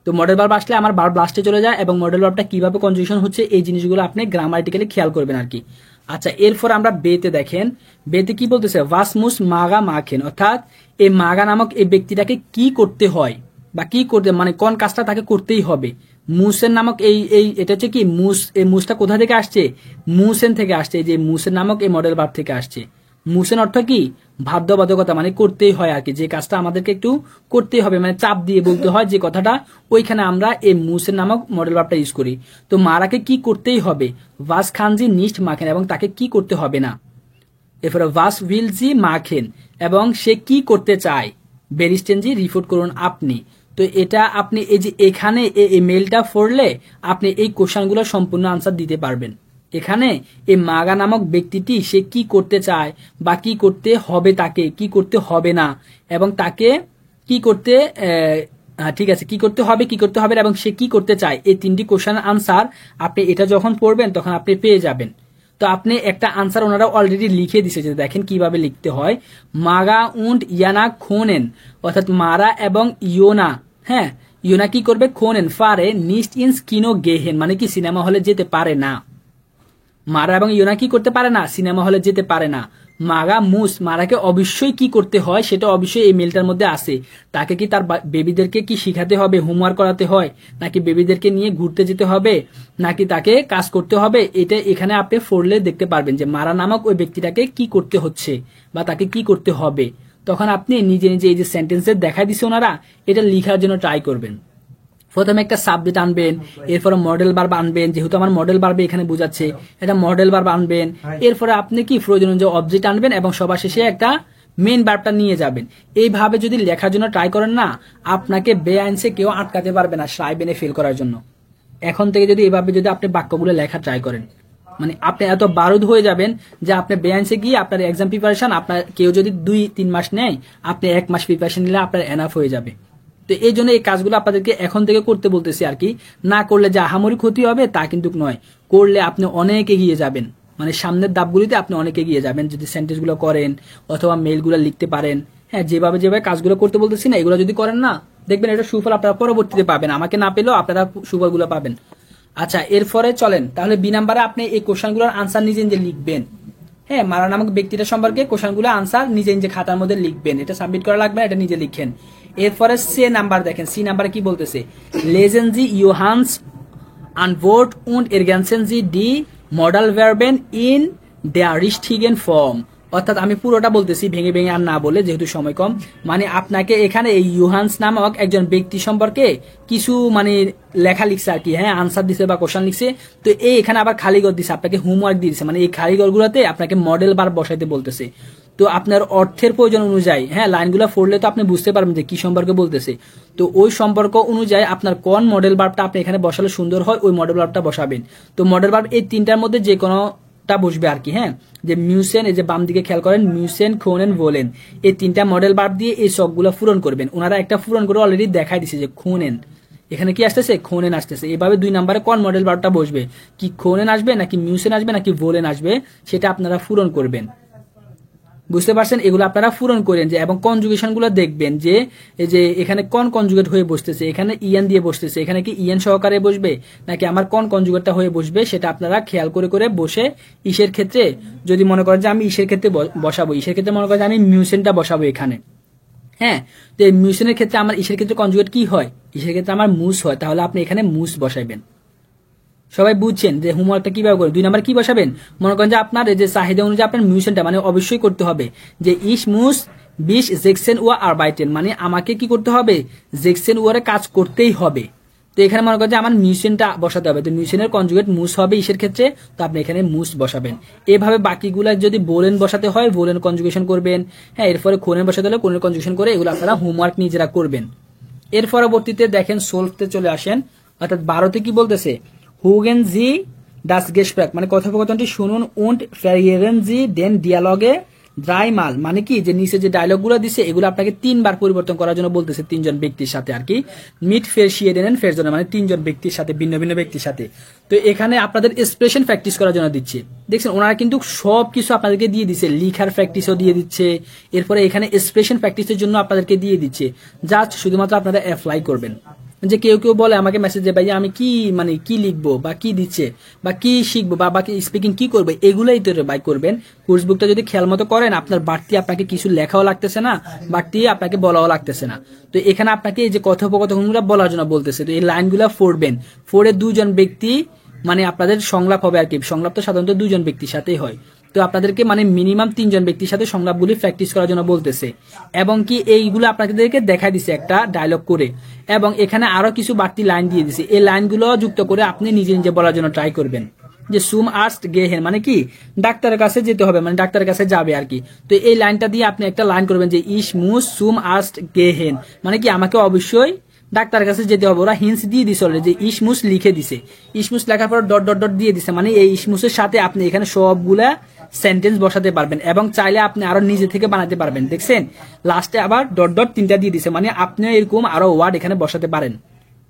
তো মডেল ভার্ব আসলে আমার ভার্ব লাস্টে চলে যায়, এবং মডেল ভার্বটা কিভাবে কনজুগেশন হচ্ছে এই জিনিসগুলো আপনি গ্রামাটিক্যালি খেয়াল করবেন আর কি। আচ্ছা, এরপর আমরা বেতে দেখেন, বেতে কি বলতেছে, ভাসমুস মাগা মাখেন, অর্থাৎ এই মাগা নামক এই ব্যক্তিটাকে কি করতে হয় বা কি করতে, মানে কোন কাজটা তাকে করতেই হবে। মুসেন নামক এই এটা হচ্ছে কি মুস, এই মুসটা কোথা থেকে আসছে, মুসেন থেকে আসছে, এই যে মুসেন নামক এই মডেল ভার্ব থেকে আসছে। মুসেন অর্থ কি, বাধ্যবাধকতা, মানে করতেই হয় আর কি, যে কাজটা আমাদেরকে একটু করতেই হবে, মানে চাপ দিয়ে বলতে হয় যে কথাটা, ওইখানে আমরা এই মুসেন নামক মডেল ভার্বটা ইউজ করি। তো মারাকে কি করতেই হবে, ভাস খানজি নিস্ট মাখেন, এবং তাকে কি করতে হবে না। এরপরে ভাস উইল জি মাখেন, এবং সে কি করতে চায়, বেরিস্টেনজি রিপোর্ট করুন আপনি। তো এটা আপনি এই যে এখানে এই মেলটা পড়লে আপনি এই কোশ্চেনগুলো সম্পূর্ণ আনসার দিতে পারবেন। এখানে এই মাগা নামক ব্যক্তিটি সে কি করতে চায় বা কি করতে হবে, তাকে কি করতে হবে না, এবং তাকে কি করতে ঠিক আছে কি করতে হবে, কি করতে হবে, এবং সে কি করতে চায়, এই তিনটি কোশ্চেন আনসার আপনি এটা যখন পড়বেন তখন আপনি পেয়ে যাবেন। তো আপনি একটা আনসার ওনারা অলরেডি লিখে দিছে, যে দেখেন কিভাবে লিখতে হয়, মাগা উন্ড ইয়ানা খোনেন, অর্থাৎ মারা এবং ইয়োনা, হ্যাঁ ইয়োনা কি করবে, খোনেন ফারে নিস্ট ইনস কিনো গেহেন, মানে কি সিনেমা হলে যেতে পারে না। মারা এবং ইয়োনা কি করতে পারে না, সিনেমা হলে যেতে পারে না। মাগা মুস, মারাকে অবশ্যই কি করতে হয় সেটা অবশ্যই এই মেলটার মধ্যে আছে। তাকে কি তার বেবিদেরকে কি শিখাতে হবে, হোমওয়ার্ক করাতে হয়, নাকি বেবিদেরকে নিয়ে ঘুরতে যেতে হবে, নাকি তাকে কাজ করতে হবে, এটা এখানে আপনি পড়লে দেখতে পারবেন যে মারা নামক ওই ব্যক্তিটাকে কি করতে হচ্ছে বা তাকে কি করতে হবে। তখন আপনি নিজে নিজে এই যে সেন্টেন্সের দেখা দিচ্ছে ওনারা, এটা লিখার জন্য ট্রাই করবেন। প্রথমে একটা সাবজেক্ট আনবেন, এরপরে মডেল ভার্ব আনবেন, যেহেতু আমার মডেল ভার্ব এখানে বোঝাচ্ছে, এটা মডেল ভার্ব আনবেন। এরপরে আপনি কি প্রয়োজনীয় যে অবজেক্ট আনবেন, এবং সবার শেষে একটা মেইন ভার্বটা নিয়ে যাবেন। এইভাবে যদি লেখার জন্য ট্রাই করেন না, আপনাকে বেআইনসে কেউ আটকাতে পারবে না সাইবেনে ফেল করার জন্য। এখন থেকে যদি এইভাবে যদি আপনি বাক্যগুলো লেখা ট্রাই করেন, মানে আপনি এত বারুদ হয়ে যাবেন যে আপনি বেআইনসে গিয়ে আপনার এক্সাম প্রিপারেশন, আপনার কেউ যদি 2-3 মাস নেয়, আপনি 1 মাস প্রিপারেশন নিলে আপনার এনাফ হয়ে যাবে। তো এই জন্য এই কাজগুলো আপনাদেরকে এখন থেকে করতে বলতেছি আর কি। না করলে যে আহামরি ক্ষতি হবে তা কিন্তু নয়, করলে আপনি অনেক এগিয়ে যাবেন, মানে সামনের ধাপগুলিতে আপনি অনেক এগিয়ে যাবেন যদি সেন্টেন্সগুলো করেন অথবা মেইলগুলো লিখতে পারেন। হ্যাঁ, যেভাবে কাজগুলো করতে বলতেছি না, এগুলো যদি করেন না, দেখবেন এটা সুফল আপনারা পরবর্তীতে পাবেন, আমাকে না পেলেও আপনারা সুফলগুলো পাবেন। আচ্ছা, এরপরে চলেন তাহলে বি নাম্বারে আপনি এই কোশ্চেনগুলোর আনসার নিজে নিজে লিখবেন। হ্যাঁ, মারা নামক ব্যক্তিটা সম্পর্কে কোশ্চেনগুলো আনসার নিজে নিজে খাতার মধ্যে লিখবেন, এটা সাবমিট করা লাগবে, এটা নিজে লিখেন। এরপরে সি নাম্বার দেখেন, সি নাম্বারে কি বলতেছে, লেজেন্ডি ইয়োহান্স Antwort und ergänzen Sie die Modalverben in der richtigen Form. অর্থাৎ আমি পুরোটা বলতেছি ভেঙে ভেঙে আর না বলে, যেহেতু সময় কম। মানে আপনাকে এখানে এই ইউহান্স নামক একজন ব্যক্তি সম্পর্কে কিছু মানে লেখা লিখছে আর কি, হ্যাঁ, আনসার দিছে বা কোশ্চেন লিখছে। তো এই এখানে আবার খালিঘর দিছে, আপনাকে হোমওয়ার্ক দিয়েছে, মানে এই খালিঘরগুলোতে আপনাকে মডেল ভার্ব বসাইতে বলতেছে। তো আপনার অর্থের প্রয়োজন অনুযায়ী, হ্যাঁ, লাইনগুলো পড়লে তো আপনি বুঝতে পারবেন যে কি সম্পর্কে বলতেছে। তো ওই সম্পর্ক অনুযায়ী আপনার কোন মডেল ভার্বটা আপনি এখানে বসালে সুন্দর হয়, ওই মডেল ভার্বটা বসাবেন। তো মডেল ভার্ব এই তিনটার মধ্যে যে কোনোটা বসবে আর কি, হ্যাঁ। যে মিউসেন, এই যে বাম দিকে খেয়াল করেন, মিউসেন, খোনেন, ভোলেন, এই তিনটা মডেল ভার্ব দিয়ে এই সবগুলো পূরণ করবেন। ওনারা একটা পূরণ করে অলরেডি দেখাই দিছে যে খোনেন, এখানে কি আসতেছে, খোনেন আসতেছে। এভাবে 2 নম্বরে কোন মডেল ভার্বটা বসবে, কি খোনেন আসবে নাকি মিউসেন আসবে নাকি ভোলেন আসবে, সেটা আপনারা পূরণ করবেন। বুঝতে পারছেন? এগুলো আপনারা পূরণ করেন যে, এবং কনজুগেশন গুলো দেখবেন যে এই যে এখানে কোন কনজুগেট হয়ে বসতেছে, এখানে ইএন দিয়ে বসতেছে, এখানে কি ইএন সহকারে বসবে নাকি আমার কোন কনজুগেটটা হয়ে বসবে, সেটা আপনারা খেয়াল করে করে বসে ইসের ক্ষেত্রে যদি মনে করেন যে আমি ইসের ক্ষেত্রে বসাবো, ইসের ক্ষেত্রে মনে করেন যে আমি মিউসেনটা বসাবো এখানে, হ্যাঁ। তো এই মিউসেনের ক্ষেত্রে আমার ইসের ক্ষেত্রে কনজুগেট কি হয়, ইসের ক্ষেত্রে আমার মুস হয়, তাহলে আপনি এখানে মুস বসাইবেন। সবাই বুঝছেন যে হোমওয়ার্কটা কিভাবে করবেন? 2 নাম্বার কি বসাবেন, মনে করেন যে আপনার এই যে চাহিদা অনুযায়ী আপনার মিউশনটা মানে অবশ্যই করতে হবে যে ইস মুস বিশ জেকসেন ওয়া আরবাইটেন, মানে আমাকে কি করতে হবে, জেকসেন ওয়ারে কাজ করতেই হবে। তো এখানে মনে করেন যে আমার মিউশনটা বসাতে হবে, তো মিউশনের কনজুগেট মুস হবে ইসের ক্ষেত্রে, তো আপনি এখানে মুস বসাবেন। এভাবে বাকিগুলা যদি বোলেন বসাতে হয় বোলেন কনজুগেশন করবেন, হ্যাঁ। এরপরে খোনেন বসাতে হলে খোনের কনজুগেশন করে, এগুলো আপনারা হোমওয়ার্ক নিজেরা করবেন। এর পরবর্তীতে দেখেন সোলভতে চলে আসেন, অর্থাৎ 12তে কি বলতেছে, হুগেন জি ডাস গেসপ্রাক, মানে কথোপকথনটি শুনুন, উন্ড ফেরিয়েরেন জি দেন ডিয়ালগে ড্রাইমাল, মানে কি যে নিচে যে ডায়লগ গুলো দিছে এগুলো আপনাকে 3 বার পরিবর্তন করার জন্য বলতেছে, 3 জন ব্যক্তির সাথে আর কি। মিট ফেরশিয়েডেন ফেরজন, মানে 3 জন ব্যক্তির সাথে, ভিন্ন ভিন্ন ব্যক্তির সাথে। তো এখানে আপনাদের এক্সপ্রেশন প্র্যাকটিস করার জন্য দিচ্ছে। দেখছেন ওনারা কিন্তু সবকিছু আপনাদেরকে দিয়ে দিচ্ছে, লিখার প্র্যাকটিসও দিয়ে দিচ্ছে, এরপরে এখানে এক্সপ্রেশন প্র্যাকটিসের জন্য আপনাদেরকে দিয়ে দিচ্ছে, জাস্ট শুধুমাত্র আপনারা অ্যাপ্লাই করবেন। যে কেউ কেউ বলে আমাকে মেসেজ দেয়, ভাই আমি কি মানে কি লিখবো বা কি দিচ্ছে বা কি শিখবো বা বাকি স্পিকিং কি করবে, এগুলোই তো বাই করবেন। কোর্স বুকটা যদি খেয়াল মতো করেন, আপনার বাড়তি আপনাকে কিছু লেখাও লাগতেছে না, বাড়তি আপনাকে বলাও লাগতেছে না। তো এখানে আপনাকে এই যে কথোপকথনগুলো বলার জন্য বলতেছে, তো এই লাইনগুলো পড়বেন, পড়ে 2 জন ব্যক্তি মানে আপনাদের সংলাপ হবে আর কি। সংলাপ তো সাধারণত 2 জন ব্যক্তির সাথেই হয়, তো আপনাদেরকে মানে মিনিমাম 3 জন ব্যক্তির সাথে সংলাপগুলি প্র্যাকটিস করার জন্য বলতেছে, এবং কি এইগুলো আপনাদেরকে দেখাই দিছে একটা ডায়লগ করে, এবং এখানে আরো কিছু বাড়তি লাইন দিয়ে দিছে। এই লাইনগুলো যুক্ত করে আপনি নিজে নিজে বলার জন্য ট্রাই করবেন। যে সুম আর্স্ট গেহেন, মানে কি ডাক্তারের কাছে যেতে হবে, মানে ডাক্তারের কাছে যাবে আর কি। তো এই লাইনটা দিয়ে আপনি একটা লাইন করবেন যে ইস মুস সুম আর্স্ট গেহেন, মানে কি আমাকে অবশ্যই ডাক্তারের কাছে যেতে হবে। ওরা হিন্স দিয়ে দিছে অলরেডি, যে ইসমুস লিখে দিছে, ইসমুস লেখার পর ডট ডট ডট দিয়ে দিছে, মানে এই ইসমুসের সাথে আপনি এখানে সবগুলা সেন্টেন্স বসাতে পারবেন, এবং চাইলে আপনি আরো নিজে থেকে বানাতে পারবেন। দেখছেন লাস্টে আবার ডট ডট 3টা দিয়ে দিছে, মানে আপনি এরকম আরো ওয়ার্ড এখানে বসাতে পারেন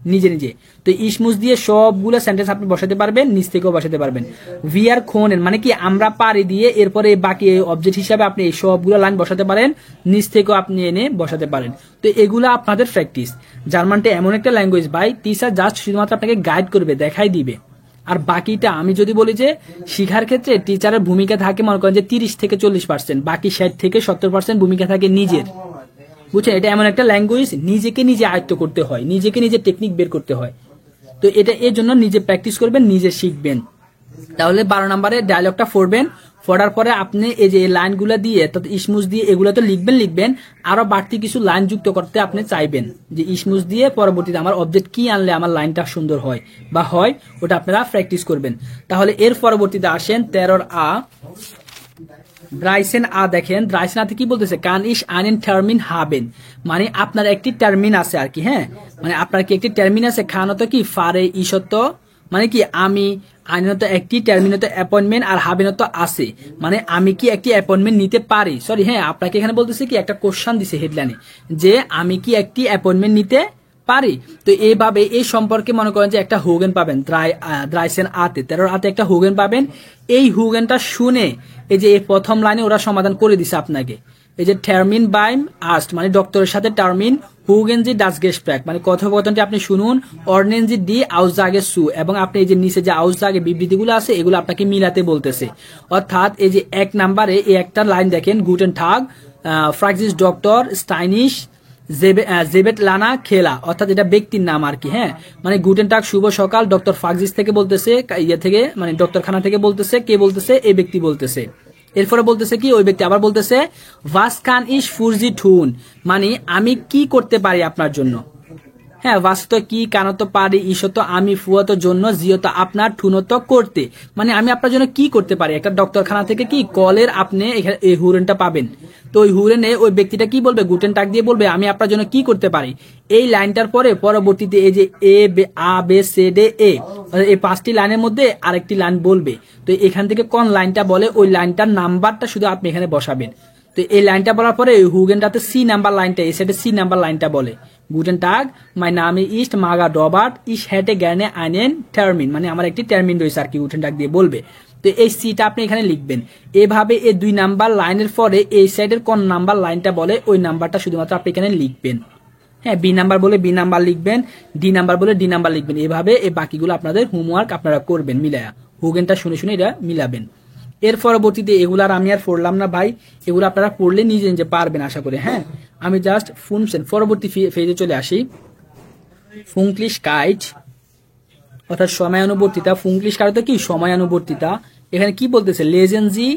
নিজে নিজে। তো ইসমুস দিয়ে সবগুলো সেন্টেন্স আপনি বসাতে পারবেন, নিজ থেকেও বসাতে পারবেন। ভি আর খোনেন, মানে কি আমরা পারি দিয়ে এরপরে বাকি অবজেক্ট হিসাবে আপনি এই সবগুলো লাইন বসাতে পারেন, নিজ থেকেও আপনি এনে বসাতে পারেন। তো এগুলো আপনাদের প্র্যাকটিস। জার্মানটা এমন একটা ল্যাঙ্গুয়েজ ভাই, টিচার জাস্ট শুধুমাত্র আপনাকে গাইড করবে, দেখাই দিবে। আর বাকিটা আমি যদি বলি যে শিখার ক্ষেত্রে টিচারের ভূমিকা থাকে মনে করেন যে 30 থেকে 40%, বাকি 60 থেকে 70% ভূমিকা থাকে নিজের। বুঝছেন, এটা এমন একটা ল্যাঙ্গুয়েজ, নিজেকে নিজে আয়ত্ত করতে হয়, নিজেকে নিজে টেকনিক বের করতে হয়। তো এটা এর জন্য নিজে প্র্যাকটিস করবেন, নিজে শিখবেন। তাহলে 12 নম্বরে ডায়লগটা পড়বেন, পড়ার পরে আপনি এই যে লাইনগুলো দিয়ে ইসমুস দিয়ে এগুলো তো লিখবেন, আরো বাড়তি কিছু লাইন যুক্ত করতে আপনি চাইবেন, যে ইসমুস দিয়ে পরবর্তীতে আমার অবজেক্ট কি আনলে আমার লাইনটা সুন্দর হয় বা হয়, ওটা আপনারা প্র্যাকটিস করবেন। তাহলে এর পরবর্তীতে আসেন 13 আ ড্রাইসেন আ। দেখেন ড্রাইসেন আতে কি বলতেছে, কান ইস আইনেন টার্মিন হাবেন, মানে আপনার একটি টার্মিন আছে আর কি, হ্যাঁ। মানে আপনার কি একটি টার্মিন আছে, খানত কি ফারে ইসত, মানে কি আমি আইনত একটি টার্মিনত অ্যাপয়েন্টমেন্ট আর হাবেনত আছে, মানে আমি কি একটি অ্যাপয়েন্টমেন্ট নিতে পারি। সরি, হ্যাঁ, আপনাকে এখানে বলতেছে কি একটা কোশ্চেন দিছে হেডলাইনে, যে আমি কি একটি অ্যাপয়েন্টমেন্ট নিতে পারি। তো এইভাবে এই সম্পর্কে মনে করেন যে একটা হুগেন পাবেন, ড্রাইসেন আতে 13 আতে একটা হুগেন পাবেন। এই হুগেনটা শুনে এই যে এই প্রথম লাইনে ওরা সমাধান করে দিছে আপনাকে, এই যে টার্মিন বাইম আস্ট, মানে ডক্টরের সাথে টার্মিন, হুগেন জি ডাস গেসপ্রাক, মানে কথোপকথনটি আপনি শুনুন, অর্নেন জি ডি আউসজাগে সু, এবং আপনি এই যে নিচে যে আউসজাগে বিবৃতিগুলো আছে এগুলো আপনাকে মিলাতে বলতেছে। অর্থাৎ এই যে 1 নম্বরে এই একটা লাইন দেখেন, গুটেন ঠাগ ফ্রাক্সিস ডক্টর স্টাইনিশ জেবেট লানা খেলা, অর্থাৎ এটা ব্যক্তির নাম আর কি। হ্যাঁ, মানে গুটেন টাগ শুভ সকাল ডক্টর ফাকজিস থেকে বলতেছে, ইয়ে থেকে মানে ডক্টর খানা থেকে বলতেছে, কে বলতেছে? এই ব্যক্তি বলতেছে। এরপরে বলতেছে কি ওই ব্যক্তি আবার বলতেছে ওয়াস কান ইস ফুরজি ঠুন, মানে আমি কি করতে পারি আপনার জন্য। হ্যাঁ, বাস্তব কি কানত পারি, ঈশত আমি, ফুয়ত জন্য, জিয়ত আপনার, ঠুনত করতে, মানে আমি আপনার জন্য কি করতে পারি। একটা ডক্টরখানা থেকে কি কলের আপনি এই হুরেনটা পাবেন, তো ওই হুরেনে ওই ব্যক্তিটা কি বলবে? গুটেন টাক দিয়ে বলবে আমি আপনার জন্য কি করতে পারি। এই লাইনটার পরে পরবর্তীতে এই যে আ বে সে ডে এ, এই 5টি লাইনের মধ্যে আরেকটি লাইন বলবে। তো এখান থেকে কোন লাইনটা বলে ওই লাইনটার নাম্বারটা শুধু আপনি এখানে বসাবেন। তো এই লাইনটা বলার পরে হুগেনটাতে সি নাম্বার লাইনটা, এই সাইডে সি নাম্বার লাইনটা বলে গুটেন টাগ মাই নাম ইস্ট মাগা ডবার্ট ইস হ্যাটে জ্ঞানে আইনেন টার্মিন, মানে আমার একটি টার্মিন রয়েছে আর কি গুটেন টাগ দিয়ে বলবে। তো এই সিটা আপনি এখানে লিখবেন। এভাবে এই 2 নাম্বার লাইনের পরে এই সাইডের কোন নাম্বার লাইনটা বলে ওই নাম্বারটা শুধুমাত্র আপনি এখানে লিখবেন। হ্যাঁ, বি নাম্বার বলে বি নাম্বার লিখবেন, ডি নাম্বার বলে ডি নাম্বার লিখবেন। এভাবে এই বাকিগুলো আপনাদের হোমওয়ার্ক আপনারা করবেন মিলায়া, হুগেনটা শুনে শুনে এটা মিলাবেন। এর পরবর্তীতে এগুলো আর আমি আর পড়লাম না ভাই, এগুলো আপনারা পড়লে নিজে নিজে পারবেন আশা করে। হ্যাঁ, আমি জাস্ট ফুনছেন পরবর্তী ফেজে চলে আসি। ফুংক্লিশ কাইট অর্থাৎ সময়ানুবর্তিতা। ফুংক্লিশ কাইট কি সময়ানুবর্তিতা। এখানে কি বলতেছে? লেজেনজি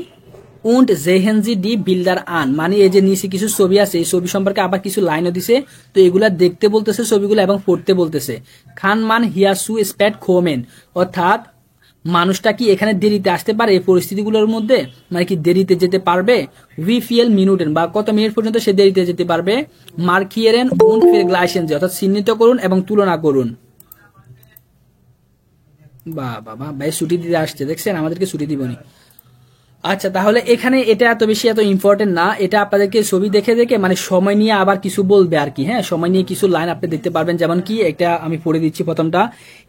উন্ড জেহেনজি ডি বিল্ডার আন, মানে এই যে নিচে কিছু ছবি আছে, এই ছবি সম্পর্কে আবার কিছু লাইনও দিছে। তো এগুলা দেখতে বলতেছে ছবিগুলো এবং পড়তে বলতেছে। খান মান হিয়াসু স্প্যাট খোমেন, অর্থাৎ মানুষটা কি এখানে দেরিতে আসতে পারে এই পরিস্থিতিগুলোর মধ্যে, মানে কি দেরিতে যেতে পারবে। উই ফিয়েল মিনিটেন, বা কত মিনিট পর্যন্ত সে দেরিতে যেতে পারবে। মার্কিয়েরেন উন্ড ফির গ্লাইসেনজি, অর্থাৎ চিহ্নিত করুন এবং তুলনা করুন। বাবা ভাই ছুটি দিতে আসছে, দেখছেন আমাদেরকে ছুটি দিবনি। আচ্ছা, তাহলে এখানে এটা এত বেশি এত ইম্পর্টেন্ট না, এটা আপনাদেরকে ছবি দেখে দেখে মানে সময় নিয়ে আবার কিছু বলবে আর কি। হ্যাঁ, সময় নিয়ে কিছু লাইন আপনি দেখতে পারবেন, যেমন কি এটা আমি পড়ে দিচ্ছি প্রথমটা।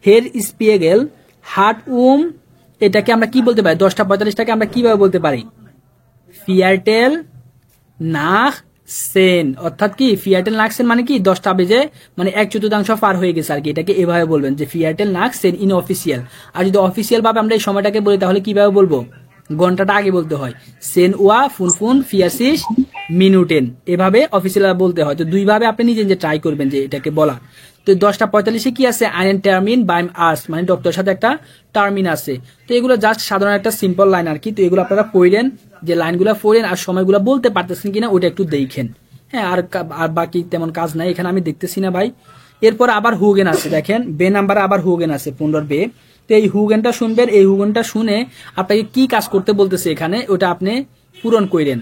হের স্পিয়েগেল হার্ট এটাকে আমরা কি বলতে পারি? 10:45টাকে আমরা কিভাবে বলতে পারি? ফিয়ারটেল নাখ সেন, অর্থাৎ কি ফিয়ারটেল নাখ সেন মানে কি 10টা বেজে মানে 1/4 পার হয়ে গেছে আর কি। এটাকে এভাবে বলবেন যে ফিয়ারটেল নাখ সেন ইন অফিসিয়াল। আর যদি অফিসিয়াল ভাবে আমরা এই সময়টাকে বলি তাহলে কিভাবে বলবো? ঘন্টাটা আগে বলতে হয়। সেন ওয়া ফুন ফিয়াসিস মিনুটেন, এভাবে অফিসিয়াল বলতে হয়। তো 2 ভাবে আপনি নিজে নিজে ট্রাই করবেন যে এটাকে বলা। তো 10:45 কি আছে? আইন টার্মিন বাইম আর্স, মানে ডক্টরের সাথে একটা টার্মিন আছে। তো এগুলো জাস্ট সাধারণ একটা সিম্পল লাইন আর কি। তো এগুলো আপনারা পড়েন, যে লাইনগুলো পড়েন আর সময়গুলো বলতে পারতেছেন কিনা ওটা একটু দেখেন। হ্যাঁ, আর বাকি তেমন কাজ নাই এখানে, আমি দেখতেছি না ভাই। এরপর আবার হুগেন আছে, দেখেন বে নাম্বারে আবার হুগেন আছে 15 বে। তো এই হুগেনটা শুনবেন, এই হুগেনটা শুনে আপনাকে কি কাজ করতে বলতেছে এখানে ওটা আপনি পূরণ করেন,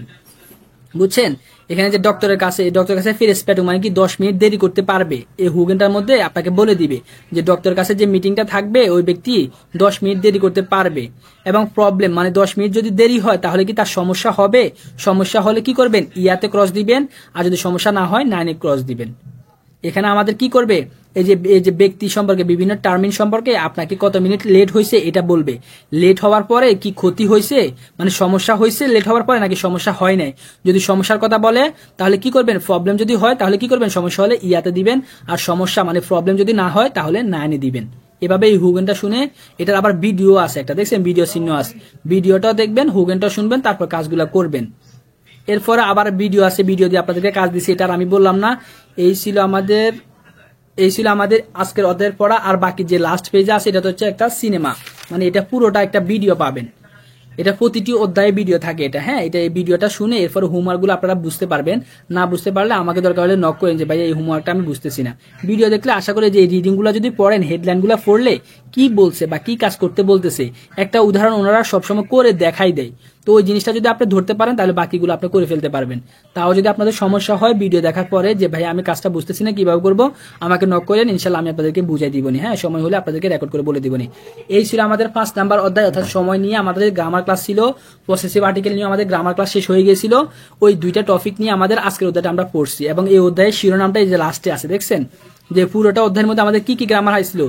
বুঝছেন? এখানে যে ডক্টরের কাছে ফিরে স্প্যাটু মানে কি 10 মিনিট দেরি করতে পারবে। এই হুগেনটার মধ্যে আপনাকে বলে দিবে যে ডক্টরের কাছে যে মিটিংটা থাকবে ওই ব্যক্তি 10 মিনিট দেরি করতে পারবে। এবং প্রবলেম মানে 10 মিনিট যদি দেরি হয় তাহলে কি তার সমস্যা হবে? সমস্যা হলে কি করবেন? ইয়াতে ক্রস দিবেন, আর যদি সমস্যা না হয় 9-এ ক্রস দিবেন। এখানে আমাদের কি করবে? এই যে ব্যক্তি সম্পর্কে বিভিন্ন টার্মিন সম্পর্কে আপনাকে কত মিনিট লেট হয়েছে এটা বলবে। লেট হওয়ার পরে কি ক্ষতি হয়েছে, মানে সমস্যা হয়েছে লেট হওয়ার পরে নাকি সমস্যা হয় নাই। যদি সমস্যার কথা বলে তাহলে কি করবেন? প্রবলেম যদি হয় তাহলে কি করবেন? সমস্যা হলে ইয়াতে দিবেন, আর সমস্যা মানে প্রবলেম যদি না হয় তাহলে 9-এ দিবেন। এভাবে এই হুগেনটা শুনে, এটার আবার ভিডিও আছে একটা, দেখছেন ভিডিও চিহ্ন আছে, ভিডিওটাও দেখবেন, হুগেনটা শুনবেন, তারপর কাজগুলো করবেন। এরপরে আবার ভিডিও আছে, ভিডিও দিয়ে আপনাদেরকে কাজ দিচ্ছি, এটা আমি বললাম না। এই ছিল আমাদের আজকের অধ্যায়ের পড়া। আর বাকি যে লাস্ট পেজে আছে এটা তো হচ্ছে একটা সিনেমা, মানে এটা পুরোটা একটা ভিডিও পাবেন। এটা প্রতিটি অধ্যায়ে ভিডিও থাকে এটা। হ্যাঁ, এটা এই ভিডিওটা শুনে এরপর হোমওয়ার্ক গুলো আপনারা বুঝতে পারবেন। না বুঝতে পারলে আমাকে দরকার হলে নক করেন যে ভাই এই হোমওয়ার্কটা আমি বুঝতেছি না। ভিডিও দেখলে আশা করি যে এই রিডিং গুলো যদি পড়েন, হেডলাইন গুলো পড়লে কি বলছে বা কি কাজ করতে বলতেছে একটা উদাহরণ ওনারা সবসময় করে দেখাই দেয়। তো ওই জিনিসটা যদি আপনি ধরতে পারেন তাহলে বাকিগুলো আপনি করে ফেলতে পারবেন। তাও যদি আপনাদের সমস্যা হয় ভিডিও দেখার পরে যে ভাই আমি কাজটা বুঝতেছি না কিভাবে করবো, আমাকে নক করেন, ইনশাল্লাহ আমি আপনাদেরকে বুঝাই দিবনি। হ্যাঁ, সময় হলে আপনাদেরকে রেকর্ড করে বলে দিবনি। এই ছিল আমাদের 5 নাম্বার অধ্যায়, অর্থাৎ সময় নিয়ে আমাদের গ্রামার ক্লাস ছিল। পসেসিভ আর্টিকেল নিয়ে আমাদের গ্রামার ক্লাস শেষ হয়ে গিয়েছিল। ওই 2টা টপিক নিয়ে আমাদের আজকের অধ্যায়টা আমরা পড়ছি, এবং এই অধ্যায়ের শিরোনামটা এই যে লাস্টে আছে, দেখছেন যে পুরোটা অধ্যায়ের মধ্যে আমাদের কি কি গ্রামার হয়েছিল।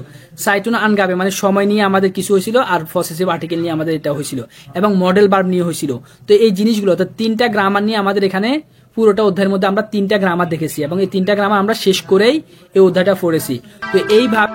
সাইটুন আনগাবে মানে সময় নিয়ে আমাদের কিছু হয়েছিল, আর পসেসিভ আর্টিকেল নিয়ে আমাদের এটা হয়েছিল, এবং মডেল ভার্ব নিয়ে হয়েছিল। তো এই জিনিসগুলো অর্থাৎ 3টা গ্রামার নিয়ে আমাদের এখানে পুরোটা অধ্যায়ের মধ্যে আমরা 3টা গ্রামার দেখেছি, এবং এই 3টা গ্রামার আমরা শেষ করেই এই অধ্যায়টা পড়েছি। তো এইভাবে